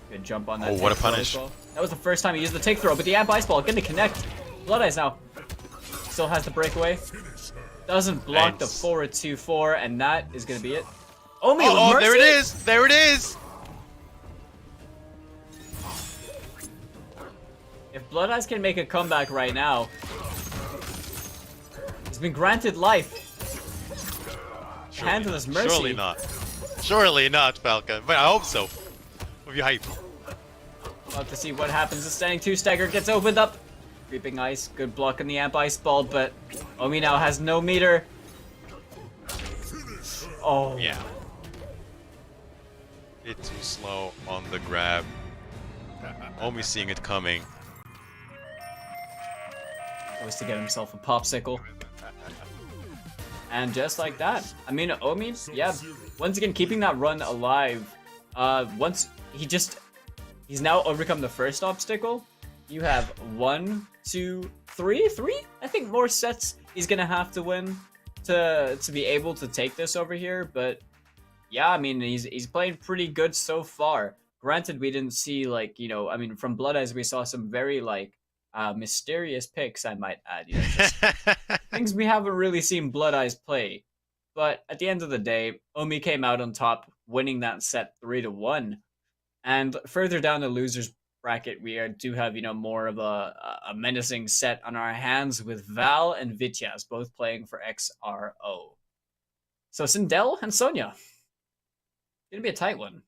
Good jump on that. Oh, what a punish. That was the first time he used the take throw, but the Amp Ice Ball gonna connect. Blood Eyes now. Still has the breakaway. Doesn't block the forward 2-4, and that is gonna be it. Omi with mercy. There it is! There it is! If Blood Eyes can make a comeback right now, he's been granted life. Hand us mercy. Surely not. Surely not, Falcon. But I hope so. With your hype. Love to see what happens. The standing 2 stagger gets opened up. Creeping Ice, good block on the Amp Ice Ball, but Omi now has no meter. Oh. Yeah. Bit too slow on the grab. Omi seeing it coming. Was to get himself a popsicle. And just like that, I mean, Omi, yeah, once again keeping that run alive. Once he's now overcome the first obstacle. You have 1, 2, 3, I think more sets he's gonna have to win to be able to take this over here. But yeah, I mean, he's playing pretty good so far. Granted, we didn't see, like, you know, I mean, from Blood Eyes we saw some very, like, mysterious picks, I might add. You know, just things we haven't really seen Blood Eyes play. But at the end of the day, Omi came out on top, winning that set 3-1. And further down the losers bracket, we do have, you know, more of a menacing set on our hands with Val and Vityaz both playing for XRO. So Sindel and Sonya. Gonna be a tight one.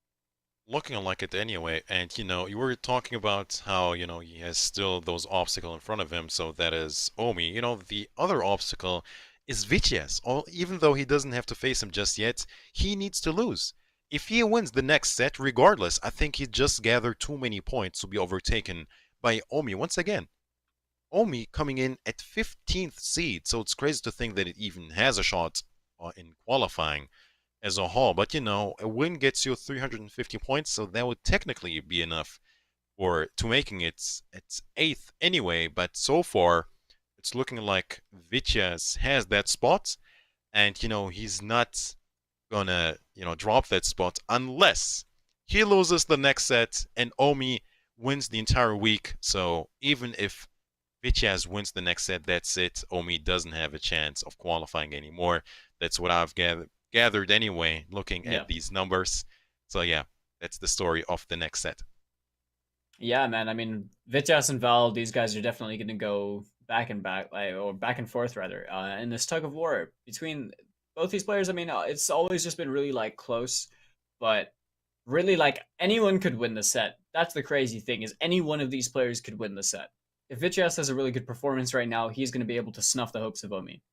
Looking like it anyway, and you know, you were talking about how, you know, he has still those obstacles in front of him, so that is Omi. You know, the other obstacle is Vityaz. Even though he doesn't have to face him just yet, he needs to lose. If he wins the next set, regardless, I think he just gathered too many points to be overtaken by Omi once again. Omi coming in at 15th seed, so it's crazy to think that it even has a shot in qualifying as a whole. But you know, a win gets you 350 points, so that would technically be enough to making it its 8th anyway. But so far, it's looking like Vichas has that spot, and he's not gonna drop that spot unless he loses the next set and Omi wins the entire week. So even if Vichas wins the next set, that's it. Omi doesn't have a chance of qualifying anymore. That's what I've gathered anyway, looking at these numbers. So yeah, that's the story of the next set. Yeah, man. I mean, Vichas and Val, these guys are definitely going to go back and back, or back and forth rather, in this tug of war between both these players. I mean, it's always just been really close, but really anyone could win the set. That's the crazy thing, is any one of these players could win the set. If Vichas has a really good performance right now, he's going to be able to snuff the hopes of Omi.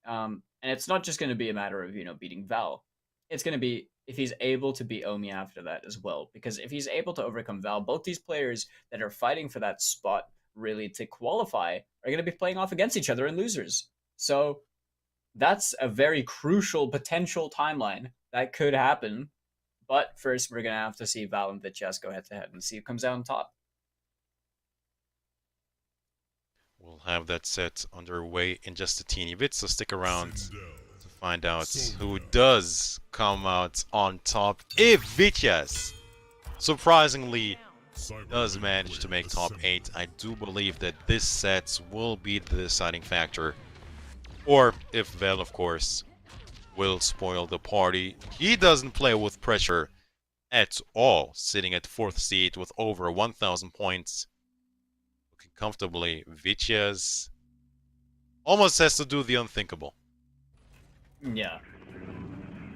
And it's not just going to be a matter of beating Val. It's going to be if he's able to beat Omi after that as well. Because if he's able to overcome Val, both these players that are fighting for that spot really to qualify are going to be playing off against each other in losers. So that's a very crucial potential timeline that could happen. But first, we're going to have to see Val and Vichas go head-to-head and see who comes out on top. We'll have that set underway in just a teeny bit, so stick around to find out who does come out on top. If Vichas surprisingly does manage to make top 8, I do believe that this set will be the deciding factor. Or if Vel, of course, will spoil the party. He doesn't play with pressure at all, sitting at 4th seed with over 1,000 points. Looking comfortably, Vichas almost has to do the unthinkable. Yeah.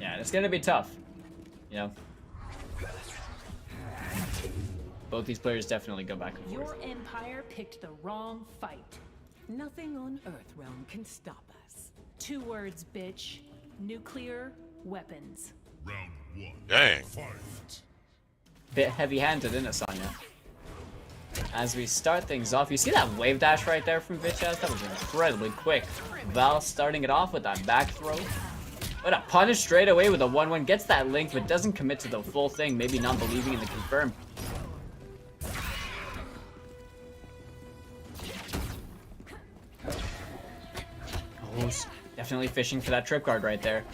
Yeah, it's gonna be tough. Both these players definitely go back and forth. Your empire picked the wrong fight. Nothing on Earthrealm can stop us. 2 words, bitch. Nuclear weapons. Round 1. Dang. Fight. Bit heavy-handed, isn't it, Sonya? As we start things off, you see that wave dash right there from Vichas? That was incredibly quick. Val starting it off with that back throw. But a punish straight away with a 1-1. Gets that link, but doesn't commit to the full thing. Maybe not believing in the confirm. Oh, definitely fishing for that trip guard right there.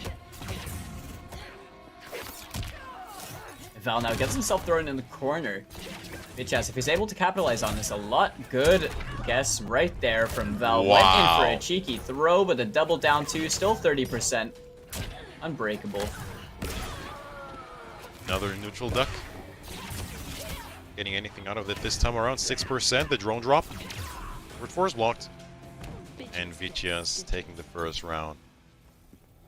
Val now gets himself thrown in the corner. Vichas, if he's able to capitalize on this, a lot good guess right there from Val. Wow. Went in for a cheeky throw, but a double down 2, still 30%. Unbreakable. Another neutral duck. Getting anything out of it this time around? 6%, the drone drop. Word 4 is blocked. And Vichas taking the first round.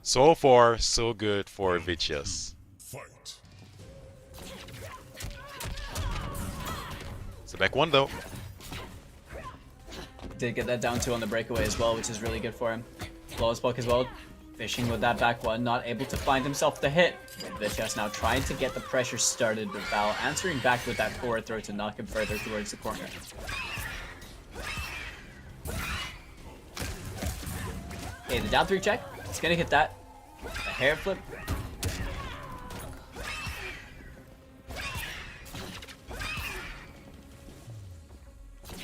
So far, so good for Vichas. Fight. It's a back 1 though. Did get that down 2 on the breakaway as well, which is really good for him. Flawless block as well. Fishing with that back 1, not able to find himself the hit. Vichas now trying to get the pressure started with Val, answering back with that forward throw to knock him further towards the corner. Okay, the down 3 check. It's gonna hit that. The hair flip.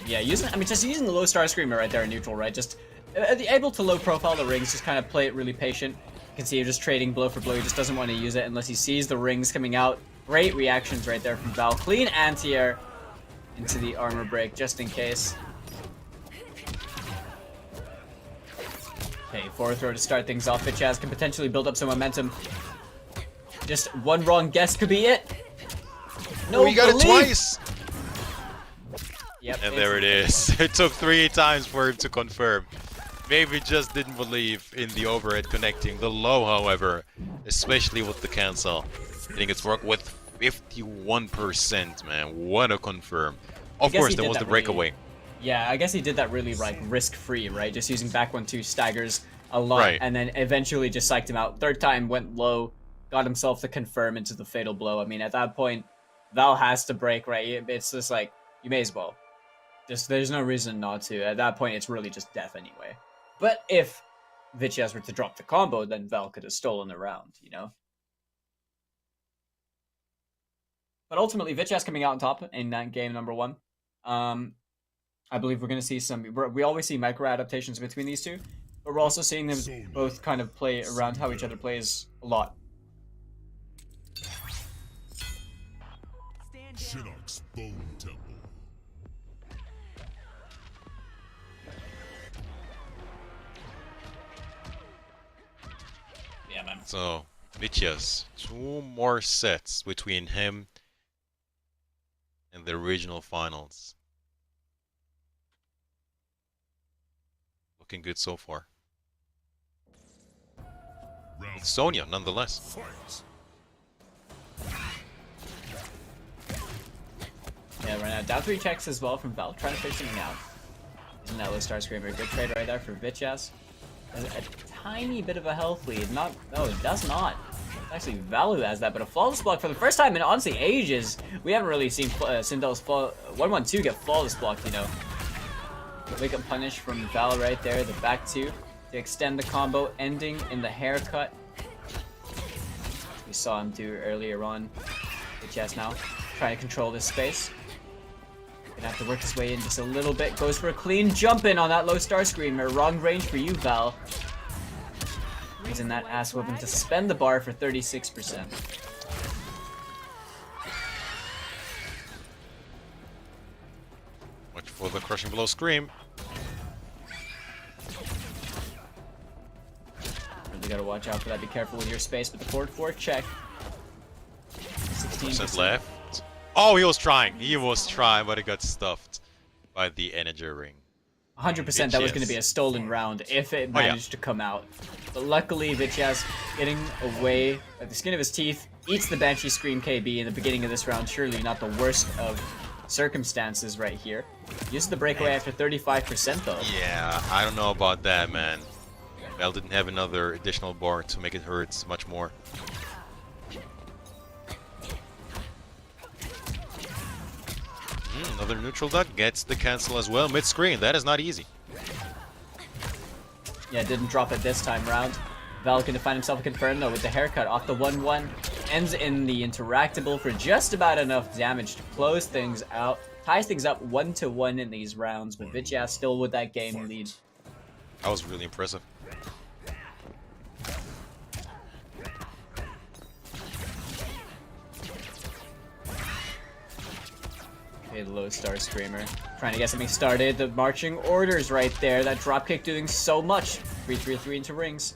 Yeah, just using the low star screamer right there in neutral, right? Just able to low profile the rings, just kind of play it really patient. You can see him just trading blow for blow. He just doesn't want to use it unless he sees the rings coming out. Great reactions right there from Val. Clean anti-air into the armor break just in case. Okay, forward throw to start things off. Vichas can potentially build up some momentum. Just one wrong guess could be it. No, you got it twice! Yep, and there it is. It took 3 times for him to confirm. Maybe just didn't believe in the overhead connecting. The low, however, especially with the cancel, I think it's worked with 51%, man. What a confirm. Of course, there was the breakaway. Yeah, I guess he did that really risk-free, right? Just using back 1-2 staggers a lot, right. And then eventually just psyched him out. Third time went low, got himself to confirm into the fatal blow. I mean, at that point, Val has to break, right? It's just like, you may as well. There's no reason not to. At that point, it's really just death anyway. But if Vichas were to drop the combo, then Val could have stolen the round, But ultimately, Vichas coming out on top in that game number 1. I believe we're going to see some. We always see micro adaptations between these two, but we're also seeing them both kind of play around how each other plays a lot. Shinnok's Bone Temple. Yeah, man. So, Vitya's 2 more sets between him and the regional finals. Looking good so far. With Sonya, nonetheless. Fight. Yeah, right now, down 3 checks as well from Val, trying to figure something out. Isn't that low star screamer? Good trade right there for Vityas. Has a tiny bit of a health lead. Not, no, it does not. Actually, Val who has that, but a flawless block for the first time in honestly ages. We haven't really seen Sindel's 1-1-2 get flawless blocked, you know. Wake up punish from Val right there, the back 2 to extend the combo, ending in the haircut. We saw him do earlier on. Vityas now trying to control this space. Gonna have to work his way in just a little bit. Goes for a clean jump in on that low star screamer. Wrong range for you, Val. Using that ass whooping to spend the bar for 36%. Watch for the crushing blow scream. Really gotta watch out for that. Be careful with your space, but the forward 4 check. 16% left. Oh, he was trying. He was trying, but he got stuffed by the energy ring. 100% that was going to be a stolen round if it managed to come out. But luckily, Vityas getting away at the skin of his teeth, eats the Banshee Scream KB in the beginning of this round. Surely not the worst of circumstances right here. Uses the breakaway after 35% though. Yeah, I don't know about that, man. Val didn't have another additional bar to make it hurt much more. Another neutral duck gets the cancel as well mid-screen. That is not easy. Yeah, didn't drop it this time round. Val can find himself a confirm though with the haircut off the 1-1. Ends in the interactable for just about enough damage to close things out. Ties things up 1-1 in these rounds, but Vityas still with that game lead. That was really impressive. Okay, the low star screamer. Trying to get something started. The marching orders right there. That dropkick doing so much. 3-3-3 into rings.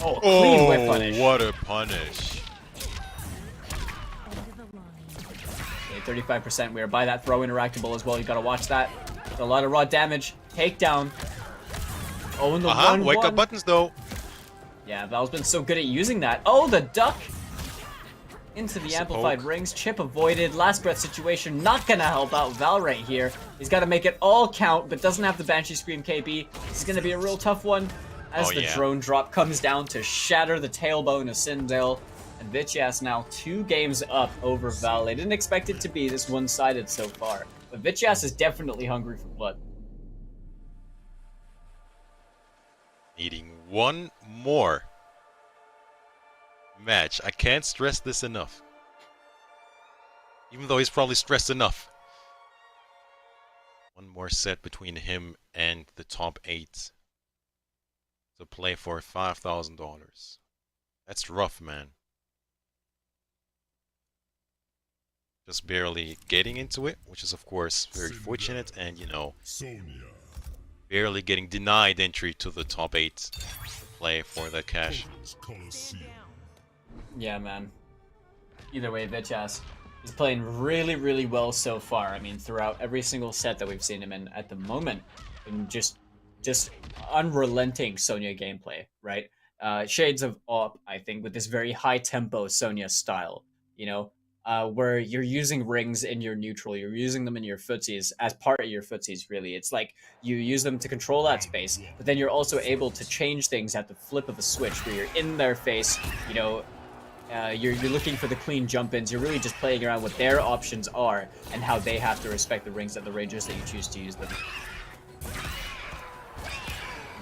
Oh, clean whip punish. What a punish. Okay, 35%. We are by that throw interactable as well. You gotta watch that. A lot of raw damage. Takedown. Oh, and the 1-1. Wake up buttons though. Yeah, Val's been so good at using that. Oh, the duck. Into the amplified rings. Chip avoided. Last breath situation. Not gonna help out Val right here. He's got to make it all count, but doesn't have the Banshee Scream KB. This is gonna be a real tough one. As the drone drop comes down to shatter the tailbone of Sindel. And Vityas now 2 games up over Val. I didn't expect it to be this one-sided so far. But Vityas is definitely hungry for blood. Needing one more match. I can't stress this enough. Even though he's probably stressed enough. One more set between him and the top 8. To play for $5,000. That's rough, man. Just barely getting into it, which is of course very fortunate, and you know, barely getting denied entry to the top 8 to play for that cash. Yeah, man. Either way, Vityas is playing really, really well so far. I mean, throughout every single set that we've seen him in at the moment, and just unrelenting Sonya gameplay, right? Shades of Op, I think, with this very high tempo Sonya style, you know, where you're using rings in your neutral, you're using them in your footsies as part of your footsies, really. It's like you use them to control that space, but then you're also able to change things at the flip of a switch, where you're in their face, you know, you're looking for the clean jump-ins. You're really just playing around what their options are and how they have to respect the rings at the ranges that you choose to use them.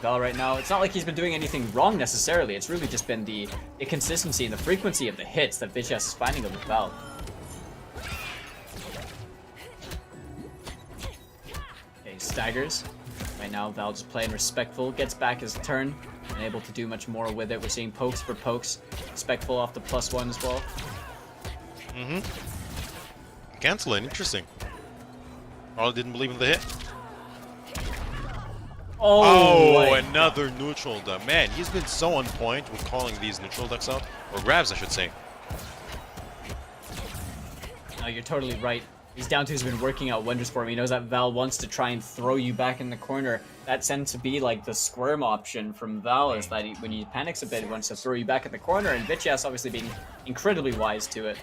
Val right now, it's not like he's been doing anything wrong necessarily. It's really just been the consistency and the frequency of the hits that Vityas is finding with Val. staggers. Right now, Val just playing respectful, gets back his turn, and able to do much more with it. We're seeing pokes for pokes. Respectful off the +1 as well. Canceling, interesting. Probably didn't believe in the hit. Oh, another neutral duck. Man, he's been so on point with calling these neutral ducks out. Or grabs, I should say. No, you're totally right. These down twos have been working out wonders for him. He knows that Val wants to try and throw you back in the corner. That tends to be like the squirm option from Val, is that when he panics a bit, he wants to throw you back in the corner, and Vitchas obviously being incredibly wise to it.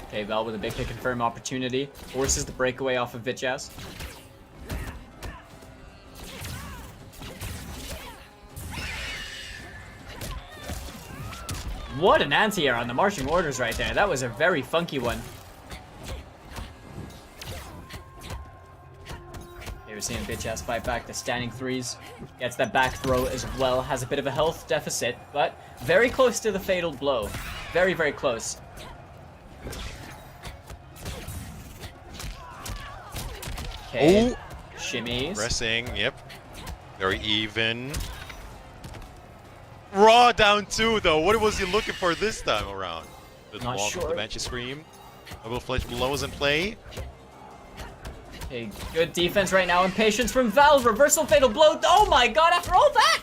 Okay, Val with a big hit confirm opportunity. Forces the breakaway off of Vitchas. What an anti-air on the marching orders right there. That was a very funky one. Okay, we're seeing Bitch-ass fight back the standing threes. Gets that back throw as well. Has a bit of a health deficit, but very close to the fatal blow. Very, very close. Okay. Oh! Shimmies. Pressing, yep. Very even. Raw down 2 though. What was he looking for this time around? Not sure. The Banshee Scream. Double flash below is in play. Okay, good defense right now, and patience from Val. Reversal fatal blow. Oh my god, after all that!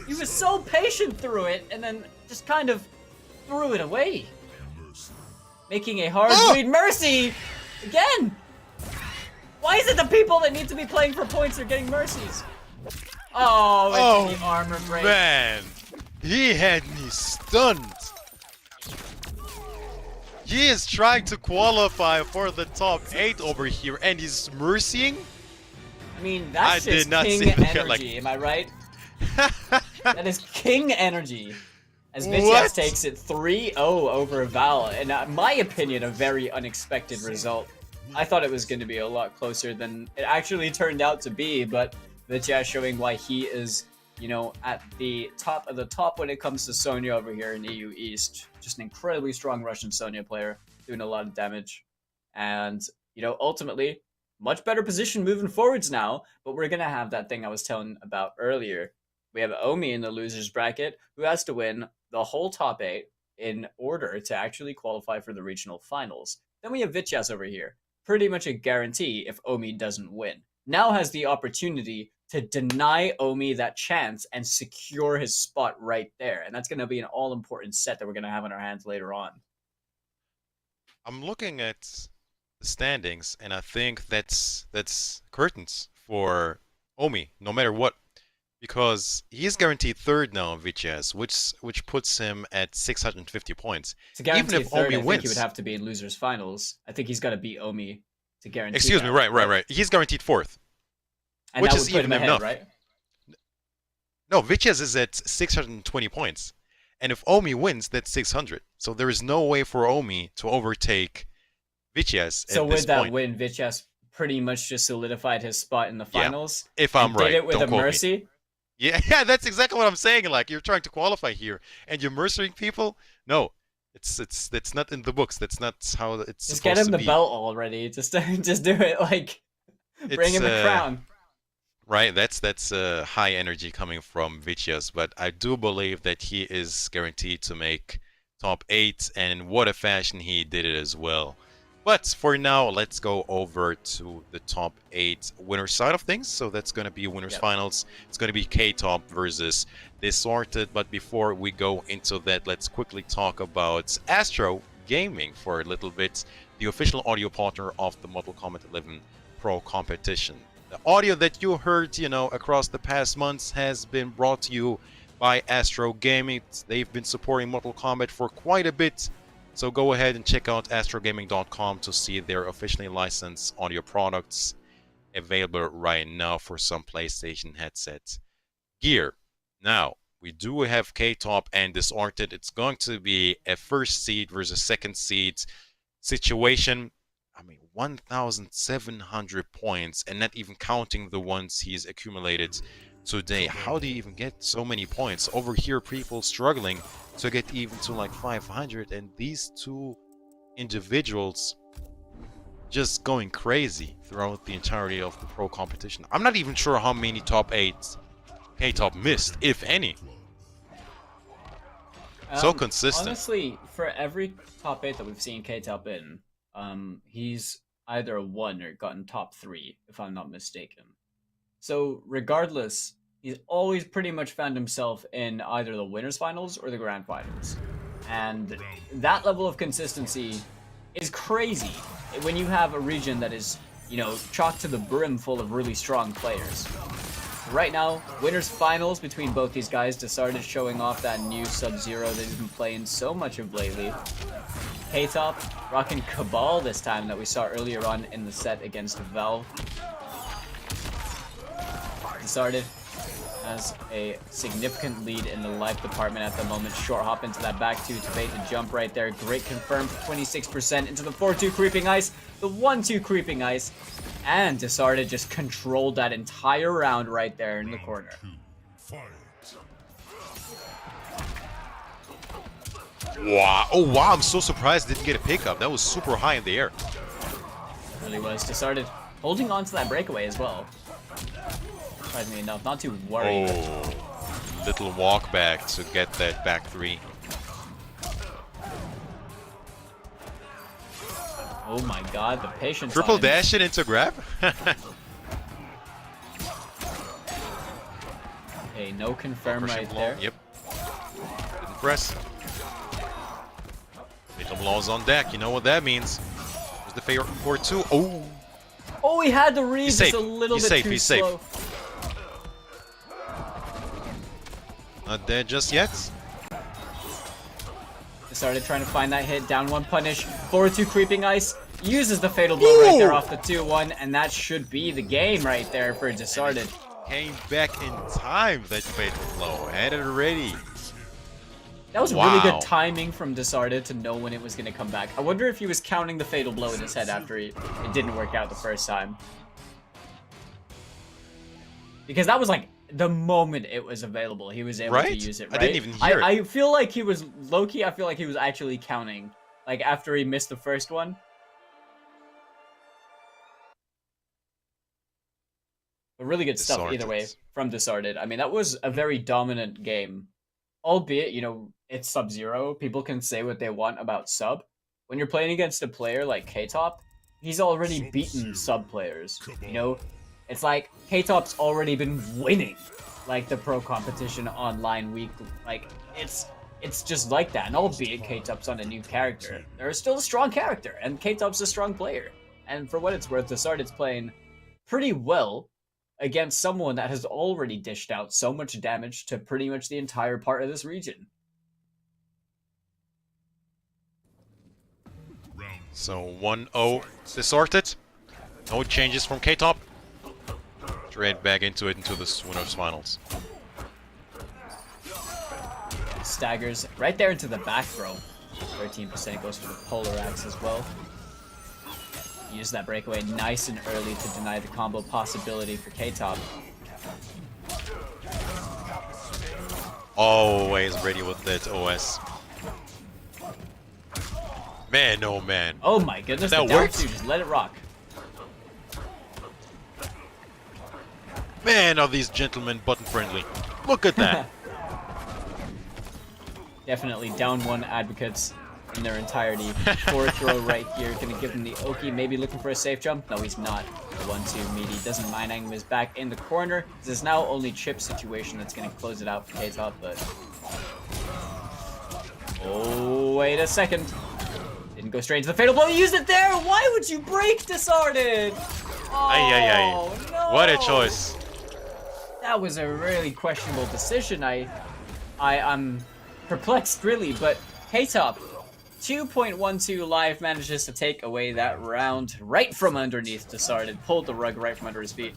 He was so patient through it, and then just kind of threw it away. Making a hard bleed mercy! Again! Why is it the people that need to be playing for points are getting mercies? Oh, it's the armor break. Man! He had me stunned! He is trying to qualify for the top 8 over here, and he's mercying? I mean, that's just king energy, am I right? That is king energy. As Vitchas takes it 3-0 over Val, and in my opinion, a very unexpected result. I thought it was going to be a lot closer than it actually turned out to be, but Vitchas showing why he is, you know, at the top of the top when it comes to Sonya over here in EU East. Just an incredibly strong Russian Sonya player, doing a lot of damage. And, you know, ultimately, much better position moving forwards now, but we're going to have that thing I was telling about earlier. We have Omi in the loser's bracket, who has to win the whole top 8 in order to actually qualify for the regional finals. Then we have Vitchas over here. Pretty much a guarantee if Omi doesn't win. Now has the opportunity to deny Omi that chance and secure his spot right there. And that's going to be an all-important set that we're going to have on our hands later on. I'm looking at the standings, and I think that's curtains for Omi, no matter what. Because he's guaranteed 3rd now in Vitchas, which puts him at 650 points. To guarantee even if 3rd, Omi I wins, think he would have to be in losers finals. I think he's got to beat Omi to guarantee. Excuse me, right. He's guaranteed 4th, and which that is would put even him ahead, enough. Right? No, Vitchas is at 620 points, and if Omi wins, that's 600. So there is no way for Omi to overtake Vitchas. So at with this that point. win, Vitchas pretty much just solidified his spot in the finals. Yeah, if I'm right, did it with don't a quote me. mercy. Yeah, that's exactly what I'm saying. Like, you're trying to qualify here, and you're mercying people. No, that's not in the books. That's not how it's Just supposed get him to the be. belt already. Just do it. Like, bring him the crown. Right, that's high energy coming from Vitchas, but I do believe that he is guaranteed to make top 8, and in what a fashion he did it as well. But for now, let's go over to the top 8 winner side of things. So that's going to be winners finals. It's going to be K-Top versus Dissorted. But before we go into that, let's quickly talk about Astro Gaming for a little bit, the official audio partner of the Mortal Kombat 11 Pro Competition. The audio that you heard, you know, across the past months has been brought to you by Astro Gaming. They've been supporting Mortal Kombat for quite a bit. So go ahead and check out astrogaming.com to see their officially licensed audio products available right now for some PlayStation headset gear. Now, we do have K-Top and Dissorted. It's going to be a 1st seed versus 2nd seed situation. I mean, 1,700 points, and not even counting the ones he's accumulated today. How do you even get so many points? Over here, people struggling to get even to like 500, and these two individuals just going crazy throughout the entirety of the pro competition. I'm not even sure how many top 8s K-Top missed, if any. So consistent. Honestly, for every top 8 that we've seen K-Top in, he's either won or gotten top 3, if I'm not mistaken. So regardless, he's always pretty much found himself in either the winners finals or the grand finals. And that level of consistency is crazy when you have a region that is, you know, chock to the brim full of really strong players. Right now, winners finals between both these guys. Desarted showing off that new Sub-Zero that he's been playing so much of lately. K-Top rocking Cabal this time that we saw earlier on in the set against Valve. Desarted has a significant lead in the life department at the moment. Short hop into that back two to bait the jump right there. Great confirmed 26% into the 4-2 creeping ice. The 1-2 creeping ice. And Desarted just controlled that entire round right there in the corner. Wow. Oh, wow. I'm so surprised didn't get a pickup. That was super high in the air. It really was. Desarted holding on to that breakaway as well. Surprisingly enough, not too worried. Oh, little walk back to get that back 3. Oh my god, the patience. Triple dash it into grab? Okay, no confirm right there. Yep. Didn't press. Fatal Blow's on deck. You know what that means. There's the favorite 4-2. Oh! Oh, he had the read just a little bit too He's slow. safe. Not dead just yet. Started trying to find that hit, down 1 punish, 4-2 creeping ice, uses the fatal blow right there off the 2-1, and that should be the game right there for Desarted. Came back in time, that fatal blow, had it already. That was really good timing from Desarted to know when it was going to come back. I wonder if he was counting the fatal blow in his head after it didn't work out the first time. Because that was like the moment it was available, he was able to use it, right? I didn't even hear it. I feel like he was, low-key, I feel like he was actually counting. Like, after he missed the first one. But really good stuff either way from Desarted. I mean, that was a very dominant game. Albeit, you know, it's Sub-Zero. People can say what they want about Sub. When you're playing against a player like K-Top, he's already beaten Sub players, you know? It's like K-Top's already been winning, like the pro competition online week. Like it's just like that. And albeit K-Top's on a new character, they're still a strong character, and K-Top's a strong player. And for what it's worth, Desarted's playing pretty well against someone that has already dished out so much damage to pretty much the entire part of this region. So 1-0 Desarted. No changes from K-Top. Straight back into it, into the winners finals. Staggers right there into the back throw. 13% goes for the polar axe as well. Use that breakaway nice and early to deny the combo possibility for K-Top. Always ready with that OS. Man, oh man. Oh my goodness, that the down works. two, just let it rock. Man, are these gentlemen button friendly. Look at that. Definitely down 1 advocates in their entirety. Forward throw right here, gonna give him the Oki, maybe looking for a safe jump. No, he's not. The 1-2 meaty doesn't mind hanging his back in the corner. This is now only chip situation that's gonna close it out for K-Top, but... Oh, wait a second. Didn't go straight into the fatal blow. Used it there. Why would you break Desarted? Oh, no. What a choice. That was a really questionable decision. I'm perplexed, really, but K-Top, 2.12 live, manages to take away that round right from underneath Desarted. Pulled the rug right from under his feet.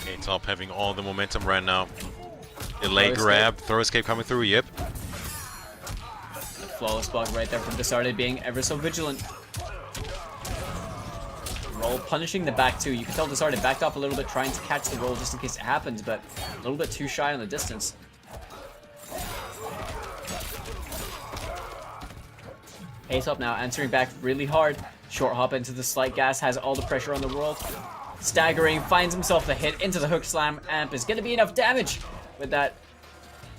K-Top having all the momentum right now. Delay grab, throw escape coming through, yep. Flawless block right there from Desarted, being ever so vigilant. Roll punishing the back two. You can tell Desarted backed off a little bit, trying to catch the roll just in case it happens, but a little bit too shy on the distance. K-Top now answering back really hard. Short hop into the slight gas, has all the pressure on the world. Staggering, finds himself the hit into the hook slam. Amp is going to be enough damage with that.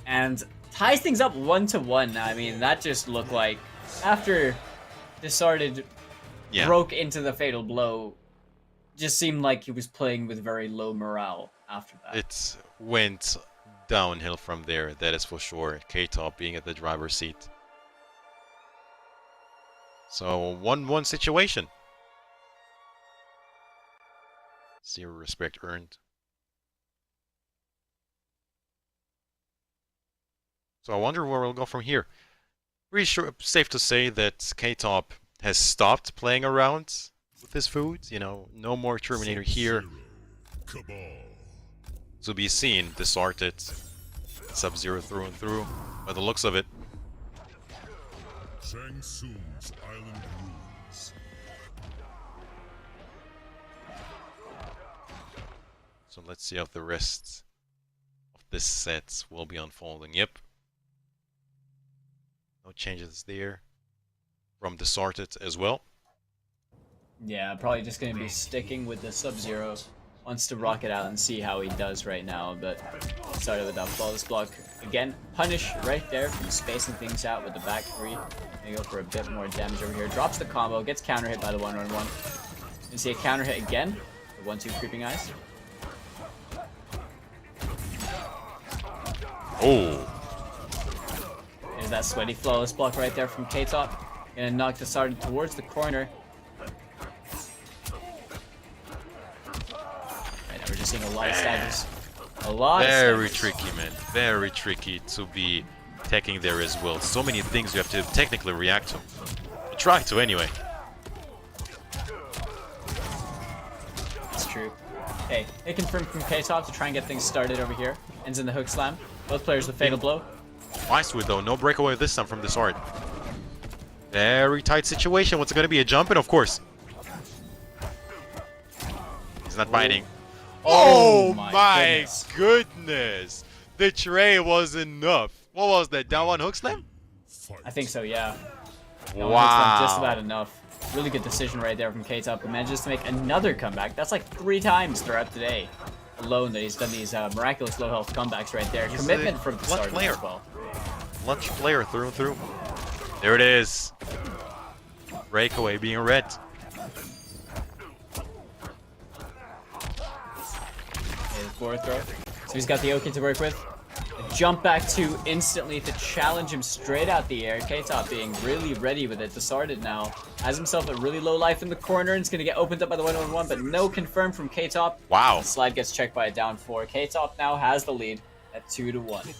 And ties things up 1-1. I mean, that just looked like after Disarded broke into the fatal blow, just seemed like he was playing with very low morale after that. It went downhill from there, that is for sure. K-Top being at the driver's seat. So 1-1 situation. 0 respect earned. So I wonder where we'll go from here. Pretty sure, safe to say that K-Top has stopped playing around with his food. You know, no more Terminator here. To be seen, Disarted, Sub-Zero through and through, by the looks of it. Shang Tsung's island ruins. So let's see how the rest of this set will be unfolding. Yep. No changes there from Disarted as well. Yeah, probably just going to be sticking with the Sub-Zero. Wants to rock it out and see how he does right now, but started with that flawless block. Again, punish right there from spacing things out with the back three. Gonna go for a bit more damage over here. Drops the combo, gets counter hit by the 1-1-1. And see a counter hit again. The 1-2 creeping eyes. Oh. There's that sweaty flawless block right there from K-Top. Gonna knock the Sergeant towards the corner. Right now we're just seeing a lot of staggers. A lot Very of staggers. tricky, man. Very tricky to be attacking there as well. So many things you have to technically react to. Try to anyway. That's true. Okay, hit confirmed from K-Top to try and get things started over here. Ends in the hook slam. Both players with fatal blow. Nice with though, no breakaway this time from Disard. Very tight situation. What's it going to be? A jump in? Of course. He's not biting. Oh my goodness. The tray was enough. What was that? Down one hook slam? I think so, yeah. Down Wow. one hook slam, just about enough. Really good decision right there from K-Top, who manages to make another comeback. That's like 3 times throughout the day alone that he's done these miraculous low health comebacks right there. He's Commitment a from the clutch start player. as well. Clutch player through and through. There it is. Breakaway being red. Okay, the forward throw. So he's got the Oki to work with. A jump back 2 instantly to challenge him straight out the air. K-Top being really ready with it. Disarded now. Has himself a really low life in the corner and it's going to get opened up by the 1-1-1, but no confirm from K-Top. Wow. The slide gets checked by a down 4. K-Top now has the lead at 2-1.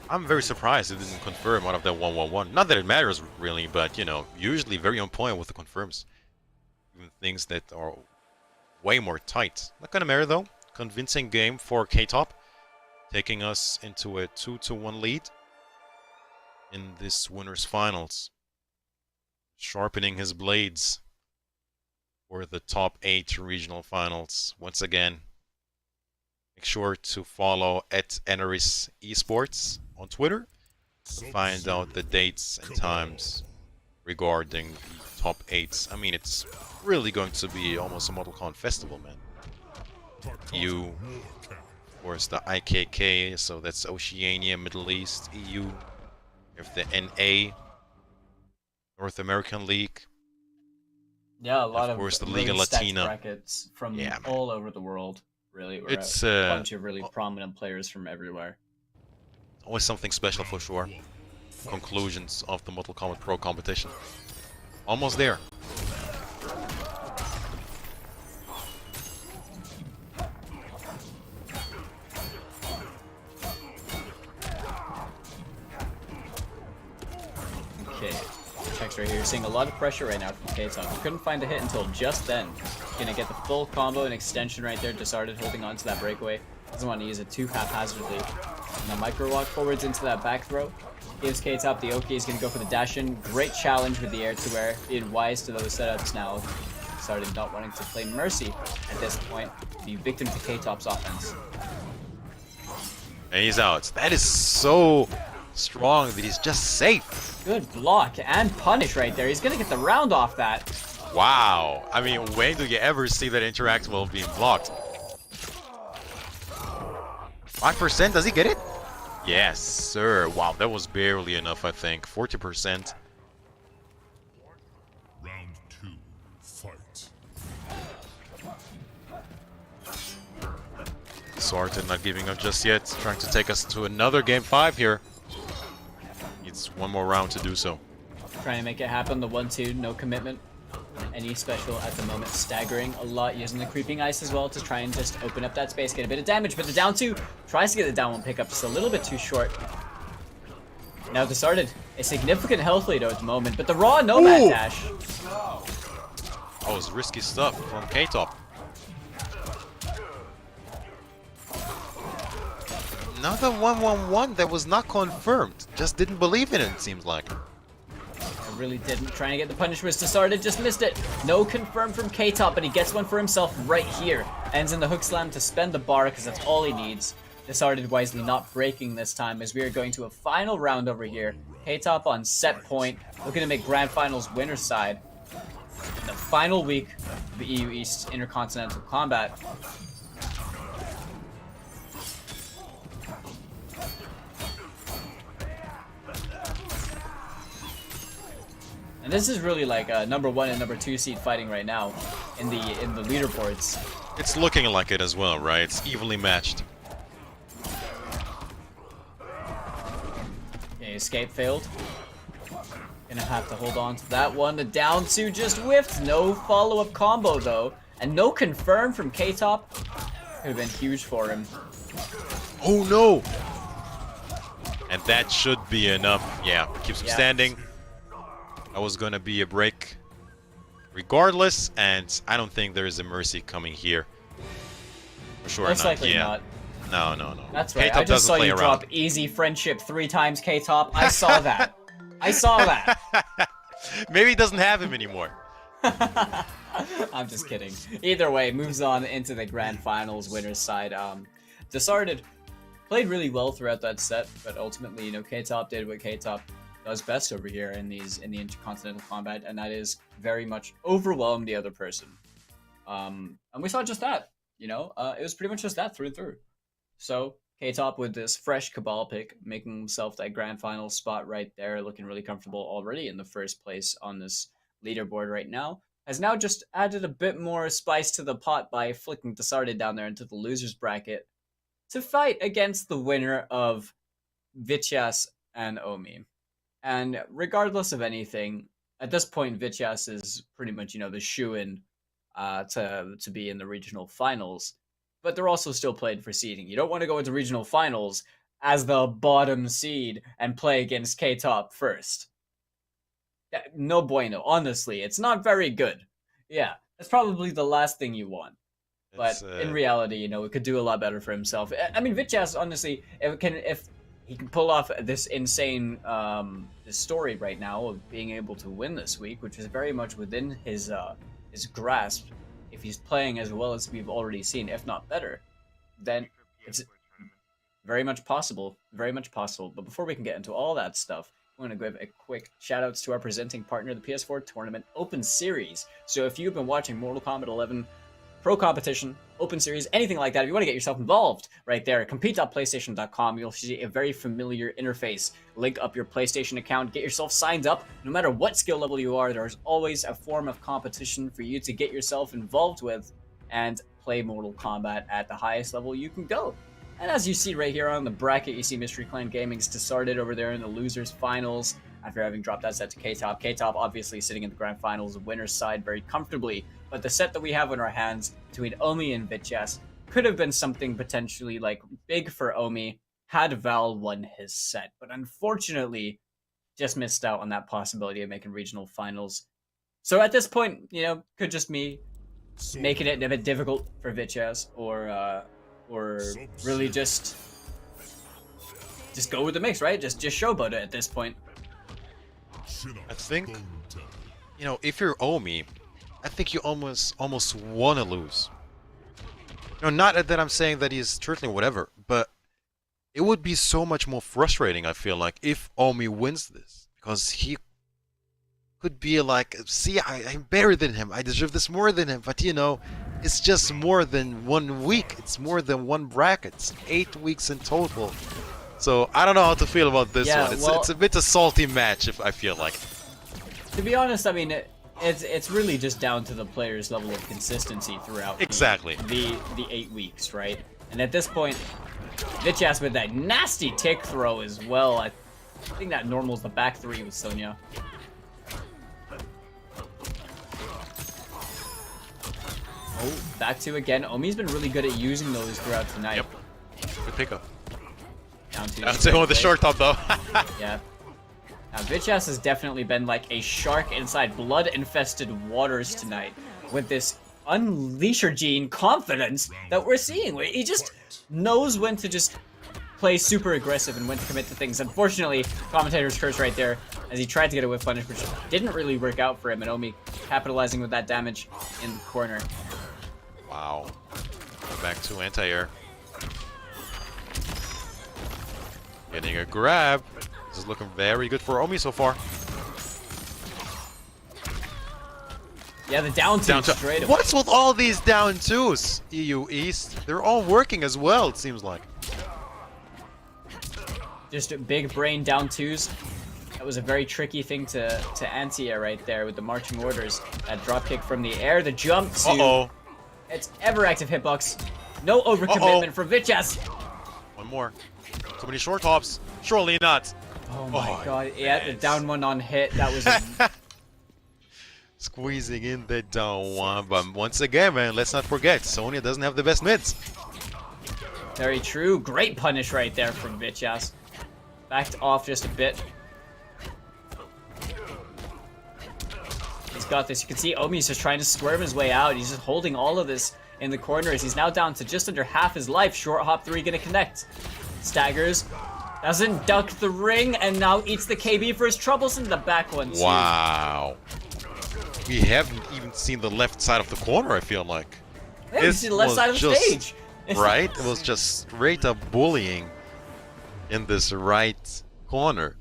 I'm very surprised it didn't confirm out of that 1-1-1. Not that it matters really, but you know, usually very on point with the confirms. Even things that are way more tight. Not gonna matter though. Convincing game for K-Top. Taking us into a 2-1 lead in this winner's finals. Sharpening his blades for the top 8 regional finals. Once again, make sure to follow at Eneris Esports on Twitter to find out the dates and times regarding the top 8s. I mean, it's really going to be almost a MortalCon festival, man. EU, of course, the IKK, so that's Oceania, Middle East, EU. You have the NA, North American League. Yeah, a lot of course, the Liga really stacked Latina brackets from all over the world. Really, we're it's a bunch of really prominent players from everywhere. Always something special for sure. Conclusions of the Mortal Kombat Pro competition. Almost there. Okay, checks right here. You're seeing a lot of pressure right now from K-Top. He couldn't find a hit until just then. Gonna get the full combo and extension right there. Disarded holding on to that breakaway. Doesn't want to use it too haphazardly. And the micro walk forwards into that back throw. Gives K-Top the OK. He's gonna go for the dash in. Great challenge with the air to air. Being wise to those setups now. Started not wanting to play Mercy at this point. Be victim to K-Top's offense. And he's out. That is so strong that he's just safe. Good block and punish right there. He's gonna get the round off that. Wow. I mean, when do you ever see that interact while being blocked? 5%, does he get it? Yes, sir. Wow, that was barely enough, I think. 40%. Round 2, fight. Sarton not giving up just yet. Trying to take us to another game 5 here. Needs one more round to do so. Trying to make it happen. The 1-2, no commitment. Any special at the moment, staggering a lot, using the creeping ice as well to try and just open up that space, get a bit of damage, but the down 2 tries to get the down 1 pickup, just a little bit too short. Now started a significant health lead at the moment, but the raw nomad dash. That was risky stuff from K-Top. Another 1-1-1 that was not confirmed. Just didn't believe in it, it seems like. Really didn't. Trying to get the punish was started, just missed it. No confirm from K-Top, but he gets one for himself right here. Ends in the hook slam to spend the bar because that's all he needs. Decided wisely not breaking this time as we are going to a final round over here. K-Top on set point, looking to make grand finals winner's side. In the final week of the EU East Intercontinental Combat. And this is really like number 1 and number 2 seed fighting right now in the leaderboards. It's looking like it as well, right? It's evenly matched. Okay, escape failed. Gonna have to hold on to that one. The down 2 just whiffed. No follow-up combo though. And no confirm from K-Top. Could have been huge for him. Oh no! And that should be enough. Yeah, keeps him standing. That was gonna be a break regardless, and I don't think there is a mercy coming here. For sure Most not. likely not. No, no, no. That's right. K-Top I just saw you around. drop easy friendship 3 times, K-Top. I saw that. I saw that. Maybe he doesn't have him anymore. I'm just kidding. Either way, moves on into the grand finals winner's side. Decided played really well throughout that set, but ultimately, you know, K-Top did what K-Top does best over here in the Intercontinental Combat, and that is very much overwhelm the other person. And we saw just that, you know, it was pretty much just that through and through. So K-Top with this fresh Cabal pick, making himself that grand final spot right there, looking really comfortable already in the first place on this leaderboard right now, has now just added a bit more spice to the pot by flicking Desarted down there into the loser's bracket to fight against the winner of Vityas and Omi. And regardless of anything, at this point, Vityas is pretty much, you know, the shoo-in to be in the regional finals. But they're also still played for seeding. You don't want to go into regional finals as the bottom seed and play against K-Top first. No bueno. Honestly, it's not very good. Yeah, that's probably the last thing you want. But in reality, you know, it could do a lot better for himself. I mean, Vityas, honestly, if he can pull off this insane this story right now of being able to win this week, which is very much within his grasp. If he's playing as well as we've already seen, if not better, then it's very much possible. Very much possible. But before we can get into all that stuff, I'm going to give a quick shout outs to our presenting partner, the PS4 Tournament Open Series. So if you've been watching Mortal Kombat 11, Pro Competition, Open Series, anything like that, if you want to get yourself involved right there at compete.playstation.com, you'll see a very familiar interface. Link up your PlayStation account, get yourself signed up. No matter what skill level you are, there's always a form of competition for you to get yourself involved with and play Mortal Kombat at the highest level you can go. And as you see right here on the bracket, you see Mystery Clan Gaming's Desarted over there in the losers finals after having dropped that set to K-Top. K-Top obviously sitting in the grand finals, winner's side very comfortably. But the set that we have in our hands between Omi and Vityas could have been something potentially like big for Omi had Val won his set. But unfortunately, just missed out on that possibility of making regional finals. So at this point, you know, could just me making it a bit difficult for Vityas or really just go with the mix, right? Just showboat it at this point. I think, you know, if you're Omi, I think you almost want to lose. You know, not that I'm saying that he's turtling whatever, but it would be so much more frustrating, I feel like, if Omi wins this. Because he could be like, see, I'm better than him. I deserve this more than him. But, you know, it's just more than 1 week. It's more than one bracket. It's 8 weeks in total. So, I don't know how to feel about this one. It's a bit a salty match, if I feel like. To be honest, I mean, it's really just down to the player's level of consistency throughout the 8 weeks, right? And at this point, Vitchas with that nasty tick throw as well. I think that normals the back 3 with Sonya. Oh, back 2 again. Omi's been really good at using those throughout tonight. Yep. Good pickup. Down 2. That's it with the short top, though. Yeah. Now, Vitchas has definitely been like a shark inside blood-infested waters tonight with this Unleasher Gene confidence that we're seeing. He just knows when to just play super aggressive and when to commit to things. Unfortunately, commentator's curse right there as he tried to get a whiff punish, which didn't really work out for him, and Omi capitalizing with that damage in the corner. Wow. Back to anti-air. Getting a grab. This is looking very good for Omi so far. Yeah, the down two straight away. What's with all these down twos, EU East? They're all working as well, it seems like. Just a big brain down twos. That was a very tricky thing to anti-air right there with the marching orders. That drop kick from the air, the jump to... Uh-oh. It's ever active hitbox. No overcommitment from Vitchas. One more. So many short hops. Surely not. Oh my god. Yeah, the down one on hit. That was... Squeezing in the down one. But once again, man, let's not forget, Sonya doesn't have the best mids. Very true. Great punish right there from Vitchas. Backed off just a bit. He's got this. You can see Omi's just trying to squirm his way out. He's just holding all of this in the corners. He's now down to just under half his life. Short hop 3 gonna connect. Staggers. Doesn't duck the ring and now eats the KB for his troubles in the back one too. Wow. We haven't even seen the left side of the corner, I feel like. Yeah, we've seen the left side of the stage. Right? It was just straight up bullying in this right corner.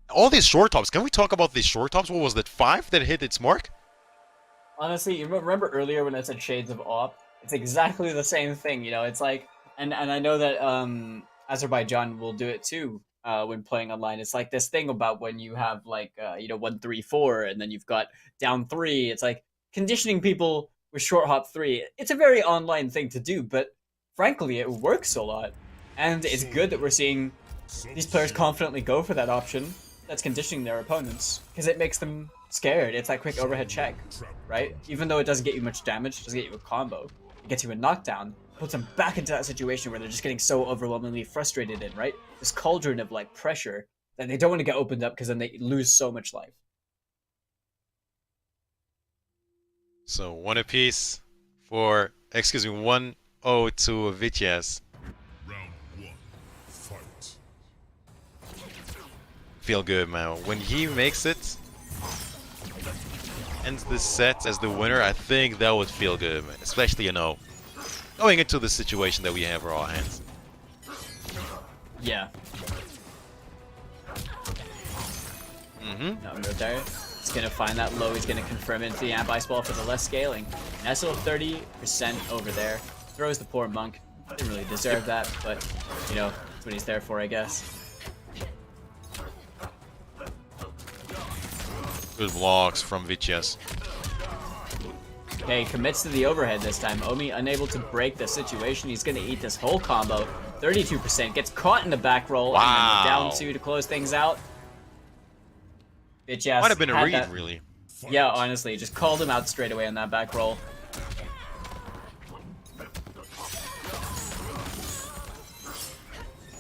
All these short tops. Can we talk about these short tops? What was that, 5 that hit its mark? Honestly, you remember earlier when I said Shades of Op? It's exactly the same thing, you know? It's like, and I know that Azerbaijan will do it too when playing online. It's like this thing about when you have like, 1, 3, 4, and then you've got down 3. It's like conditioning people with short hop 3. It's a very online thing to do, but frankly, it works a lot. And it's good that we're seeing these players confidently go for that option that's conditioning their opponents, because it makes them scared. It's that quick overhead check, right? Even though it doesn't get you much damage, it doesn't get you a combo, it gets you a knockdown, puts them back into that situation where they're just getting so overwhelmingly frustrated in, right? This cauldron of like pressure that they don't want to get opened up because then they lose so much life. So 1 apiece for, 1-0 to Vitchas. Round 1, fight. Feel good, man. When he makes it, ends this set as the winner, I think that would feel good, man. Especially, going into the situation that we have for our hands. Yeah. No, there. He's gonna find that low. He's gonna confirm it into the amp ice ball for the less scaling. Nestle 30% over there. Throws the poor monk. Didn't really deserve that, but that's what he's there for, I guess. Good blocks from Vitchas. Okay, commits to the overhead this time. Omi unable to break the situation. He's gonna eat this whole combo. 32%. Gets caught in the back roll. Wow. And then the down 2 to close things out. Vitchas Might have been a had read, that. really. Yeah, honestly, just called him out straight away on that back roll.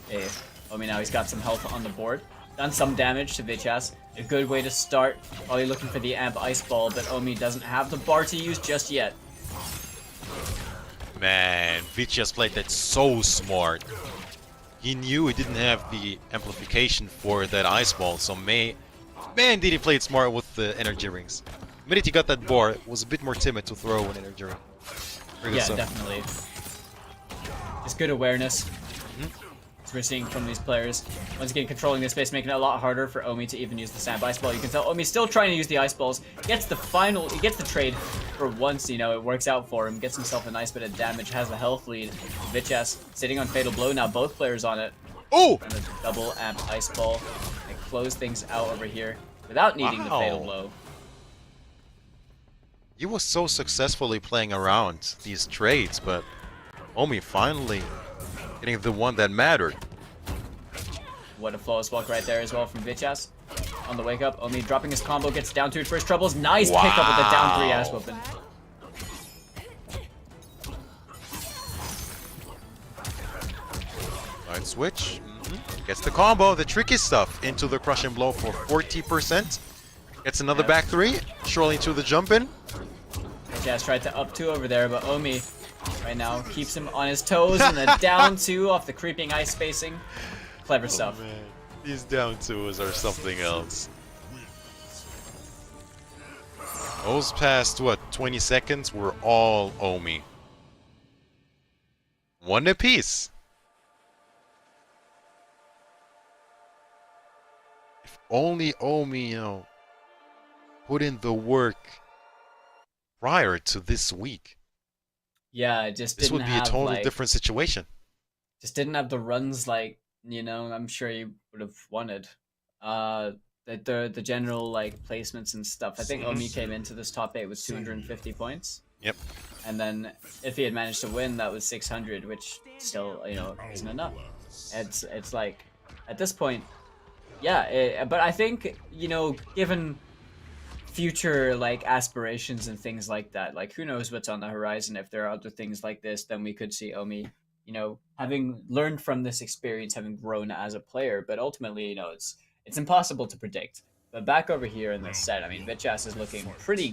Okay, Omi now he's got some health on the board. Done some damage to Vitchas. A good way to start. Probably looking for the amp ice ball, but Omi doesn't have the bar to use just yet. Man, Vitchas played that so smart. He knew he didn't have the amplification for that ice ball, so man did he play it smart with the energy rings. The minute he got that bar, it was a bit more timid to throw an energy ring. Yeah, definitely. Just good awareness. we're seeing from these players. Once again, controlling this space, making it a lot harder for Omi to even use the sand ice ball. You can tell Omi's still trying to use the ice balls. Gets the trade for once, you know, it works out for him. Gets himself a nice bit of damage, has the health lead. Vitchas sitting on Fatal Blow now, both players on it. Oh! And a double amp ice ball. And close things out over here without needing the Fatal Blow. He was so successfully playing around these trades, but Omi finally getting the one that mattered. What a flawless walk right there as well from Vitchas. On the wake up, Omi dropping his combo, gets down 2 first troubles. Nice pickup with the down 3 ass whooping. Side switch. Gets the combo, the tricky stuff, into the crushing blow for 40%. Gets another back 3, surely to the jump in. Vitchas tried to up 2 over there, but Omi right now keeps him on his toes and the down 2 off the creeping ice spacing. Clever stuff. Man. These down 2s are something else. Those past, what, 20 seconds were all Omi. One apiece. If only Omi, you know, put in the work prior to this week. Yeah, it just this didn't would be have, a total like, different situation. Just didn't have the runs like, you know, I'm sure you would have wanted. The general like placements and stuff. I think Omi came into this top 8 with 250 points. Yep. And then if he had managed to win, that was 600, which still, you know, isn't enough. It's like at this point, yeah. But I think, you know, given future like aspirations and things like that, like who knows what's on the horizon. If there are other things like this, then we could see Omi, you know, having learned from this experience, having grown as a player. But ultimately, you know, it's impossible to predict. But back over here in the set, I mean, Vitchas is looking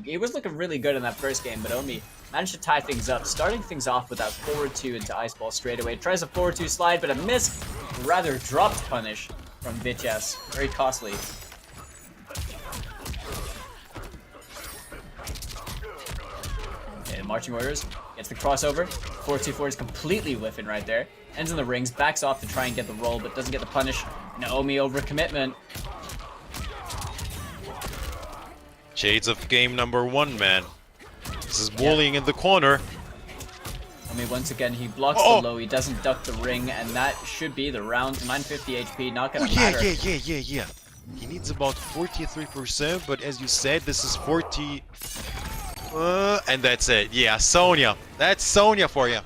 he was looking really good in that first game, but Omi managed to tie things up, starting things off with that forward 2 into ice ball straight away. Tries a forward 2 slide, but a missed, rather dropped punish from Vitchas. Very costly. Okay, marching orders. Gets the crossover. 4-2-4 is completely whiffing right there. Ends in the rings, backs off to try and get the roll, but doesn't get the punish. Naomi overcommitment. Shades of game number 1, man. This is bullying in the corner. Omi once again, he blocks the low, he doesn't duck the ring, and that should be the round. 950 HP, not gonna matter. Yeah. He needs about 43%, but as you said, this is 40... and that's it. Yeah, Sonya. That's Sonya for you.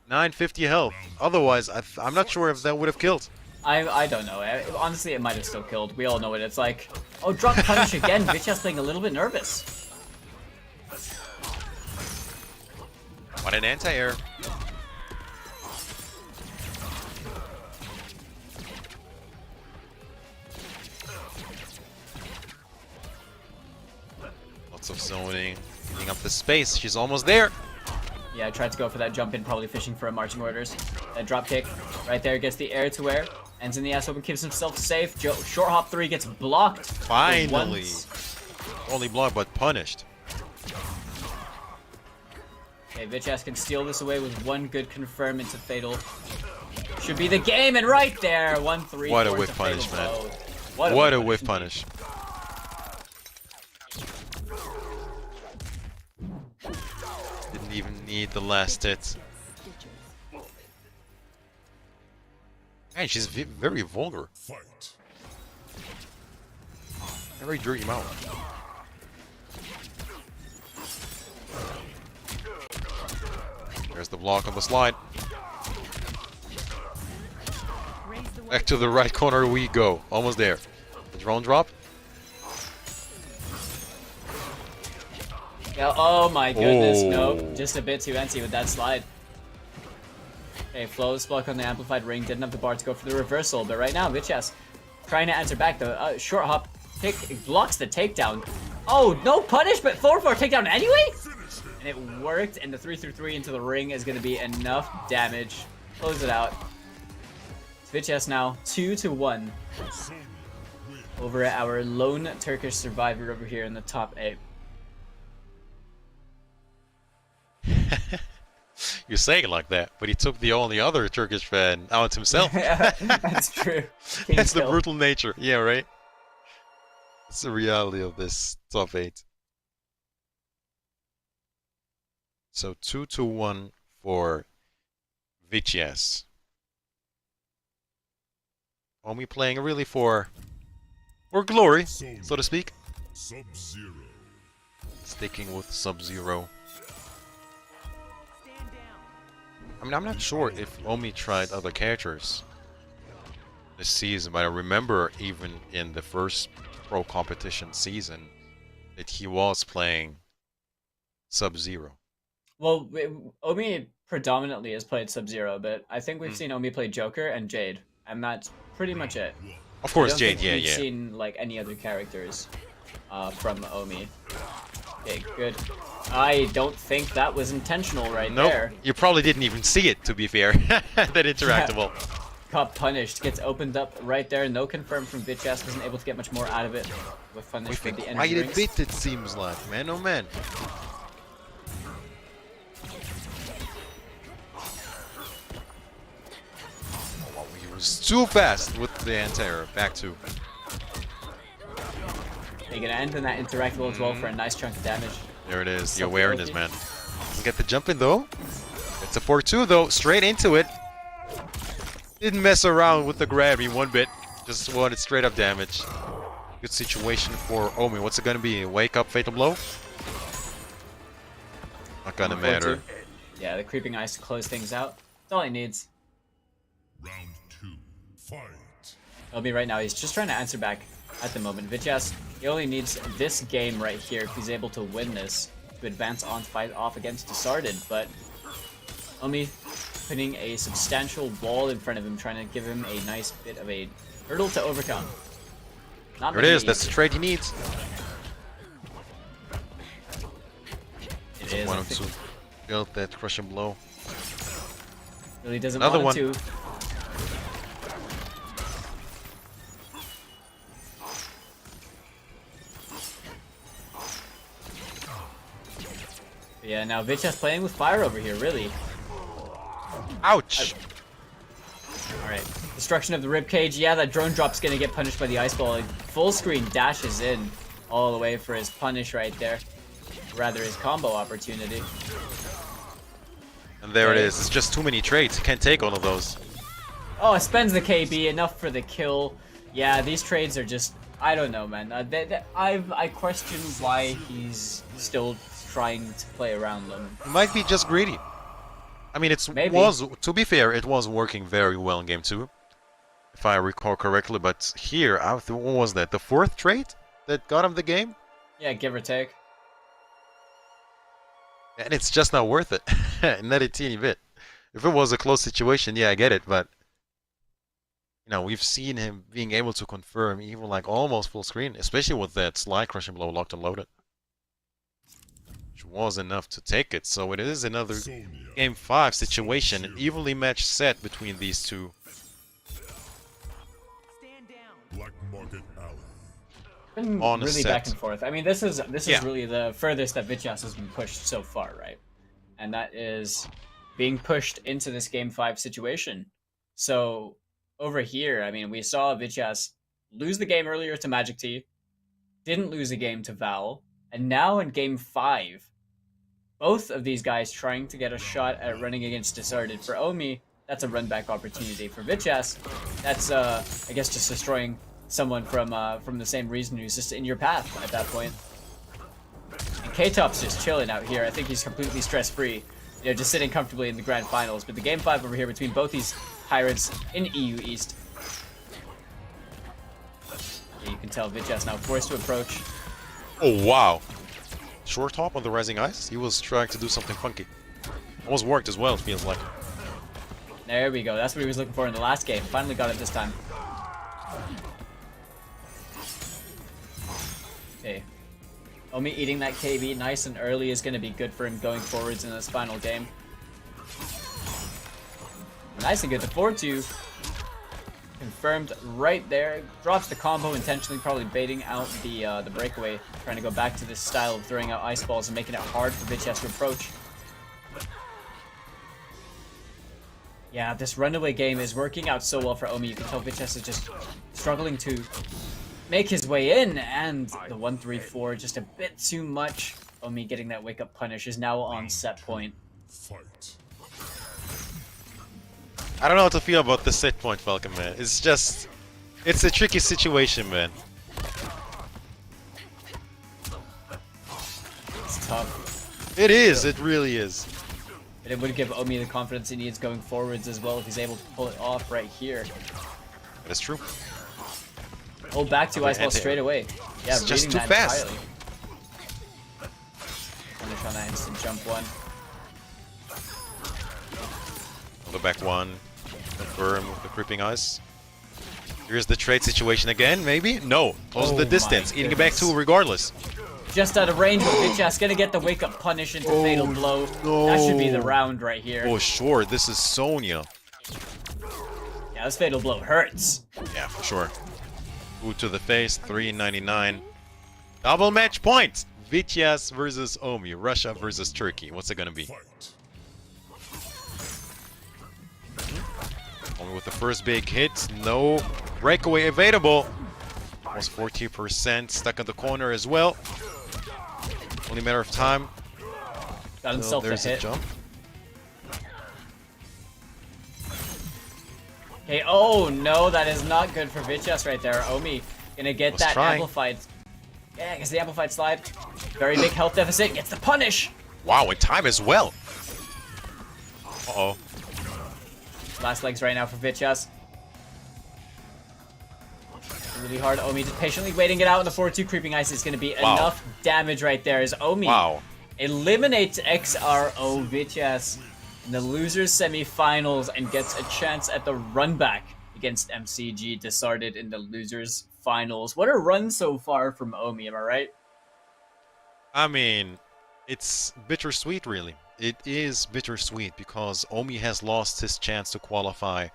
950 health. Otherwise, I'm not sure if that would have killed. I don't know. Honestly, it might have still killed. We all know what it's like. Oh, drop punish again. Vitchas playing a little bit nervous. What an anti-air. Lots of zoning. Getting up the space. She's almost there. Yeah, I tried to go for that jump in, probably fishing for a marching orders. That drop kick right there gets the air to air. Ends in the ass open, keeps himself safe. Short hop 3 gets blocked. Finally. Only blocked, but punished. Okay, Vitchas can steal this away with one good confirm into Fatal. Should be the game, and right there, 1-3. What a whiff punish, man. What a whiff punish. Didn't even need the last hit. Man, she's very vulgar. Very dirty mouth. There's the block on the slide. Back to the right corner we go. Almost there. The drone drop. Yeah, oh my goodness, nope. Just a bit too antsy with that slide. Okay, flows block on the amplified ring. Didn't have the bar to go for the reversal, but right now, Vitchas trying to answer back. The short hop pick blocks the takedown. Oh, no punish, but 4-4 takedown anyway? And it worked, and the 3-3 into the ring is going to be enough damage. Close it out. Vitchas now 2-1 over our lone Turkish survivor over here in the top 8. You say it like that, but he took the only other Turkish fan out himself. That's true. That's the brutal nature. Yeah, right? It's the reality of this top 8. So 2-1 for VGS. Omi playing really for glory, so to speak. Sub-Zero. Sticking with Sub-Zero. I mean, I'm not sure if Omi tried other characters this season, but I remember even in the first pro competition season that he was playing Sub-Zero. Well, Omi predominantly has played Sub-Zero, but I think we've seen Omi play Joker and Jade, and that's pretty much it. Of course, I don't Jade, think yeah, we've yeah. seen like any other characters from Omi. Okay, good. I don't think that was intentional right there. You probably didn't even see it, to be fair. That interactable. Got punished, gets opened up right there. No confirm from VGS, wasn't able to get much more out of it. With punish for the Quite energy a rings. bit, it seems like, man. Oh man. Oh, he was too fast with the anti-air. Back to. They're gonna end in that interactable as well for a nice chunk of damage. There it is, the awareness, man. Doesn't get the jump in though. It's a 4-2 though, straight into it. Didn't mess around with the gravity one bit. Just wanted straight up damage. Good situation for Omi. What's it gonna be? Wake up, fatal blow? Not gonna matter. Yeah, the creeping ice to close things out. That's all he needs. Round 2. Fight. Omi right now, he's just trying to answer back at the moment. VGS, he only needs this game right here if he's able to win this to advance on fight off against Disarded, but Omi putting a substantial wall in front of him, trying to give him a nice bit of a hurdle to overcome. Not There it is, that's the trade he needs. It is. Wanted to build that crushing blow. Really doesn't Another want one. to. Yeah, now VGS playing with fire over here, really. Ouch! Alright, destruction of the ribcage. Yeah, that drone drop's gonna get punished by the ice ball. Full screen dashes in all the way for his punish right there. Rather, his combo opportunity. And there it is. It's just too many trades. He can't take all of those. Oh, it spends the KB, enough for the kill. Yeah, these trades are just... I don't know, man. I question why he's still trying to play around them. He might be just greedy. I mean, to be fair, it was working very well in game 2. If I recall correctly, but here, what was that? The 4th trade that got him the game? Yeah, give or take. And it's just not worth it. Not a teeny bit. If it was a close situation, yeah, I get it, but you know, we've seen him being able to confirm even like almost full screen, especially with that slide crushing blow locked and loaded. Which was enough to take it, so it is another game 5 situation, an evenly matched set between these two. Black Market Alley. Been On a really set. back and forth. I mean, this is Yeah. really the furthest that VGS has been pushed so far, right? And that is being pushed into this game 5 situation. So over here, I mean, we saw VGS lose the game earlier to Magic T, didn't lose a game to Val, and now in game 5, both of these guys trying to get a shot at running against Disarded. For Omi, that's a run back opportunity. For VGS, that's I guess just destroying someone from the same reason who's just in your path at that point. And K-Top's just chilling out here. I think he's completely stress-free, you know, just sitting comfortably in the grand finals. But the game 5 over here between both these Pirates in EU East. Yeah, you can tell VGS now forced to approach. Oh wow! Short hop on the rising ice. He was trying to do something funky. Almost worked as well, it feels like. There we go. That's what he was looking for in the last game. Finally got it this time. Okay. Omi eating that KB nice and early is going to be good for him going forwards in this final game. Nice and good. The 4-2 confirmed right there. Drops the combo intentionally, probably baiting out the breakaway. Trying to go back to this style of throwing out ice balls and making it hard for VGS to approach. Yeah, this runaway game is working out so well for Omi. You can tell Vitchess is just struggling to make his way in, and the 1-3-4 just a bit too much. Omi getting that wake-up punish is now on set point. Fight. I don't know how to feel about the set point, Falcon, man. It's just... It's a tricky situation, man. It's tough. It is, it really is. But it would give Omi the confidence he needs going forwards as well if he's able to pull it off right here. That is true. Oh, back to Ice Ball straight away. Yeah, it's just reading too that fast. entirely. Punish on that instant jump one. The back one. Confirm with the creeping ice. Here's the trade situation again, maybe? No. Close the distance. Eating it back two regardless. Just out of range, but Vitchess gonna get the wake-up punish into Fatal Blow. No. That should be the round right here. Oh, sure. This is Sonya. Yeah, this Fatal Blow hurts. Yeah, for sure. Boot to the face, 399. Double match point! Vitchess versus Omi. Russia versus Turkey. What's it gonna be? Omi with the first big hit. No breakaway available. Almost 40%. Stuck in the corner as well. Only a matter of time. Got himself there's a hit. A jump. Okay, oh no, that is not good for Vitchess right there. Omi gonna get that amplified. Yeah, gets the amplified slide. Very big health deficit. Gets the punish. Wow, in time as well. Uh-oh. Last legs right now for Vitchess. Really hard. Omi just patiently waiting it out, and the 4-2 creeping ice is going to be enough damage right there as Omi eliminates XRO Vitchess in the losers semifinals and gets a chance at the run back against MCG, discarded in the losers finals. What a run so far from Omi, am I right? I mean, it's bittersweet, really. It is bittersweet because Omi has lost his chance to qualify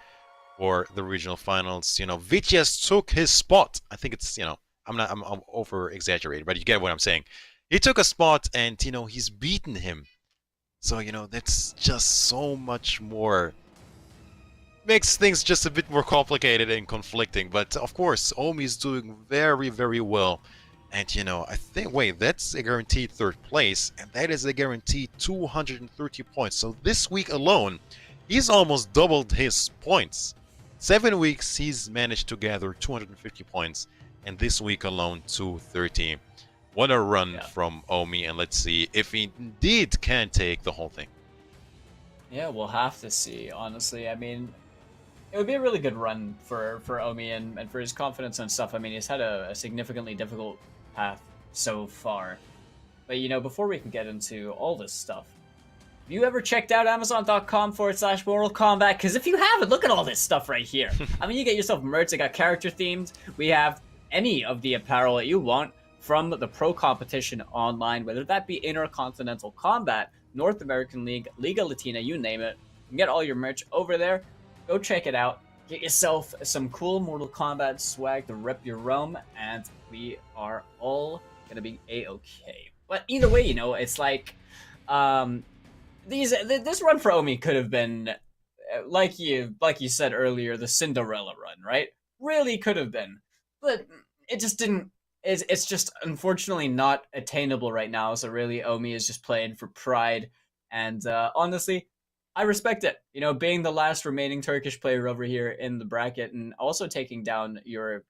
for the regional finals. You know, Vitchess took his spot. I think it's, you know, I'm over exaggerating, but you get what I'm saying. He took a spot and, you know, he's beaten him. So, you know, that's just so much more. Makes things just a bit more complicated and conflicting. But, of course, Omi is doing very, very well. And, you know, I think, wait, that's a guaranteed third place. And that is a guaranteed 230 points. So this week alone, he's almost doubled his points. 7 weeks, he's managed to gather 250 points. And this week alone, 230. What a run from Omi. And let's see if he indeed can take the whole thing. Yeah, we'll have to see, honestly. I mean, it would be a really good run for Omi and for his confidence and stuff. I mean, he's had a significantly difficult path so far. But, you know, before we can get into all this stuff, have you ever checked out Amazon.com/Mortal Kombat? Because if you haven't, look at all this stuff right here. I mean, you get yourself merch that got character themed. We have any of the apparel that you want from the Pro Competition online, whether that be Intercontinental Combat, North American League, Liga Latina, you name it. You can get all your merch over there. Go check it out. Get yourself some cool Mortal Kombat swag to rep your realm, and we are all gonna be a-okay. But either way, you know, it's like, this run for Omi could have been, like you said earlier, the Cinderella run, right? Really could have been, but it just didn't. It's just unfortunately not attainable right now. So really, Omi is just playing for pride, and honestly, I respect it. You know, being the last remaining Turkish player over here in the bracket, and also taking down your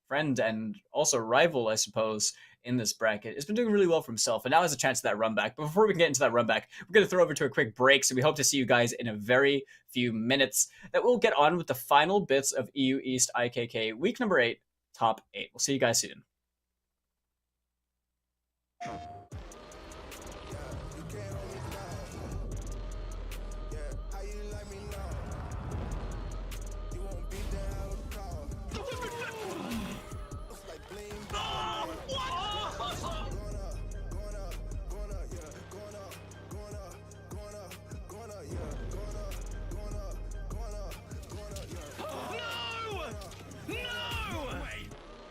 friend and also rival, I suppose, in this bracket, has been doing really well for himself, and now has a chance at that run back. But before we can get into that run back, we're going to throw over to a quick break, so we hope to see you guys in a very few minutes. That we'll get on with the final bits of EU East IKK week number 8, top 8. We'll see you guys soon.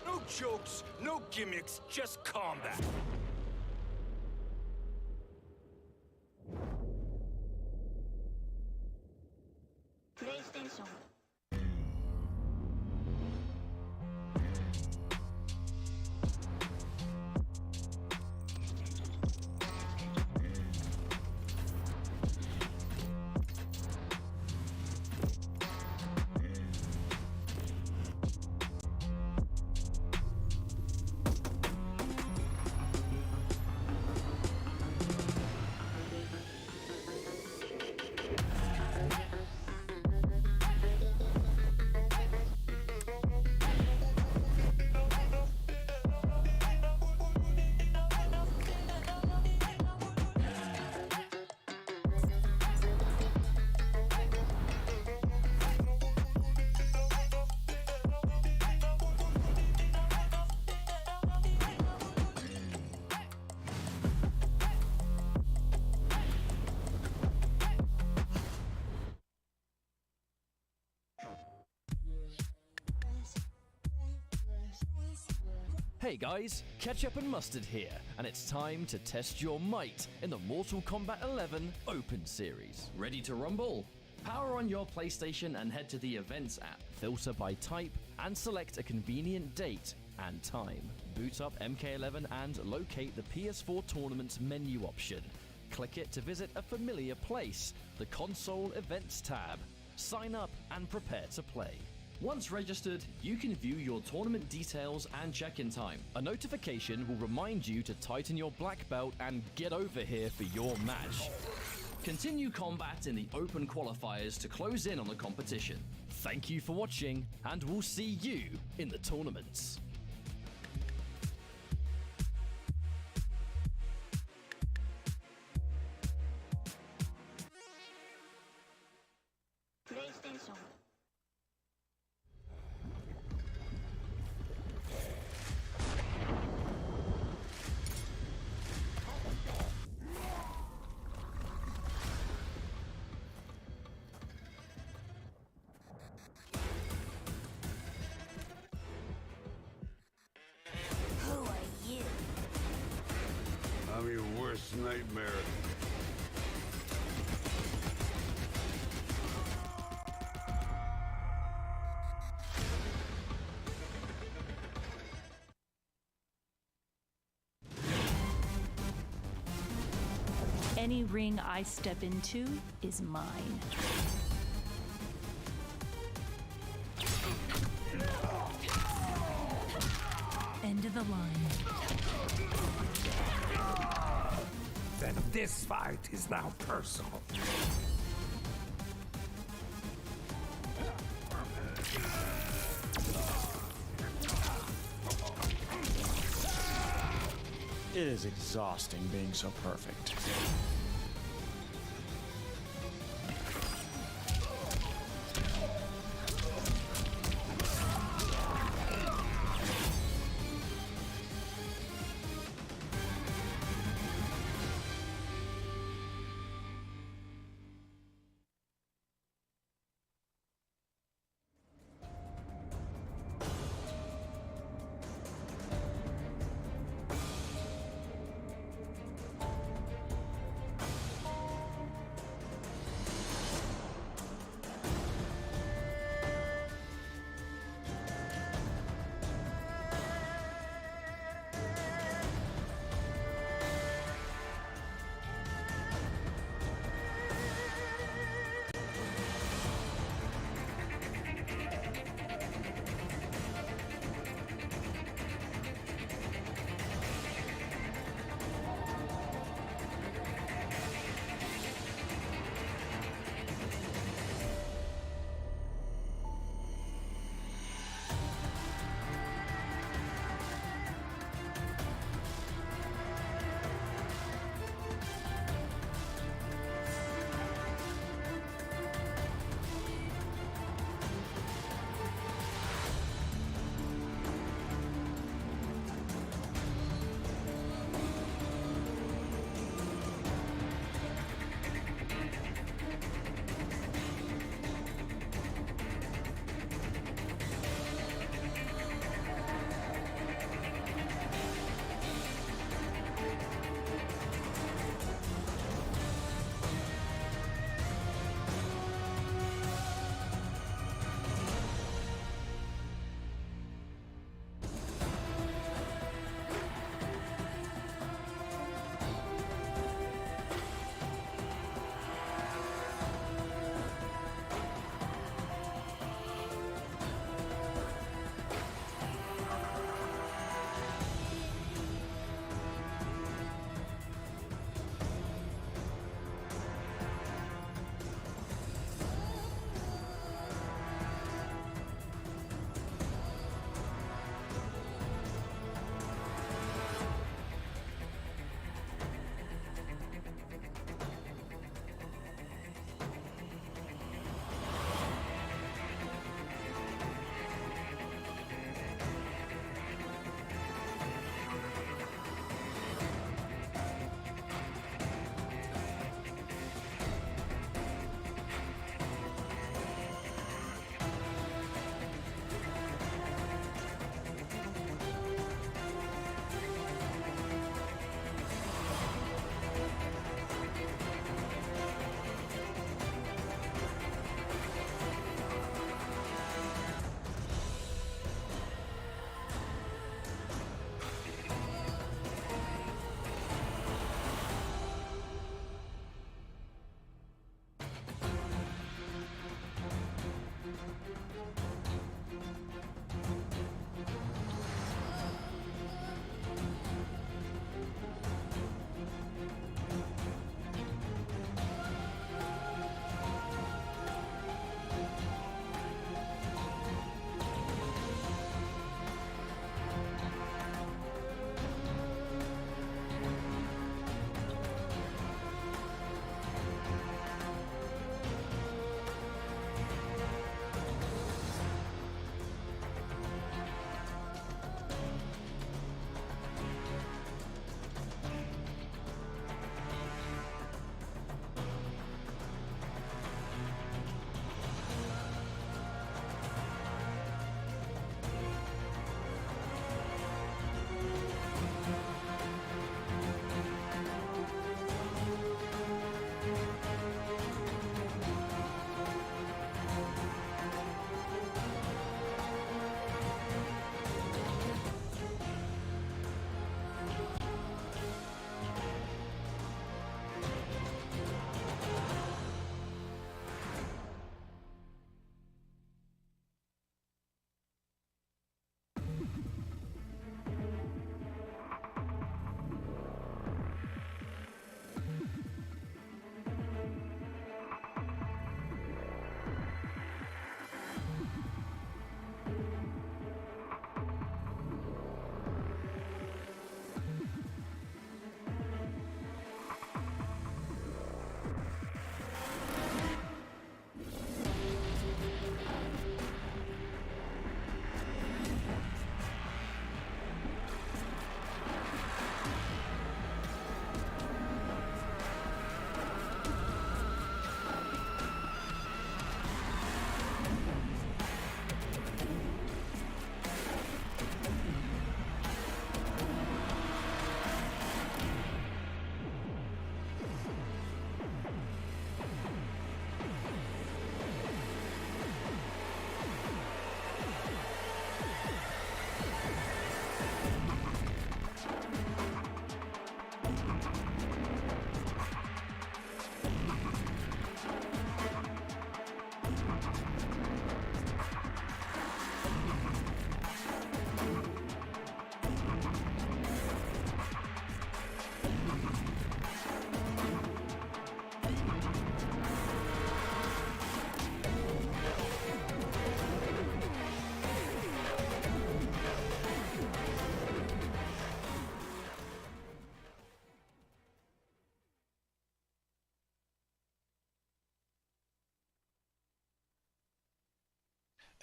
No jokes, no gimmicks, just combat. ション Hey guys, Ketchup and Mustard here, and it's time to test your might in the Mortal Kombat 11 Open Series. Ready to rumble? Power on your PlayStation and head to the Events app, filter by type, and select a convenient date and time. Boot up MK11 and locate the PS4 Tournaments menu option. Click it to visit a familiar place, the Console Events tab. Sign up and prepare to play. Once registered, you can view your tournament details and check-in time. A notification will remind you to tighten your black belt and get over here for your match. Continue combat in the open qualifiers to close in on the competition. Thank you for watching, and we'll see you in the tournaments. PlayStation Who are you? I'm your worst nightmare. Any ring I step into is mine. End of the line. Then this fight is now personal. It is exhausting being so perfect.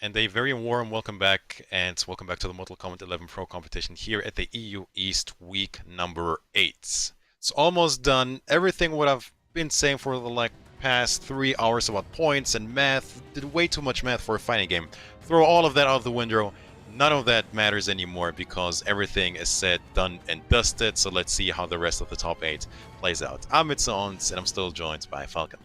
and a very warm welcome back, and welcome back to the Mortal Kombat 11 Pro Competition here at the EU East week number 8. It's almost done. Everything what I've been saying for the past 3 hours about points and math, did way too much math for a fighting game. Throw all of that out the window. None of that matters anymore because everything is said, done, and dusted. So let's see how the rest of the top 8 plays out. I'm Mitsuons, and I'm still joined by Falcon.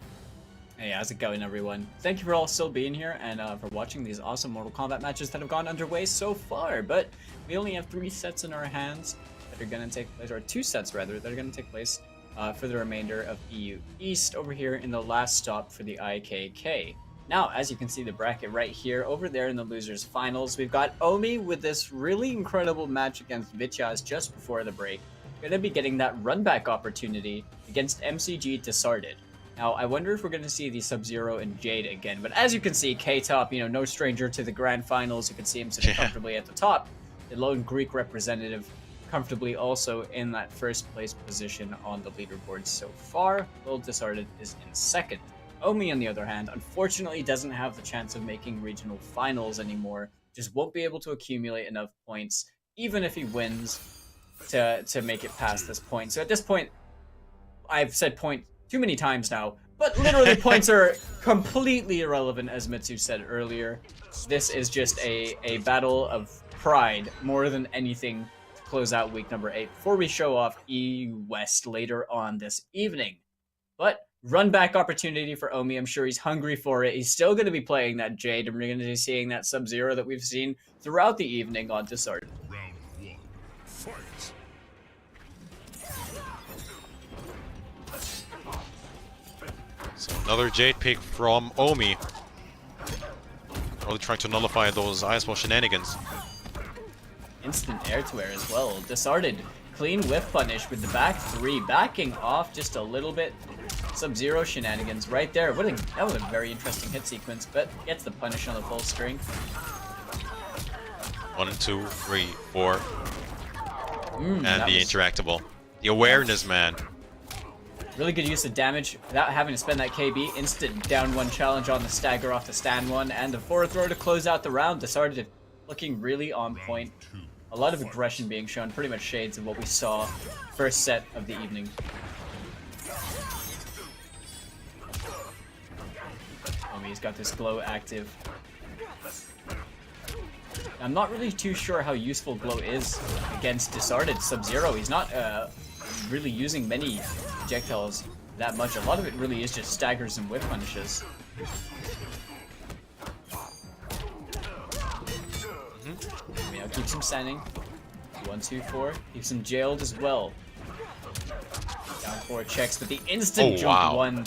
Hey, how's it going, everyone? Thank you for all still being here and for watching these awesome Mortal Kombat matches that have gone underway so far. But we only have 3 sets in our hands that are going to take place, or 2 sets rather, that are going to take place for the remainder of EU East over here in the last stop for the IKK. Now, as you can see the bracket right here, over there in the losers finals, we've got Omi with this really incredible match against Vichas just before the break. Going to be getting that run back opportunity against MCG Disarded. Now, I wonder if we're going to see the Sub-Zero and Jade again, but as you can see, K-Top, no stranger to the grand finals. You can see him sitting comfortably at the top. The lone Greek representative comfortably also in that first place position on the leaderboard so far. Will Disarded is in second. Omi, on the other hand, unfortunately doesn't have the chance of making regional finals anymore. Just won't be able to accumulate enough points, even if he wins, to make it past this point. So at this point, I've said point too many times now, but literally points are completely irrelevant, as Mitsu said earlier. This is just a battle of pride more than anything to close out week number 8 before we show off EU West later on this evening. But run back opportunity for Omi. I'm sure he's hungry for it. He's still going to be playing that Jade, and we're going to be seeing that Sub-Zero that we've seen throughout the evening on Disarded. Round 1, fight! So another Jade pick from Omi. Really trying to nullify those Ice Ball shenanigans. Instant air to air as well. Disarded. Clean whiff punish with the back 3. Backing off just a little bit. Sub-Zero shenanigans right there. That was a very interesting hit sequence, but gets the punish on the full string. 1, 2, 3, 4. And the interactable. The awareness, man. Really good use of damage without having to spend that KB. Instant down 1 challenge on the stagger off the stand 1. And the forward throw to close out the round. Disarded looking really on point. A lot of aggression being shown. Pretty much shades of what we saw first set of the evening. Omi's got this glow active. I'm not really too sure how useful glow is against Disarded Sub-Zero. He's not really using many projectiles that much. A lot of it really is just staggers and whip punishes. Now keeps him standing. 1, 2, 4. Keeps him jailed as well. Down 4 checks, but the instant jump 1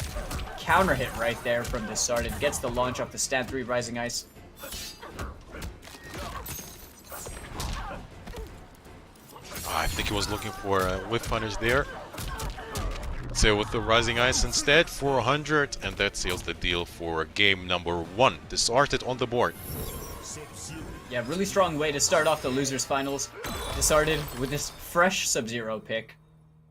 counter hit right there from Disarded. Gets the launch off the stand 3 Rising Ice. I think he was looking for a whip punish there. So with the Rising Ice instead, 400, and that seals the deal for game number 1. Disarded on the board. Yeah, really strong way to start off the losers finals. Disarded with this fresh Sub-Zero pick.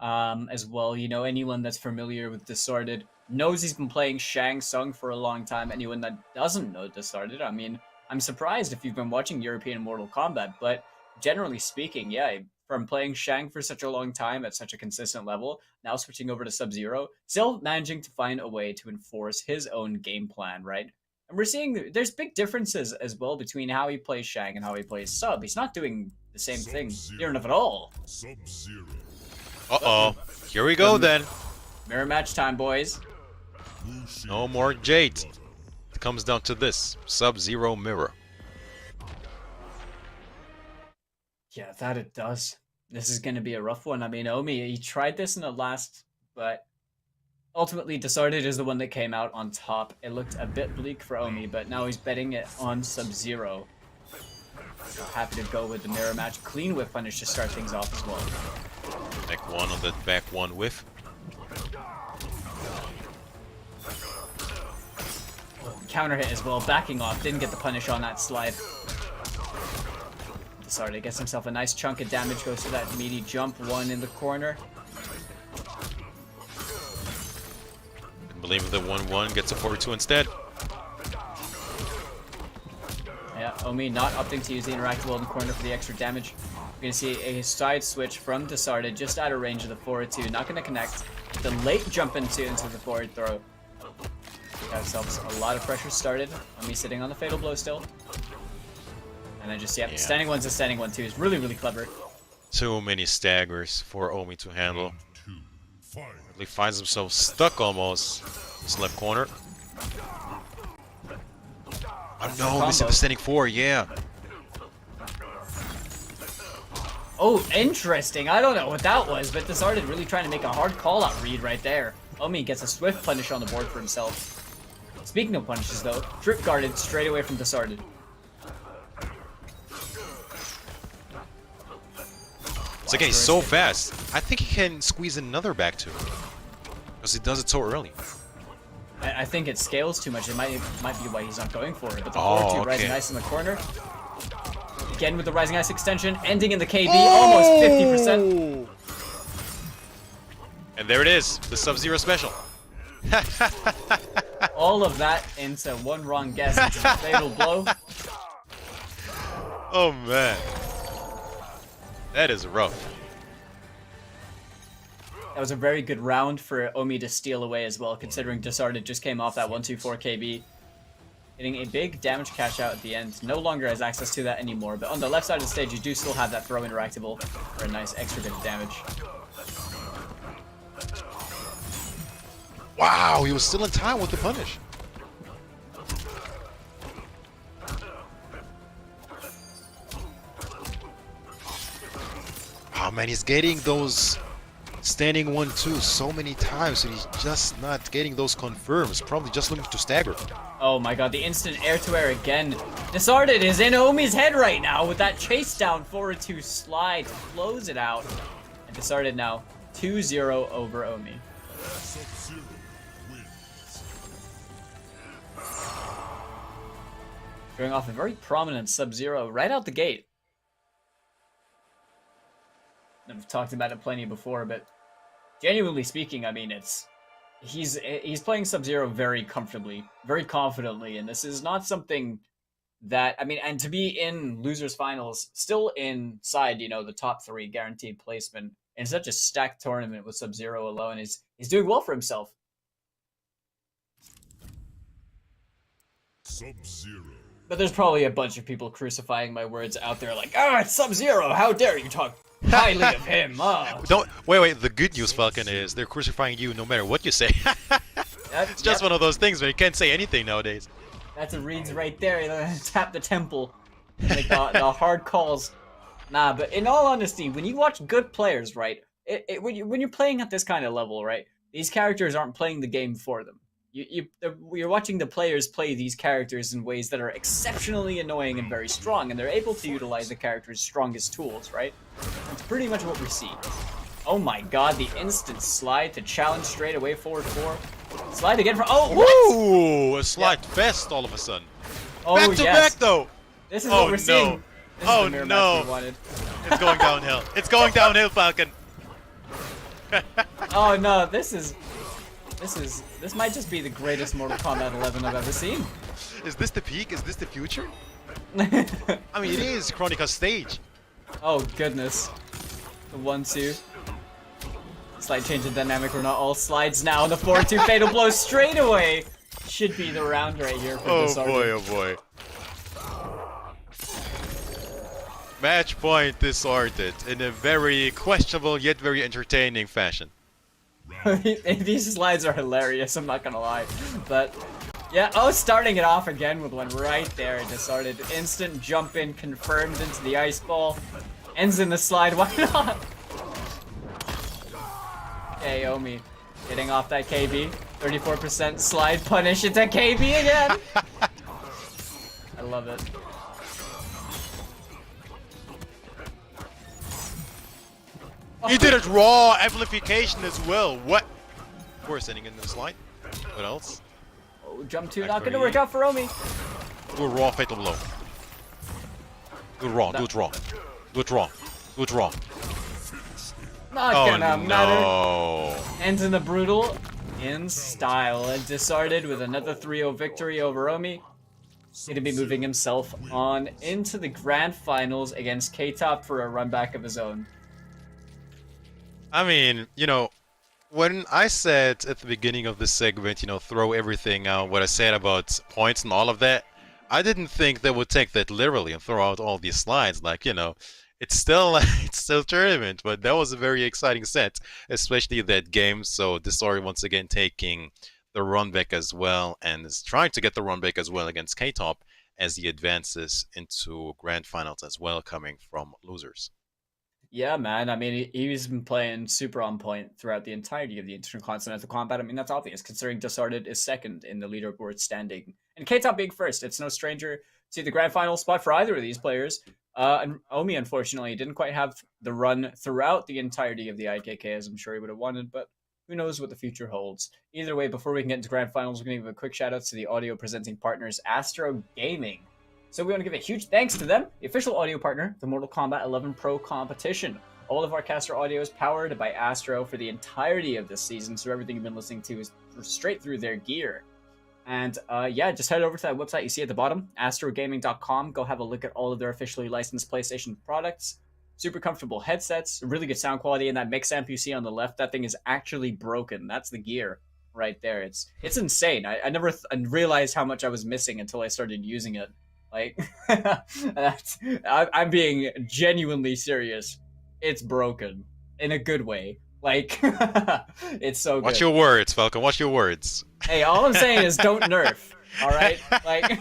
As well, anyone that's familiar with Disarded knows he's been playing Shang Tsung for a long time. Anyone that doesn't know Disarded, I mean, I'm surprised if you've been watching European Mortal Kombat, but generally speaking, yeah, from playing Shang for such a long time at such a consistent level, now switching over to Sub-Zero, still managing to find a way to enforce his own game plan, right? And we're seeing there's big differences as well between how he plays Shang and how he plays Sub. He's not doing the same thing near enough at all. Sub-Zero. Uh-oh. Here we go then. Mirror match time, boys. No more Jade. It comes down to this. Sub-Zero mirror. Yeah, that it does. This is going to be a rough one. I mean, Omi, he tried this in the last, but ultimately Disarded is the one that came out on top. It looked a bit bleak for Omi, but now he's betting it on Sub-Zero. Happy to go with the mirror match. Clean whip punish to start things off as well. Back 1 on the back 1 whiff. Counter hit as well, backing off. Didn't get the punish on that slide. Disarded gets himself a nice chunk of damage, goes to that meaty jump 1 in the corner. Believe the 1-1 gets a 4-2 instead. Omi not opting to use the interactable in the corner for the extra damage. We're gonna see a side switch from Disarded just out of range of the forward 2. Not gonna connect. The late jump into the forward throw. Got ourselves a lot of pressure started. Omi sitting on the fatal blow still. And then just, yeah, standing one's a standing one too. Is really, really clever. Too many staggers for Omi to handle. He finds himself stuck almost. This left corner. Oh no, missing the standing 4, yeah. Oh, interesting. I don't know what that was, but Disarded really trying to make a hard call-out read right there. Omi gets a swift punish on the board for himself. Speaking of punishes, though, drip guarded straight away from Disarded. It's okay, he's so fast. I think he can squeeze another back too. Because he does it so early. I think it scales too much. It might be why he's not going for it. But the Oh, forward 2 okay. Rising Ice in the corner. Again with the Rising Ice extension, ending in the KB, almost 50%. And there it is, the Sub-Zero special. All of that into one wrong guess. It's a fatal blow. Oh man. That is rough. That was a very good round for Omi to steal away as well, considering Disarded just came off that 124 KB. Getting a big damage cash out at the end. No longer has access to that anymore, but on the left side of the stage, you do still have that throw interactable for a nice extra bit of damage. Wow, he was still in time with the punish. Oh man, he's getting those standing 1-2 so many times and he's just not getting those confirms. Probably just looking to stagger. Oh my god, the instant air-to-air again. Disarded is in Omi's head right now with that chase down forward 2 slide to close it out. And Disarded now 2-0 over Omi. Going off a very prominent Sub-Zero right out the gate. I've talked about it plenty before, but genuinely speaking, I mean, he's playing Sub-Zero very comfortably, very confidently, and this is not something that, I mean, and to be in losers finals, still inside, you know, the top 3 guaranteed placement in such a stacked tournament with Sub-Zero alone, he's doing well for himself. Sub-Zero. But there's probably a bunch of people crucifying my words out there like, oh, it's Sub-Zero, how dare you talk highly of him. Don't wait. The good news, Falcon, is they're crucifying you no matter what you say. It's just one of those things where you can't say anything nowadays. That's a reads right there. Tap the temple. Like the hard calls. Nah, but in all honesty, when you watch good players, right? When you're playing at this kind of level, right? These characters aren't playing the game for them. You're watching the players play these characters in ways that are exceptionally annoying and very strong, and they're able to utilize the character's strongest tools, right? That's pretty much what we see. Oh my god, the instant slide to challenge straight away forward 4. Slide again for Ooh, a slide fest all of a sudden. Oh, back to back though. This is what we're seeing. This is the mirror match we wanted. It's going downhill. It's going downhill, Falcon. Oh no, this might just be the greatest Mortal Kombat 11 I've ever seen. Is this the peak? Is this the future? I mean, it is Chronica's stage. Oh goodness. The 1-2. Slight change in dynamic. We're not all slides now. And the 4-2 fatal blow straight away. Should be the round right here for Disarded. Oh boy. Match point Disarded in a very questionable yet very entertaining fashion. These slides are hilarious, I'm not gonna lie. But yeah, starting it off again with one right there. Disarded instant jump in, confirmed into the ice ball. Ends in the slide, why not? Okay, Omi getting off that KB. 34% slide punish into KB again. I love it. He did it raw amplification as well. What? Of course, ending in the slide. What else? Oh, jump 2 not gonna work out for Omi. Do a raw fatal blow. Do it raw. Do it raw. Do it raw. Do it raw. Not gonna matter. Ends in the brutal in style. And Disarded with another 3-0 victory over Omi. He's going to be moving himself on into the grand finals against K-Top for a run back of his own. I mean, you know, when I said at the beginning of this segment, you know, throw everything out, what I said about points and all of that, I didn't think they would take that literally and throw out all these slides. Like, you know, it's still tournament, but that was a very exciting set, especially that game. So Disori once again taking the run back as well, and is trying to get the run back as well against K-Top as he advances into grand finals as well, coming from losers. Yeah, man. I mean, he's been playing super on point throughout the entirety of the Intercontinental Combat. I mean, that's obvious, considering Disarded is second in the leaderboard standing. And K-Top being first, it's no stranger to the grand final spot for either of these players. And Omi, unfortunately, didn't quite have the run throughout the entirety of the IKK, as I'm sure he would have wanted, but who knows what the future holds. Either way, before we can get into grand finals, we're going to give a quick shout out to the audio presenting partners, Astro Gaming. So we want to give a huge thanks to them, the official audio partner, the Mortal Kombat 11 Pro Competition. All of our caster audio is powered by Astro for the entirety of this season, so everything you've been listening to is straight through their gear. And yeah, just head over to that website you see at the bottom, astrogaming.com. Go have a look at all of their officially licensed PlayStation products. Super comfortable headsets, really good sound quality, and that mix amp you see on the left, that thing is actually broken. That's the gear right there. It's insane. I never realized how much I was missing until I started using it. Like, I'm being genuinely serious. It's broken in a good way. Like, it's so good. Watch your words, Falcon. Watch your words. Hey, all I'm saying is don't nerf. All right, like,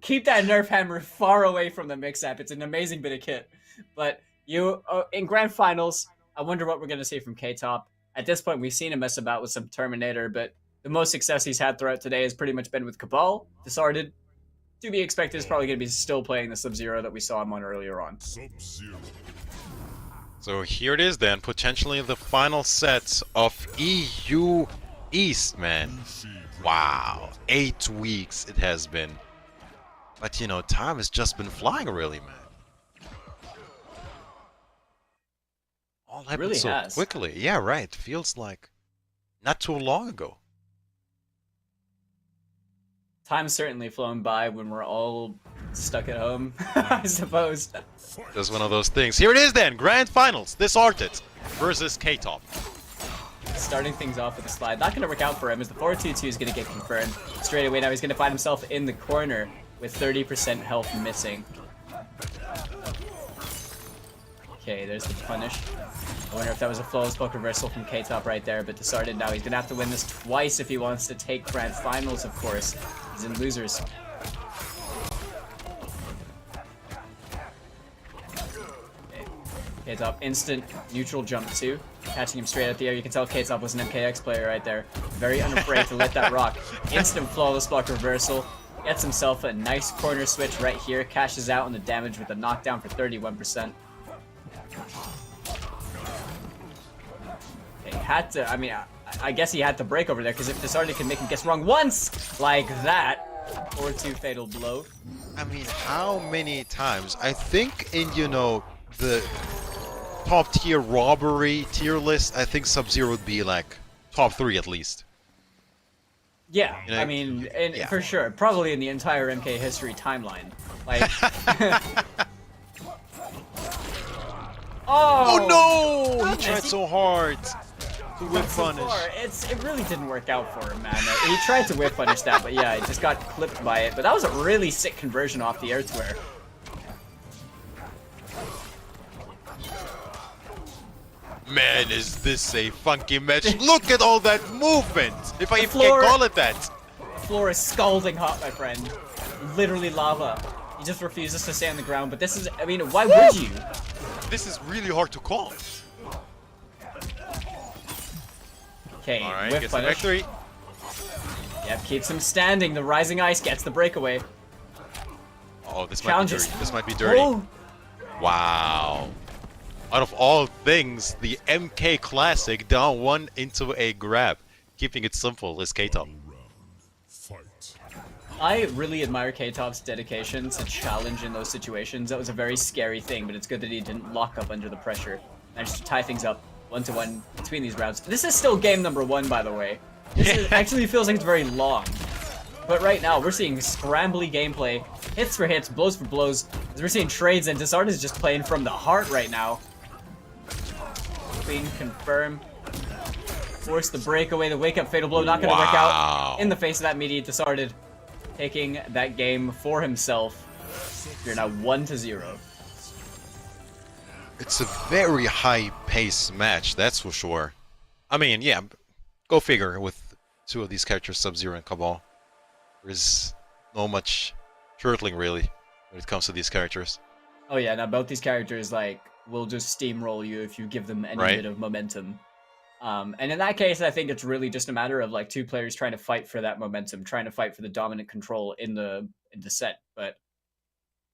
keep that nerf hammer far away from the mix amp. It's an amazing bit of kit, but you in grand finals, I wonder what we're gonna see from K-Top. At this point, we've seen him mess about with some Terminator, but the most success he's had throughout today has pretty much been with Cabal. Disarded, to be expected, is probably gonna be still playing the Sub-Zero that we saw him on earlier on. Sub-Zero. So here it is then, potentially the final set of EU East, man. Wow, 8 weeks it has been. But you know, time has just been flying really, man. All happened really so has. quickly. Yeah, right. Feels like not too long ago. Time's certainly flown by when we're all stuck at home, I suppose. Just one of those things. Here it is then, grand finals. Disarded versus K-Top. Starting things off with a slide. Not going to work out for him as the 4-2-2 is going to get confirmed. Straight away now he's going to find himself in the corner with 30% health missing. Okay, there's the punish. I wonder if that was a flawless poke reversal from K-Top right there, but Disarded now. He's going to have to win this twice if he wants to take grand finals, of course. He's in losers. K-Top, instant neutral jump too. Catching him straight at the air. You can tell K-Top was an MKX player right there. Very unafraid to let that rock. Instant flawless block reversal. Gets himself a nice corner switch right here. Cashes out on the damage with a knockdown for 31%. He had to, I mean, I guess he had to break over there, because if Disarded can make him guess wrong once, like that, 4-2 fatal blow. I mean, how many times? I think in, you know, the top tier robbery tier list, I think Sub-Zero would be like top 3 at least. Yeah, You know, I mean, yeah. for sure. Probably in the entire MK history timeline. Like... Oh no! He tried so hard to whip punish. It really didn't work out for him, man. He tried to whip punish that, but yeah, he just got clipped by it. But that was a really sick conversion off the air to air. Man, is this a funky match? Look at all that movement! If I even can call it that! The floor is scalding hot, my friend. Literally lava. He just refuses to stay on the ground, but this is, I mean, why would you? This is really hard to call. Okay, alright, whip gets the punish. victory. Yep, keeps him standing. The rising ice gets the breakaway. Oh, this might be dirty. This might be dirty. Oh. Wow. Out of all things, the MK Classic down 1 into a grab. Keeping it simple is K-Top. I really admire K-Top's dedication to challenge in those situations. That was a very scary thing, but it's good that he didn't lock up under the pressure. Managed to tie things up 1-1 between these rounds. This is still game number 1, by the way. This actually feels like it's very long. But right now, we're seeing scrambly gameplay, hits for hits, blows for blows. As we're seeing trades, and Desart is just playing from the heart right now. Clean, confirm. Force the breakaway, the wake-up fatal blow, not going to work out. In the face of that meaty, Desarted taking that game for himself. You're now 1-0. It's a very high-paced match, that's for sure. I mean, yeah, go figure with two of these characters, Sub-Zero and Cabal. There's no much turtling, really, when it comes to these characters. Oh yeah, now both these characters, like, will just steamroll you if you give them any bit of momentum. And in that case, I think it's really just a matter of, like, two players trying to fight for that momentum, trying to fight for the dominant control in the set, but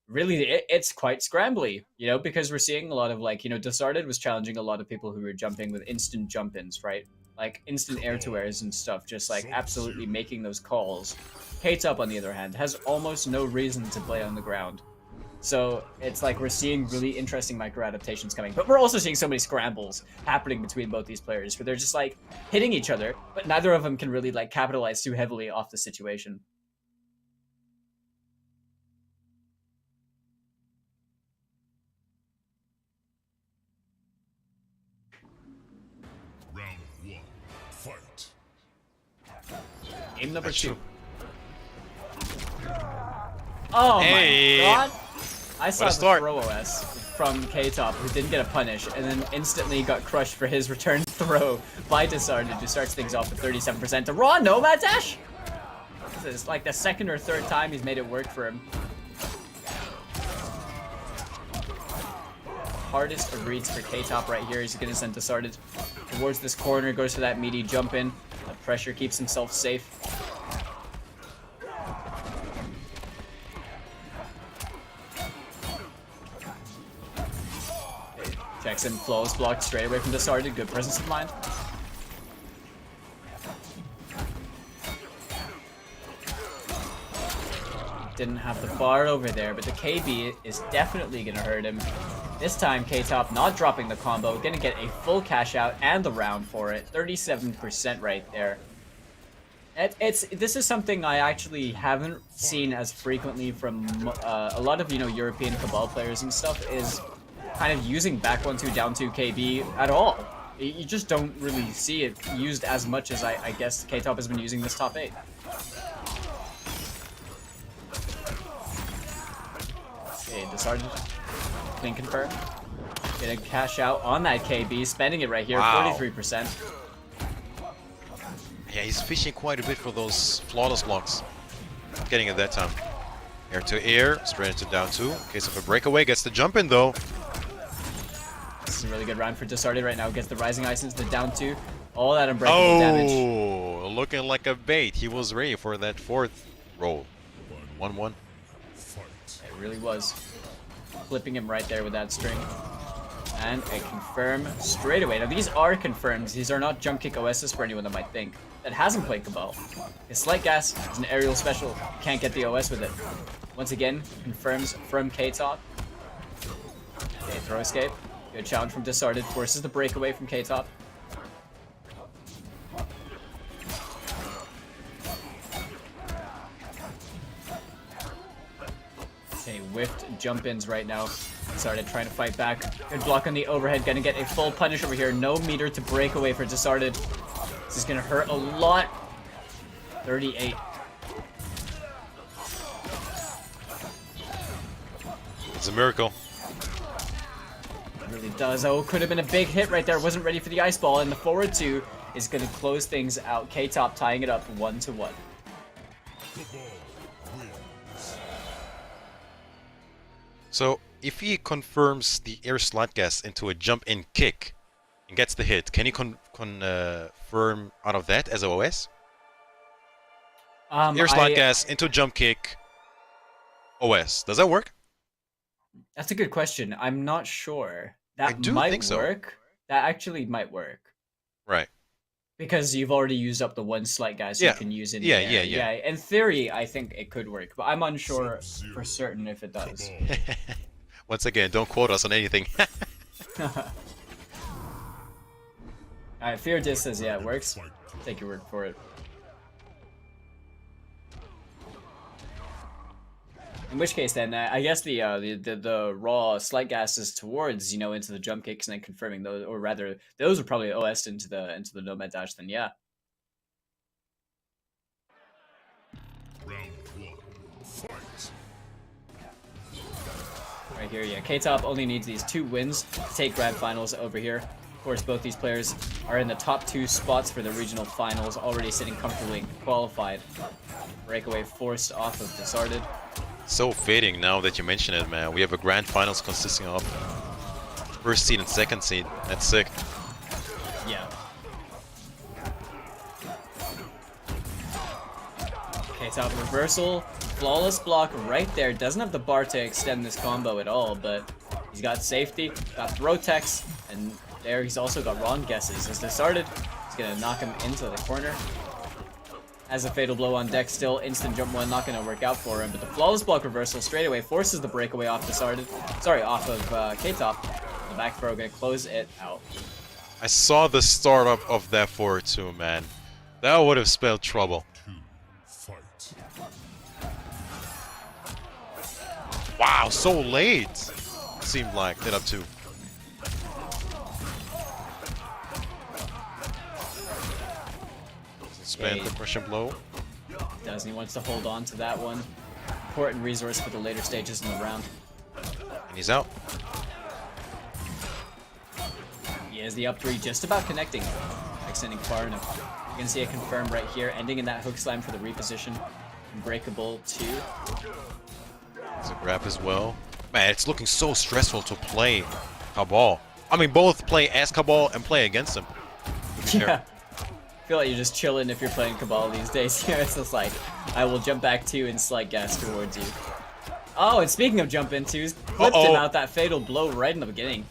really, it's quite scrambly, you know, because we're seeing a lot of, like, you know, Desarted was challenging a lot of people who were jumping with instant jump-ins, right? Like, instant air-to-airs and stuff, just, like, absolutely making those calls. K-Top, on the other hand, has almost no reason to play on the ground. So, it's like we're seeing really interesting micro-adaptations coming, but we're also seeing so many scrambles happening between both these players, where they're just, like, hitting each other, but neither of them can really, like, capitalize too heavily off the situation. Game number 2. Oh my god! I saw the throw OS from K-Top, who didn't get a punish, and then instantly got crushed for his return throw by Desarted, who starts things off at 37% to Raw Nomad Dash! This is like the second or third time he's made it work for him. Hardest of reads for K-Top right here. He's gonna send Desarted towards this corner, goes for that meaty jump in. The pressure keeps himself safe. Okay, checks in, flows, blocked straight away from Desarted. Good presence of mind. Didn't have the bar over there, but the KB is definitely gonna hurt him. This time, K-Top not dropping the combo, gonna get a full cash out and the round for it. 37% right there. This is something I actually haven't seen as frequently from a lot of, you know, European Cabal players and stuff, is kind of using back 1-2, down 2 KB at all. You just don't really see it used as much as I guess K-Top has been using this top 8. Okay, Desarted. Clean confirm. Gonna cash out on that KB, spending it right here, 43%. Yeah, he's fishing quite a bit for those flawless blocks. Getting it that time. Air to air, straight into down 2. In case of a breakaway, gets the jump in though. This is a really good round for Desarted right now. Gets the rising ice into the down 2. All that unbreakable damage. Oh, looking like a bait. He was ready for that fourth roll. 1-1. It really was. Flipping him right there with that string. And a confirm straight away. Now these are confirms. These are not jump kick OSs for anyone that might think that hasn't played Cabal. His Slight Gas is an aerial special. Can't get the OS with it. Once again, confirms from K-Top. Okay, throw escape. Good challenge from Desarted. Forces the breakaway from K-Top. Okay, whiffed jump-ins right now. Desarted trying to fight back. Good block on the overhead. Gonna get a full punish over here. No meter to break away for Desarted. This is gonna hurt a lot. 38. It's a miracle. It really does. Oh, could have been a big hit right there. Wasn't ready for the ice ball. And the forward 2 is gonna close things out. K-Top tying it up 1-1. So, if he confirms the air slot gas into a jump-in kick and gets the hit, can he confirm out of that as a OS? Air slot gas into jump kick, OS. Does that work? That's a good question. I'm not sure. That think might so. work. That actually might work. Right. Because you've already used up the one slight guys you can use in Yeah. In theory, I think it could work, but I'm unsure for certain if it does. Once again, don't quote us on anything. Alright, Fear Dis says, yeah, it works. Take your word for it. In which case, then I guess the raw slight gases towards into the jump kicks and then confirming those, or rather, those were probably OS'd into the nomad dash. Then yeah. Round 1. Fight. Right here, yeah. K-Top only needs these 2 wins to take grand finals over here. Of course, both these players are in the top 2 spots for the regional finals, already sitting comfortably qualified. Breakaway forced off of Disarded. So fitting now that you mention it, man. We have a grand finals consisting of first seed and second seed. That's sick. Yeah. K-Top reversal. Flawless block right there. Doesn't have the bar to extend this combo at all, but he's got safety, got throw techs, and there he's also got wrong guesses. As Disarded, he's gonna knock him into the corner. Has a fatal blow on deck still. Instant jump one, not gonna work out for him, but the flawless block reversal straight away forces the breakaway off Disarded. Sorry, off of K-Top. The back throw gonna close it out. I saw the startup of that forward too, man. That would have spelled trouble. Fight. Wow, so late. Seemed like that up 2. Spend the crushing blow. Doesn't he wants to hold on to that one. Important resource for the later stages in the round. And he's out. He has the up 3 just about connecting. Extending far enough. You can see it confirmed right here, ending in that hook slam for the reposition. Unbreakable 2. There's a grab as well. Man, it's looking so stressful to play Cabal. I mean, both play as Cabal and play against him. Yeah. I feel like you're just chilling if you're playing Cabal these days. It's just like, I will jump back 2 and slight gas towards you. Oh, and speaking of jump intos, flipped him out that fatal blow right in the beginning.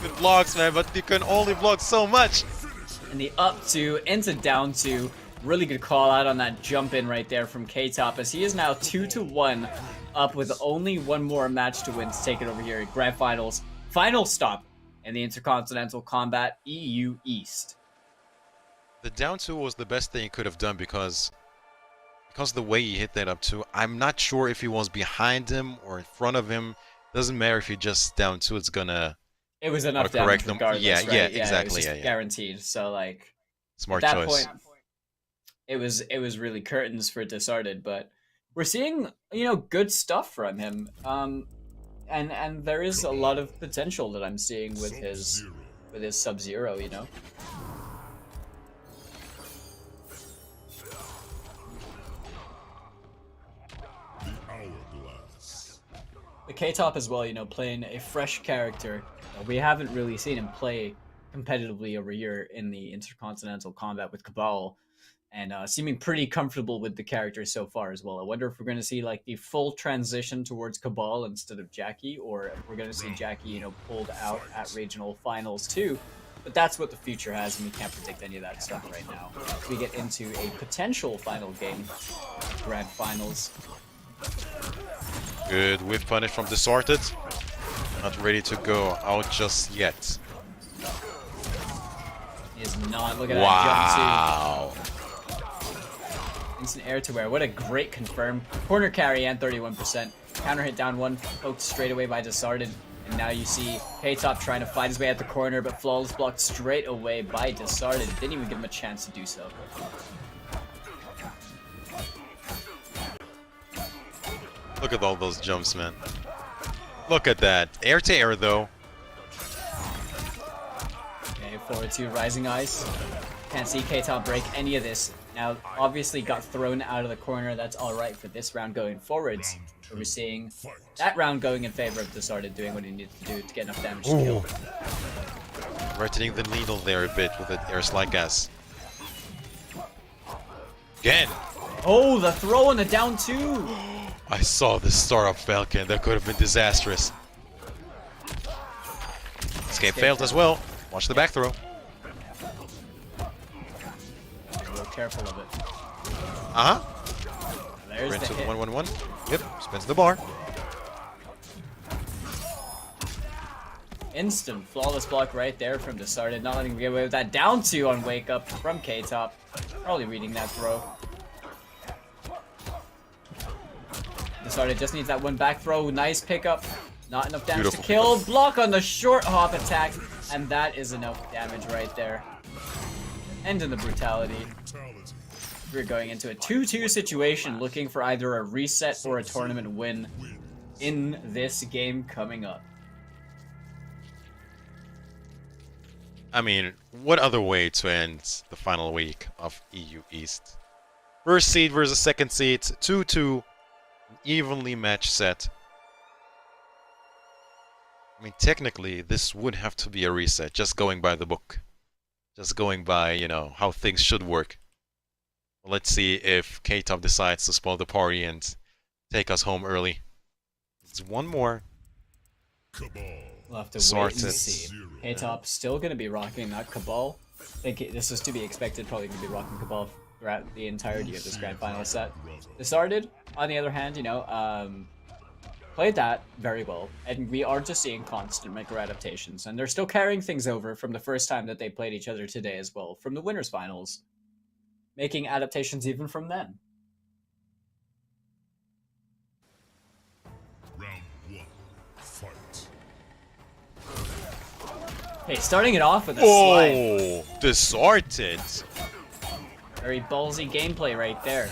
Good blocks, man, but you can only block so much. And the up 2 into down 2. Really good call out on that jump in right there from K-Top, as he is now 2-1 up with only 1 more match to win to take it over here at Grand Finals. Final stop in the Intercontinental Combat EU East. The down 2 was the best thing he could have done because the way he hit that up 2, I'm not sure if he was behind him or in front of him. Doesn't matter if he just down 2, it's gonna... It was enough damage regardless, yeah, right? yeah, exactly. It was just guaranteed. So like, smart at that choice. point, it was really curtains for Disarded, but we're seeing good stuff from him. And there is a lot of potential that I'm seeing with his Sub-Zero, The K-Top as well, playing a fresh character. We haven't really seen him play competitively over here in the Intercontinental Combat with Cabal, and seeming pretty comfortable with the character so far as well. I wonder if we're going to see like the full transition towards Cabal instead of Jackie, or if we're going to see Jackie, pulled out at regional finals too. But that's what the future has, and we can't predict any of that stuff right now. We get into a potential final game, Grand Finals. Good whiff punish from Distorted. Not ready to go out just yet. He is not. Look at that jump too. Instant air to wear. What a great confirm. Corner carry and 31%. Counter hit down 1. Poked straight away by Disarded. And now you see K-Top trying to fight his way at the corner, but flawless blocked straight away by Disarded. Didn't even give him a chance to do so. Look at all those jumps, man. Look at that. Air to air, though. Okay, forward to Rising Ice. Can't see K-Top break any of this. Now, obviously got thrown out of the corner. That's alright for this round going forwards. But we're seeing that round going in favor of Disarded doing what he needs to do to get enough damage to kill. Rightening the needle there a bit with the air slide gas. Again! Oh, the throw on the down 2! I saw the startup Falcon. That could have been disastrous. Escape failed as well. Watch the back throw. A little careful of it. Uh-huh. There's Rinse the with hit. 1-1-1. Yep, spins the bar. Instant flawless block right there from Disarded. Not letting him get away with that. Down 2 on wake up from K-Top. Probably reading that throw. Decided just needs that one back throw. Nice pickup. Not enough damage Beautiful to kill. Block on the short hop attack. And that is enough damage right there. Ending the brutality. We're going into a 2-2 situation, looking for either a reset or a tournament win in this game coming up. I mean, what other way to end the final week of EU East? First seed versus second seed, 2-2, evenly matched set. I mean, technically, this would have to be a reset, just going by the book. Just going by, you know, how things should work. Let's see if K-Top decides to spoil the party and take us home early. It's one more. We'll have to wait and see. K-Top still going to be rocking that Cabal. I think this is to be expected, probably going to be rocking Cabal throughout the entirety of this grand final set. Decided, on the other hand, you know, played that very well, and we are just seeing constant micro adaptations, and they're still carrying things over from the first time that they played each other today as well, from the winners finals, making adaptations even from then. Round 1, fight. Hey, starting it off with a slide. Oh, disarted. Very ballsy gameplay right there.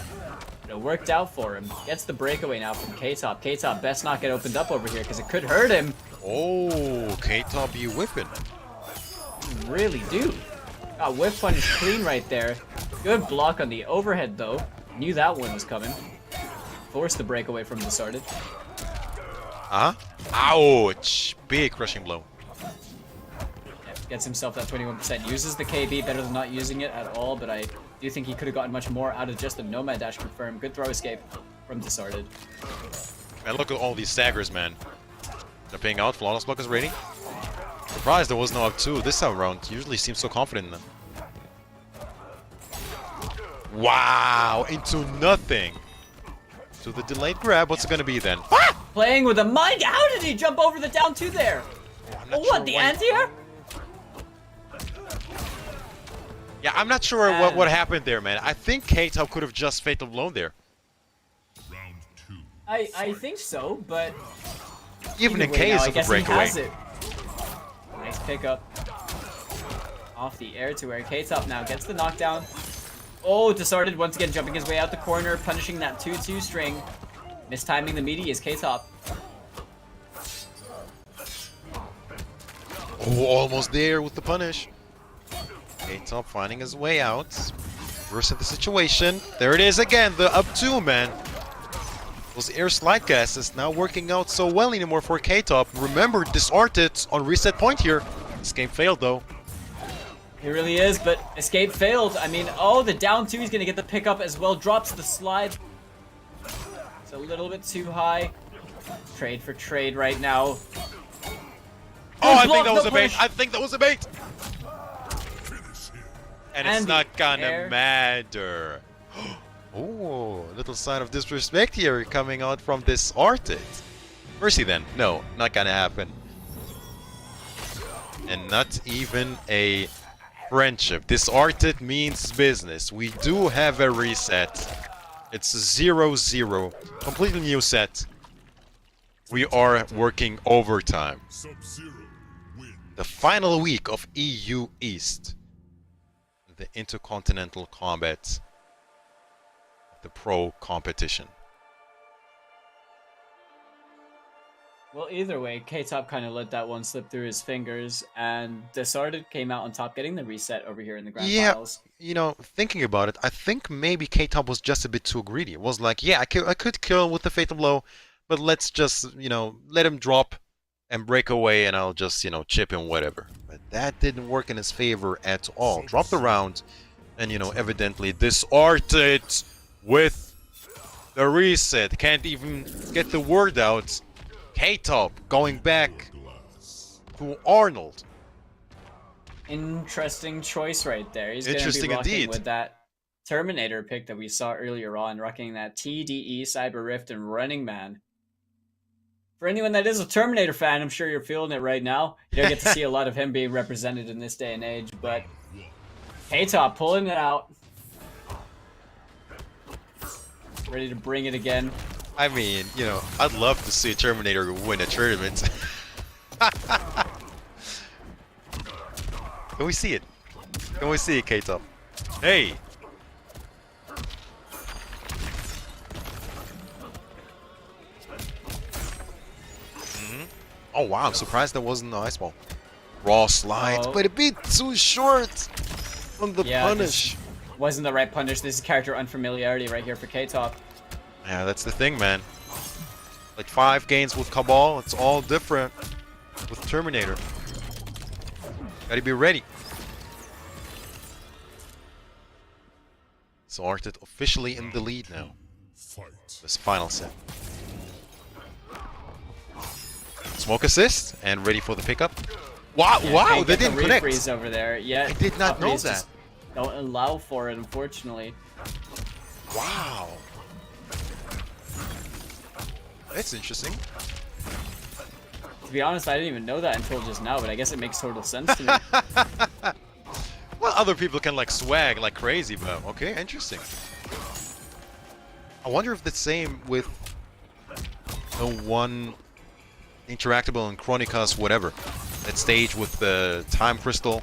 But it worked out for him. Gets the breakaway now from K-Top. K-Top best not get opened up over here because it could hurt him. Oh, K-Top, you whipping. Really do. Got whiff punish clean right there. Good block on the overhead though. Knew that one was coming. Forced the breakaway from Disarted. Huh? Ouch! Big crushing blow. Gets himself that 21%. Uses the KB, better than not using it at all, but I do think he could have gotten much more out of just the Nomad Dash confirm. Good throw escape from Disarted. Man, look at all these staggers, man. They're paying out. Flawless block is ready. Surprised there was no up 2 this time around. Usually seems so confident in them. Wow! Into nothing! So the delayed grab, what's it gonna be then? Ah! Playing with a mind. How did he jump over the down 2 there? Oh, what, the anti-air? Yeah, I'm not sure what happened there, man. I think K-Top could have just fatal blown there. Round 2. I think so, but Even in way case now, I of a guess he breakaway. has it. Nice pickup. Off the air to where K-Top now gets the knockdown. Oh, Disarted once again jumping his way out the corner, punishing that 2-2 string. Mistiming the meaty is K-Top. Oh, almost there with the punish. K-Top finding his way out. Reversing the situation. There it is again, the up 2, man. Those air slide gases now working out so well anymore for K-Top. Remember, Disarted on reset point here. This game failed though. He really is, but escape failed. I mean, oh, the down 2 is going to get the pickup as well. Drops the slide. It's a little bit too high. Trade for trade right now. Oh, I think that was a bait. I think that was a bait. And it's not gonna matter. Oh, little sign of disrespect here coming out from Disarted. Mercy then. No, not gonna happen. And not even a friendship. Disarted means business. We do have a reset. It's 0-0. Completely new set. We are working overtime. The final week of EU East. The Intercontinental Combat. The Pro Competition. Well, either way, K-Top kind of let that one slip through his fingers, and Disarted came out on top, getting the reset over here in the grand finals. You know, thinking about it, I think maybe K-Top was just a bit too greedy. It was like, yeah, I could kill with the Fatal Blow, but let's just, you know, let him drop and break away, and I'll just, you know, chip him, whatever. But that didn't work in his favor at all. Dropped the round, and, you know, evidently Disarted with the reset. Can't even get the word out. K-Top going back to Arnold. Interesting choice right there. He's going to Interesting be rocking indeed. with that Terminator pick that we saw earlier on, rocking that TDE, Cyber Rift, and Running Man. For anyone that is a Terminator fan, I'm sure you're feeling it right now. You don't get to see a lot of him being represented in this day and age, but K-Top pulling it out. Ready to bring it again. I mean, you know, I'd love to see Terminator win a tournament. Can we see it? Can we see it, K-Top? Hey! Oh wow, I'm surprised that wasn't the ice ball. Raw slide, but a bit too short on the punish. Wasn't the right punish. This is character unfamiliarity right here for K-Top. Yeah, that's the thing, man. Like 5 games with Cabal, it's all different with Terminator. Gotta be ready. So Arctic officially in the lead now. This final set. Smoke assist and ready for the pickup. Wow! Yeah, wow! They the didn't connect. Refreeze over there. Yeah, I did not know that. Don't allow for it, unfortunately. Wow. That's interesting. To be honest, I didn't even know that until just now, but I guess it makes total sense to me. Well, other people can like swag like crazy, but okay, interesting. I wonder if the same with the one interactable and Chronicas, whatever. That stage with the time crystal.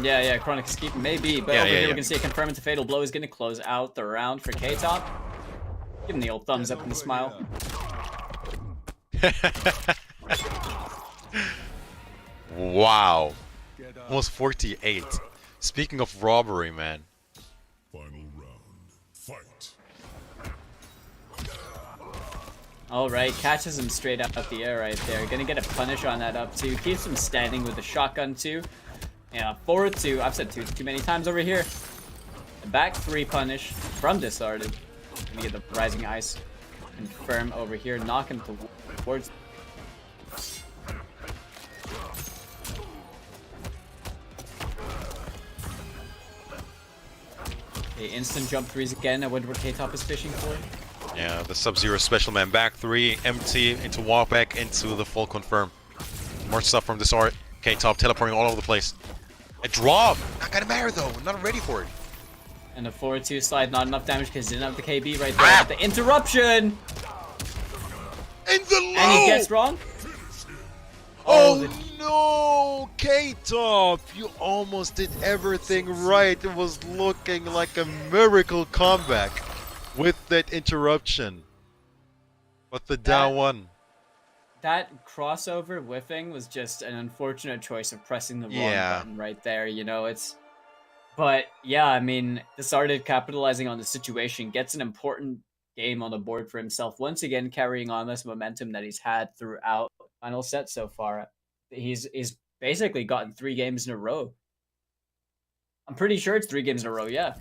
Yeah, Chronicus keep maybe, but over here we can see a confirm into fatal blow is going to close out the round for K-Top. Give him the old thumbs up and the smile. Wow. Almost 48. Speaking of robbery, man. Final round. Fight. Alright, catches him straight up the air right there. Gonna get a punish on that up two. Keeps him standing with the shotgun too. Yeah, forward two. I've said two too many times over here. A back 3 punish from Discarded. Gonna get the rising ice. Confirm over here. Knock him towards. Okay, instant jump 3s again. I wonder what K-Top is fishing for. Yeah, the Sub-Zero Special Man back 3, empty into walk back into the full confirm. More stuff from this art. K-Top teleporting all over the place. A drop! Not gonna matter though, not ready for it. And a 4-2 slide, not enough damage because didn't have the KB right there. The interruption! In the low! And he gets wrong? Oh no! K-Top! You almost did everything right. It was looking like a miracle comeback with that interruption. But the down one. That crossover whiffing was just an unfortunate choice of pressing the wrong button right there, you know, it's... But, yeah, I mean, Discarded capitalizing on the situation, gets an important game on the board for himself, once again carrying on this momentum that he's had throughout the final set so far. He's basically gotten 3 games in a row. I'm pretty sure it's 3 games in a row, yeah.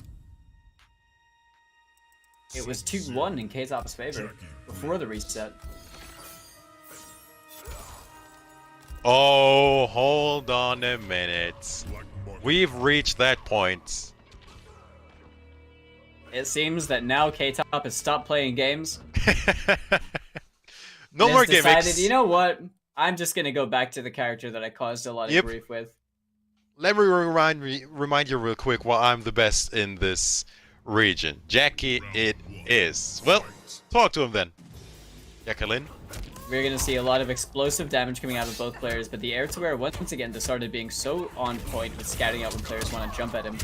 It was 2-1 in K-Top's favor before the reset. Oh, hold on a minute. We've reached that point. It seems that now K-Top has stopped playing games. No more gimmicks. You know what? I'm just gonna go back to the character that I caused a lot of grief with. Let me remind you real quick why I'm the best in this region. Jackie, it is. Well, talk to him then. Jacqueline. We're going to see a lot of explosive damage coming out of both players, but the air-to-air once again started being so on point with scouting out when players want to jump at him.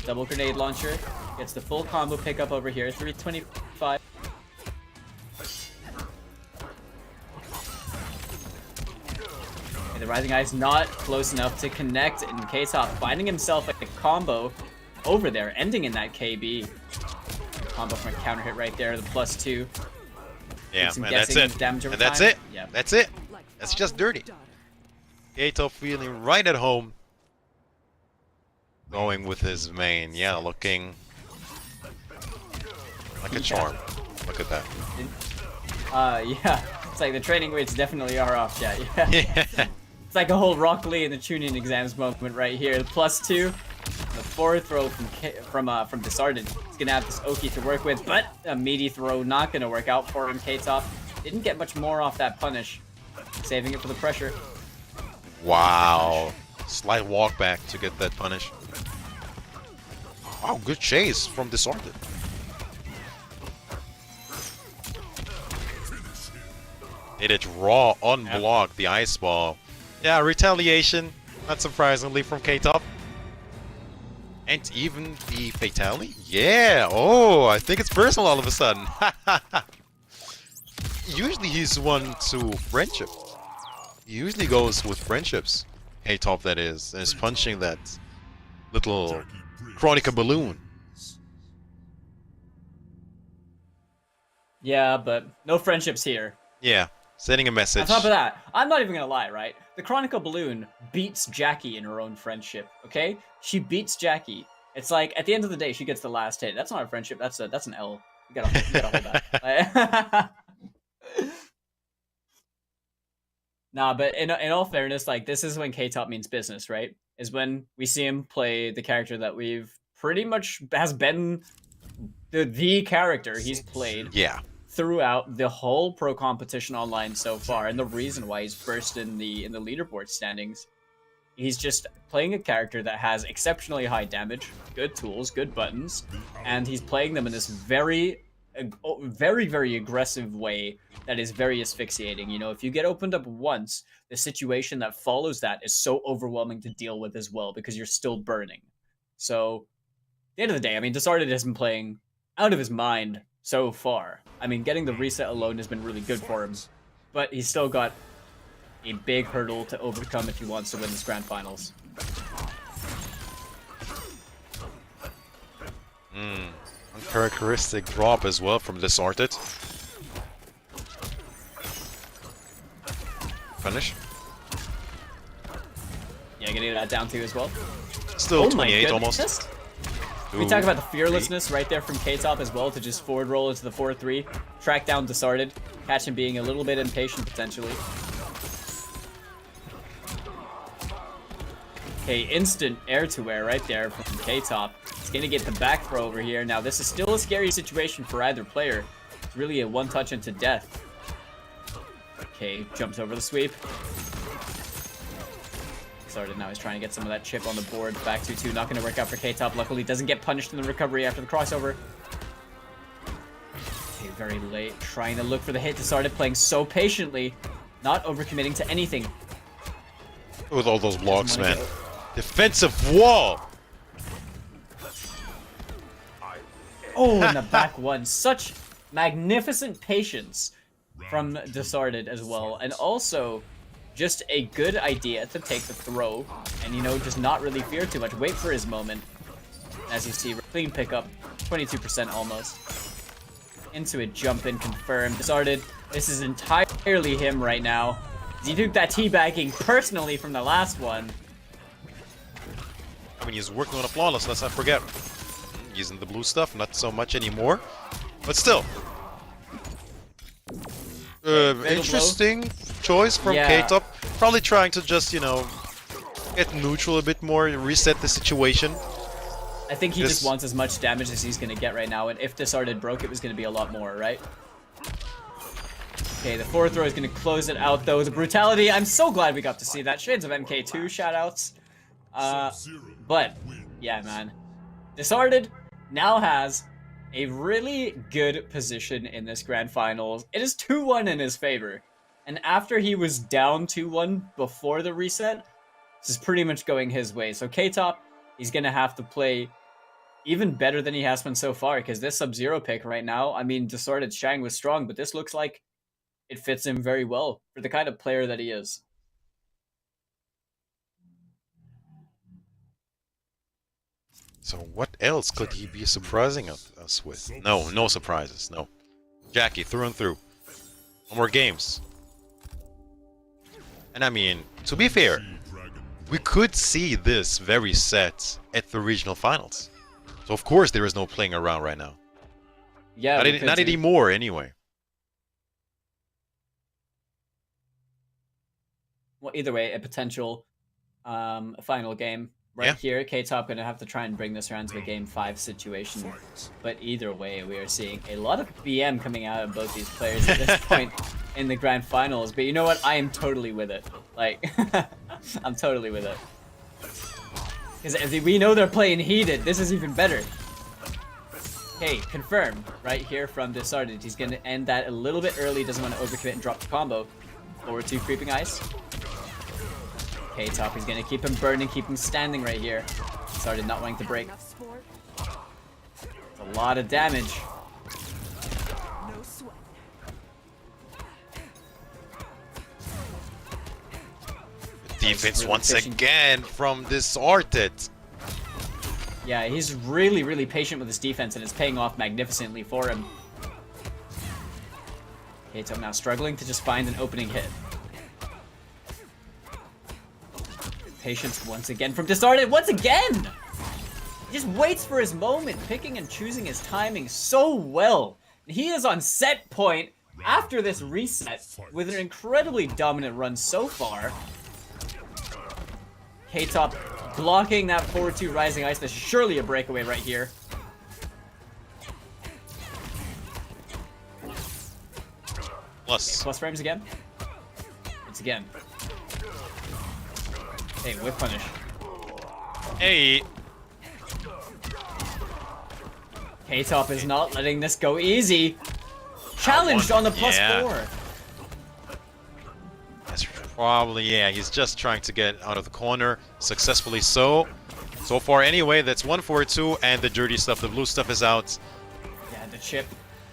Double grenade launcher. Gets the full combo pickup over here. 325. Okay, the Rising Eye's not close enough to connect, and K-Top finding himself a combo over there, ending in that KB. Combo from a counter hit right there, the +2. Yeah, and that's it. And that's it. Yeah. That's it. That's just dirty. K-Top feeling right at home. Going with his main. Yeah, looking like a charm. Look at that. Yeah. It's like the training weights definitely are off, chat. Yeah. Yeah. It's like a whole Rock Lee in the tuning exams moment right here. The +2. The forward throw from Discarded. He's gonna have this Oki to work with, but a meaty throw not gonna work out for him. K-Top didn't get much more off that punish, saving it for the pressure. Wow. Slight walk back to get that punish. Wow, good chase from Discarded. Hit it raw, unblocked, the ice ball. Yeah, retaliation, not surprisingly, from K-Top. And even the fatality? Yeah! Oh, I think it's personal all of a sudden. Usually he's one to friendship. He usually goes with friendships. K-Top, that is. And is punching that little Chronica balloon. Yeah, but no friendships here. Yeah, sending a message. On top of that, I'm not even gonna lie, right? The Chronicle Balloon beats Jackie in her own friendship, okay? She beats Jackie. It's like, at the end of the day, she gets the last hit. That's not a friendship, that's an L. You gotta hold that. Nah, but in all fairness, like, this is when K-Top means business, right? Is when we see him play the character that we've pretty much has been the character he's played. Yeah. Throughout the whole pro competition online so far, and the reason why he's first in the leaderboard standings. He's just playing a character that has exceptionally high damage, good tools, good buttons, and he's playing them in this very aggressive way that is very asphyxiating. You know, if you get opened up once, the situation that follows that is so overwhelming to deal with as well, because you're still burning. So, at the end of the day, I mean, Disarded has been playing out of his mind so far. I mean, getting the reset alone has been really good for him, but he's still got a big hurdle to overcome if he wants to win this grand finals. Uncharacteristic drop as well from Disarted. Finish. Yeah, getting that down too as well. Still 28 almost. We talk about the fearlessness right there from K-Top as well, to just forward roll into the 4-3, track down Disarded, catch him being a little bit impatient potentially. Okay, instant air-to-air right there from K-Top. He's gonna get the back throw over here. Now this is still a scary situation for either player. It's really a one-touch into death. Okay, jumps over the sweep. Started now, he's trying to get some of that chip on the board. Back 2-2, not going to work out for K-Top. Luckily, doesn't get punished in the recovery after the crossover. Okay, very late. Trying to look for the hit. Started playing so patiently. Not overcommitting to anything. With all those blocks, man. Defensive wall! Oh, in the back one. Such magnificent patience from Disarded as well. And also, just a good idea to take the throw and, you know, just not really fear too much. Wait for his moment. As you see, clean pickup, 22% almost. Into a jump in, confirmed. Disarded, this is entirely him right now. He took that teabagging personally from the last one. I mean, he's working on a flawless, let's not forget. Using the blue stuff, not so much anymore. But still. Interesting choice from K-Top. Probably trying to just, you know, get neutral a bit more, reset the situation. I think he just wants as much damage as he's going to get right now, and if Disarded broke, it was going to be a lot more, right? Okay, the forward throw is going to close it out, though. The brutality, I'm so glad we got to see that. Shades of MK2 shoutouts. But, yeah, man. Disarded now has a really good position in this grand finals. It is 2-1 in his favor. And after he was down 2-1 before the reset, this is pretty much going his way. So K-Top, he's going to have to play even better than he has been so far, because this Sub-Zero pick right now, I mean, Distorted Shang was strong, but this looks like it fits him very well for the kind of player that he is. So what else could he be surprising us with? No, no surprises, no. Jackie, through and through. No more games. And I mean, to be fair, we could see this very set at the regional finals. So of course there is no playing around right now. Yeah, not anymore anyway. Well, either way, a potential final game right here. K-Top going to have to try and bring this around to a Game 5 situation. But either way, we are seeing a lot of BM coming out of both these players at this point in the grand finals. But you know what? I am totally with it. Like, I'm totally with it. Because we know they're playing heated. This is even better. Okay, confirmed right here from Disarded. He's going to end that a little bit early. Doesn't want to overcommit and drop the combo. Forward 2 creeping ice. K-Top, he's going to keep him burning, keep him standing right here. Disarded not wanting to break. It's a lot of damage. Defense really once fishing. again from Disarded. Yeah, he's really, really patient with his defense, and it's paying off magnificently for him. K-Top now struggling to just find an opening hit. Patience once again from Disarded. Once again! He just waits for his moment, picking and choosing his timing so well. He is on set point after this reset with an incredibly dominant run so far. K-Top blocking that forward 2 rising ice. There's surely a breakaway right here. Plus. Plus frames again. Once again. Hey, whip punish. Hey. K-Top is not letting this go easy. Challenged on the +4. That's probably, yeah, he's just trying to get out of the corner. Successfully so. So far anyway, that's 1-4-2, and the dirty stuff, the blue stuff is out. Yeah, the chip.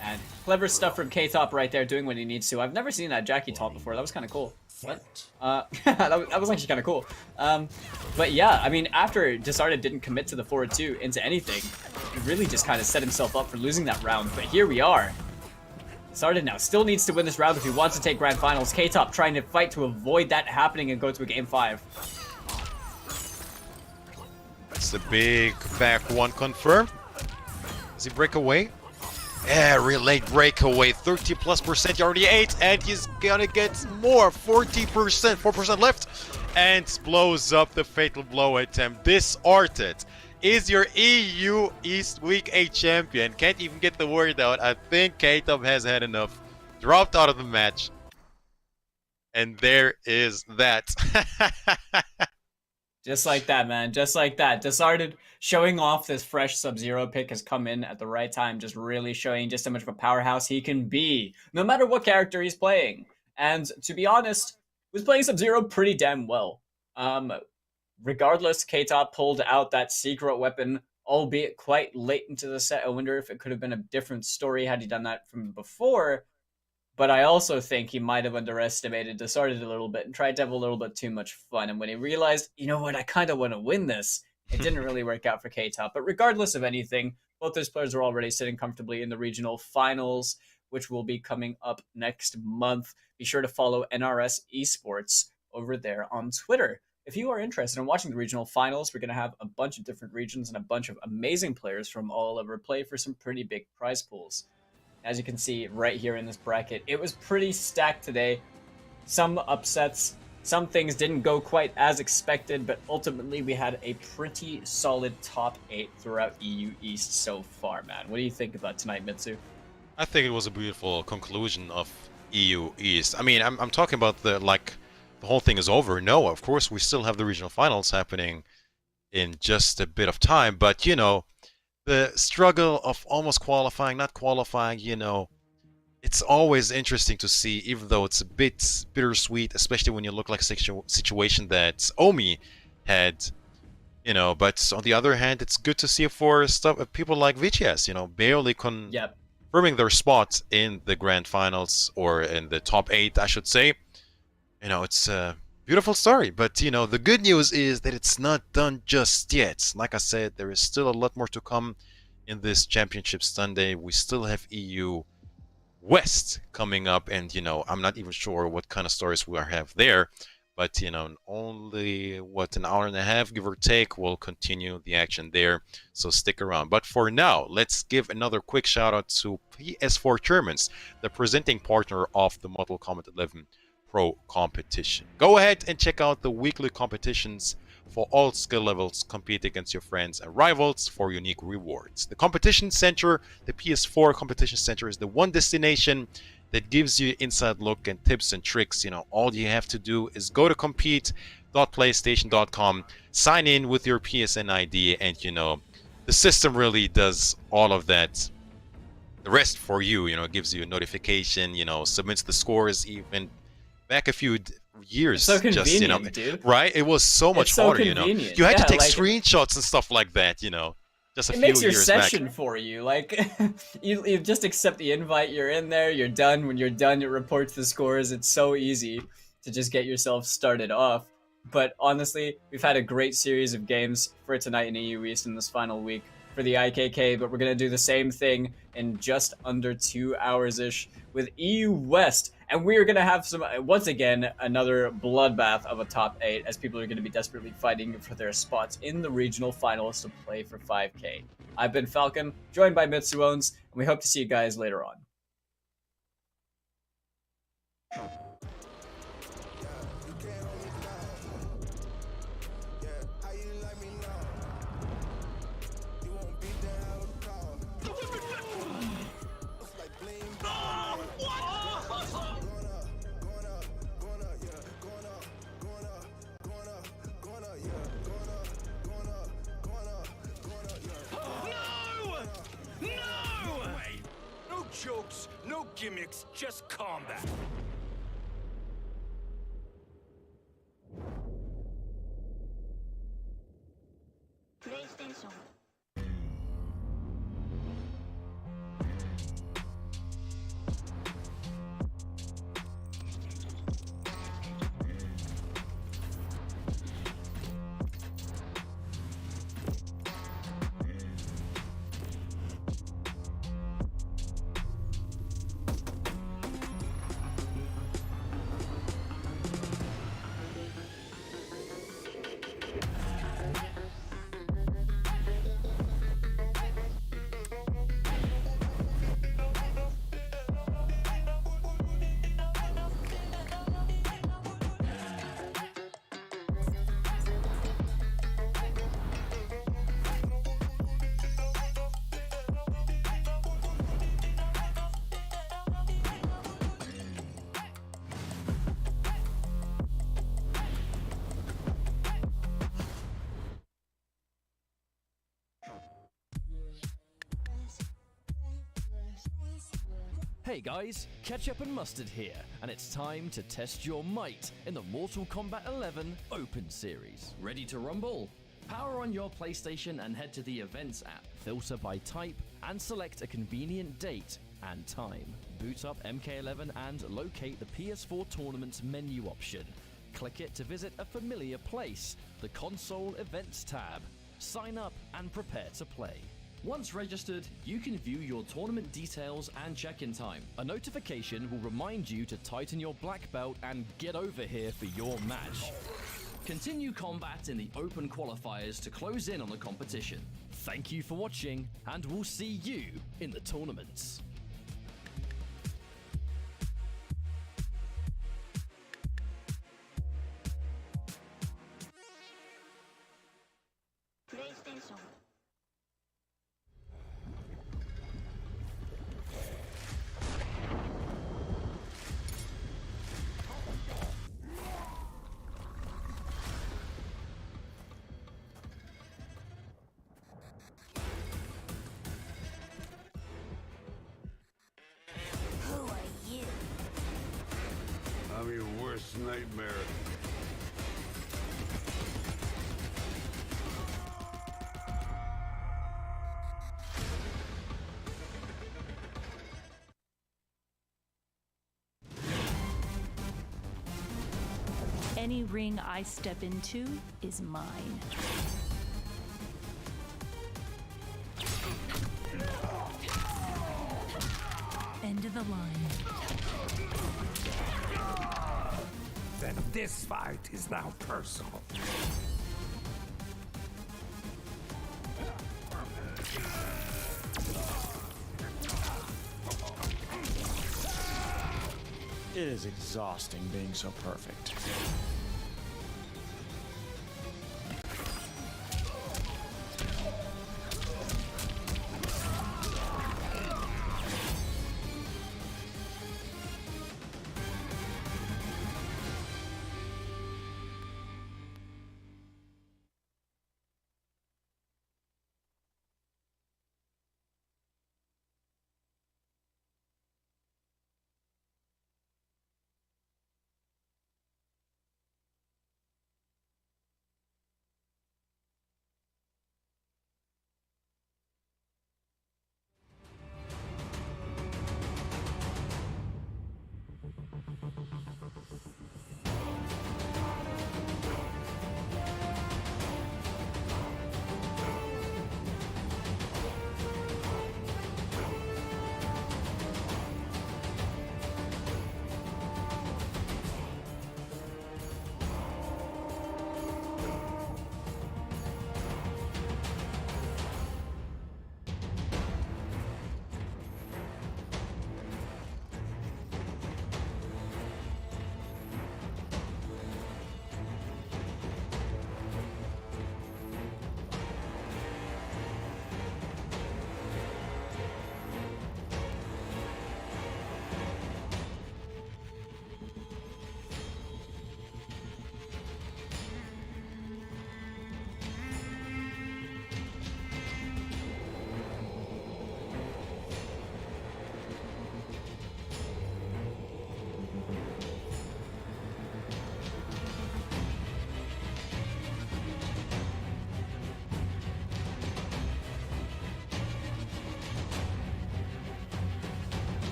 And clever stuff from K-Top right there, doing what he needs to. I've never seen that Jackie top before. That was kind of cool. What? That was actually kind of cool. But yeah, I mean, after Disarded didn't commit to the forward 2 into anything, he really just kind of set himself up for losing that round. But here we are. Disarded now still needs to win this round if he wants to take Grand Finals. K-Top trying to fight to avoid that happening and go to a Game 5. That's the big back 1 confirmed. Does he break away? Yeah, real late breakaway, 30+%, he already ate, and he's gonna get more, 40%, 4% left, and blows up the fatal blow attempt. Disarded is your EU East Week 8 champion. Can't even get the word out. I think K-Top has had enough. Dropped out of the match. And there is that. Just like that, man. Just like that. Disarded showing off this fresh Sub-Zero pick has come in at the right time, just really showing just how much of a powerhouse he can be, no matter what character he's playing. And to be honest, he was playing Sub-Zero pretty damn well. Regardless, K-Top pulled out that secret weapon, albeit quite late into the set. I wonder if it could have been a different story had he done that from before. But I also think he might have underestimated Disarded a little bit and tried to have a little bit too much fun. And when he realized, you know what, I kind of want to win this, it didn't really work out for K-Top. But regardless of anything, both those players are already sitting comfortably in the regional finals, which will be coming up next month. Be sure to follow NRS Esports over there on Twitter. If you are interested in watching the regional finals, we're going to have a bunch of different regions and a bunch of amazing players from all over play for some pretty big prize pools. As you can see right here in this bracket, it was pretty stacked today. Some upsets, some things didn't go quite as expected, but ultimately we had a pretty solid top 8 throughout EU East so far, man. What do you think about tonight, Mitsu? I think it was a beautiful conclusion of EU East. I mean, I'm talking about the whole thing is over. No, of course, we still have the regional finals happening in just a bit of time, but, you know, the struggle of almost qualifying, not qualifying, you know, it's always interesting to see, even though it's a bit bittersweet, especially when you look like a situation that Omi had, you know, but on the other hand, it's good to see for people like VGS, you know, barely confirming their spot in the grand finals, or in the top 8, I should say. You know, it's a beautiful story, but, you know, the good news is that it's not done just yet. Like I said, there is still a lot more to come in this Championship Sunday. We still have EU West coming up, and, you know, I'm not even sure what kind of stories we have there, but, you know, only, what, an hour and a half, give or take, we'll continue the action there, so stick around. But for now, let's give another quick shout out to PS4 Tournaments, the presenting partner of the Mortal Kombat 11 Pro competition. Go ahead and check out the weekly competitions for all skill levels. Compete against your friends and rivals for unique rewards. The competition center, the PS4 competition center, is the one destination that gives you inside look and tips and tricks. You know, all you have to do is go to compete.playstation.com, sign in with your PSN ID, and, you know, the system really does all of that. The rest for you, you know, it gives you a notification, you know, submits the scores even back a few years. It's so convenient, just, you know, dude. Right? It was so much It's so harder, you know. convenient. You had to Yeah, take like, screenshots and stuff like that, you know. Just a it few makes your years session back. for you. Like, you just accept the invite, you're in there, you're done. When you're done, it reports the scores. It's so easy to just get yourself started off. But honestly, we've had a great series of games for tonight in EU East in this final week for the IKK, but we're going to do the same thing in just under 2 hours-ish with EU West. And we are going to have some, once again, another bloodbath of a top 8 as people are going to be desperately fighting for their spots in the regional finals to play for 5K. I've been Falcon, joined by Mitsuones, and we hope to see you guys later on. No jokes, no gimmicks, just combat. PlayStation. Hey guys, Ketchup and Mustard here, and it's time to test your might in the Mortal Kombat 11 Open Series. Ready to rumble? Power on your PlayStation and head to the Events app. Filter by type and select a convenient date and time. Boot up MK11 and locate the PS4 Tournaments menu option. Click it to visit a familiar place, the Console Events tab. Sign up and prepare to play. Once registered, you can view your tournament details and check-in time. A notification will remind you to tighten your black belt and get over here for your match. Continue combat in the open qualifiers to close in on the competition. Thank you for watching, and we'll see you in the tournaments. PlayStation. Who are you? I'm your worst nightmare. Any ring I step into is mine. End of the line. Then this fight is now personal. It is exhausting being so perfect.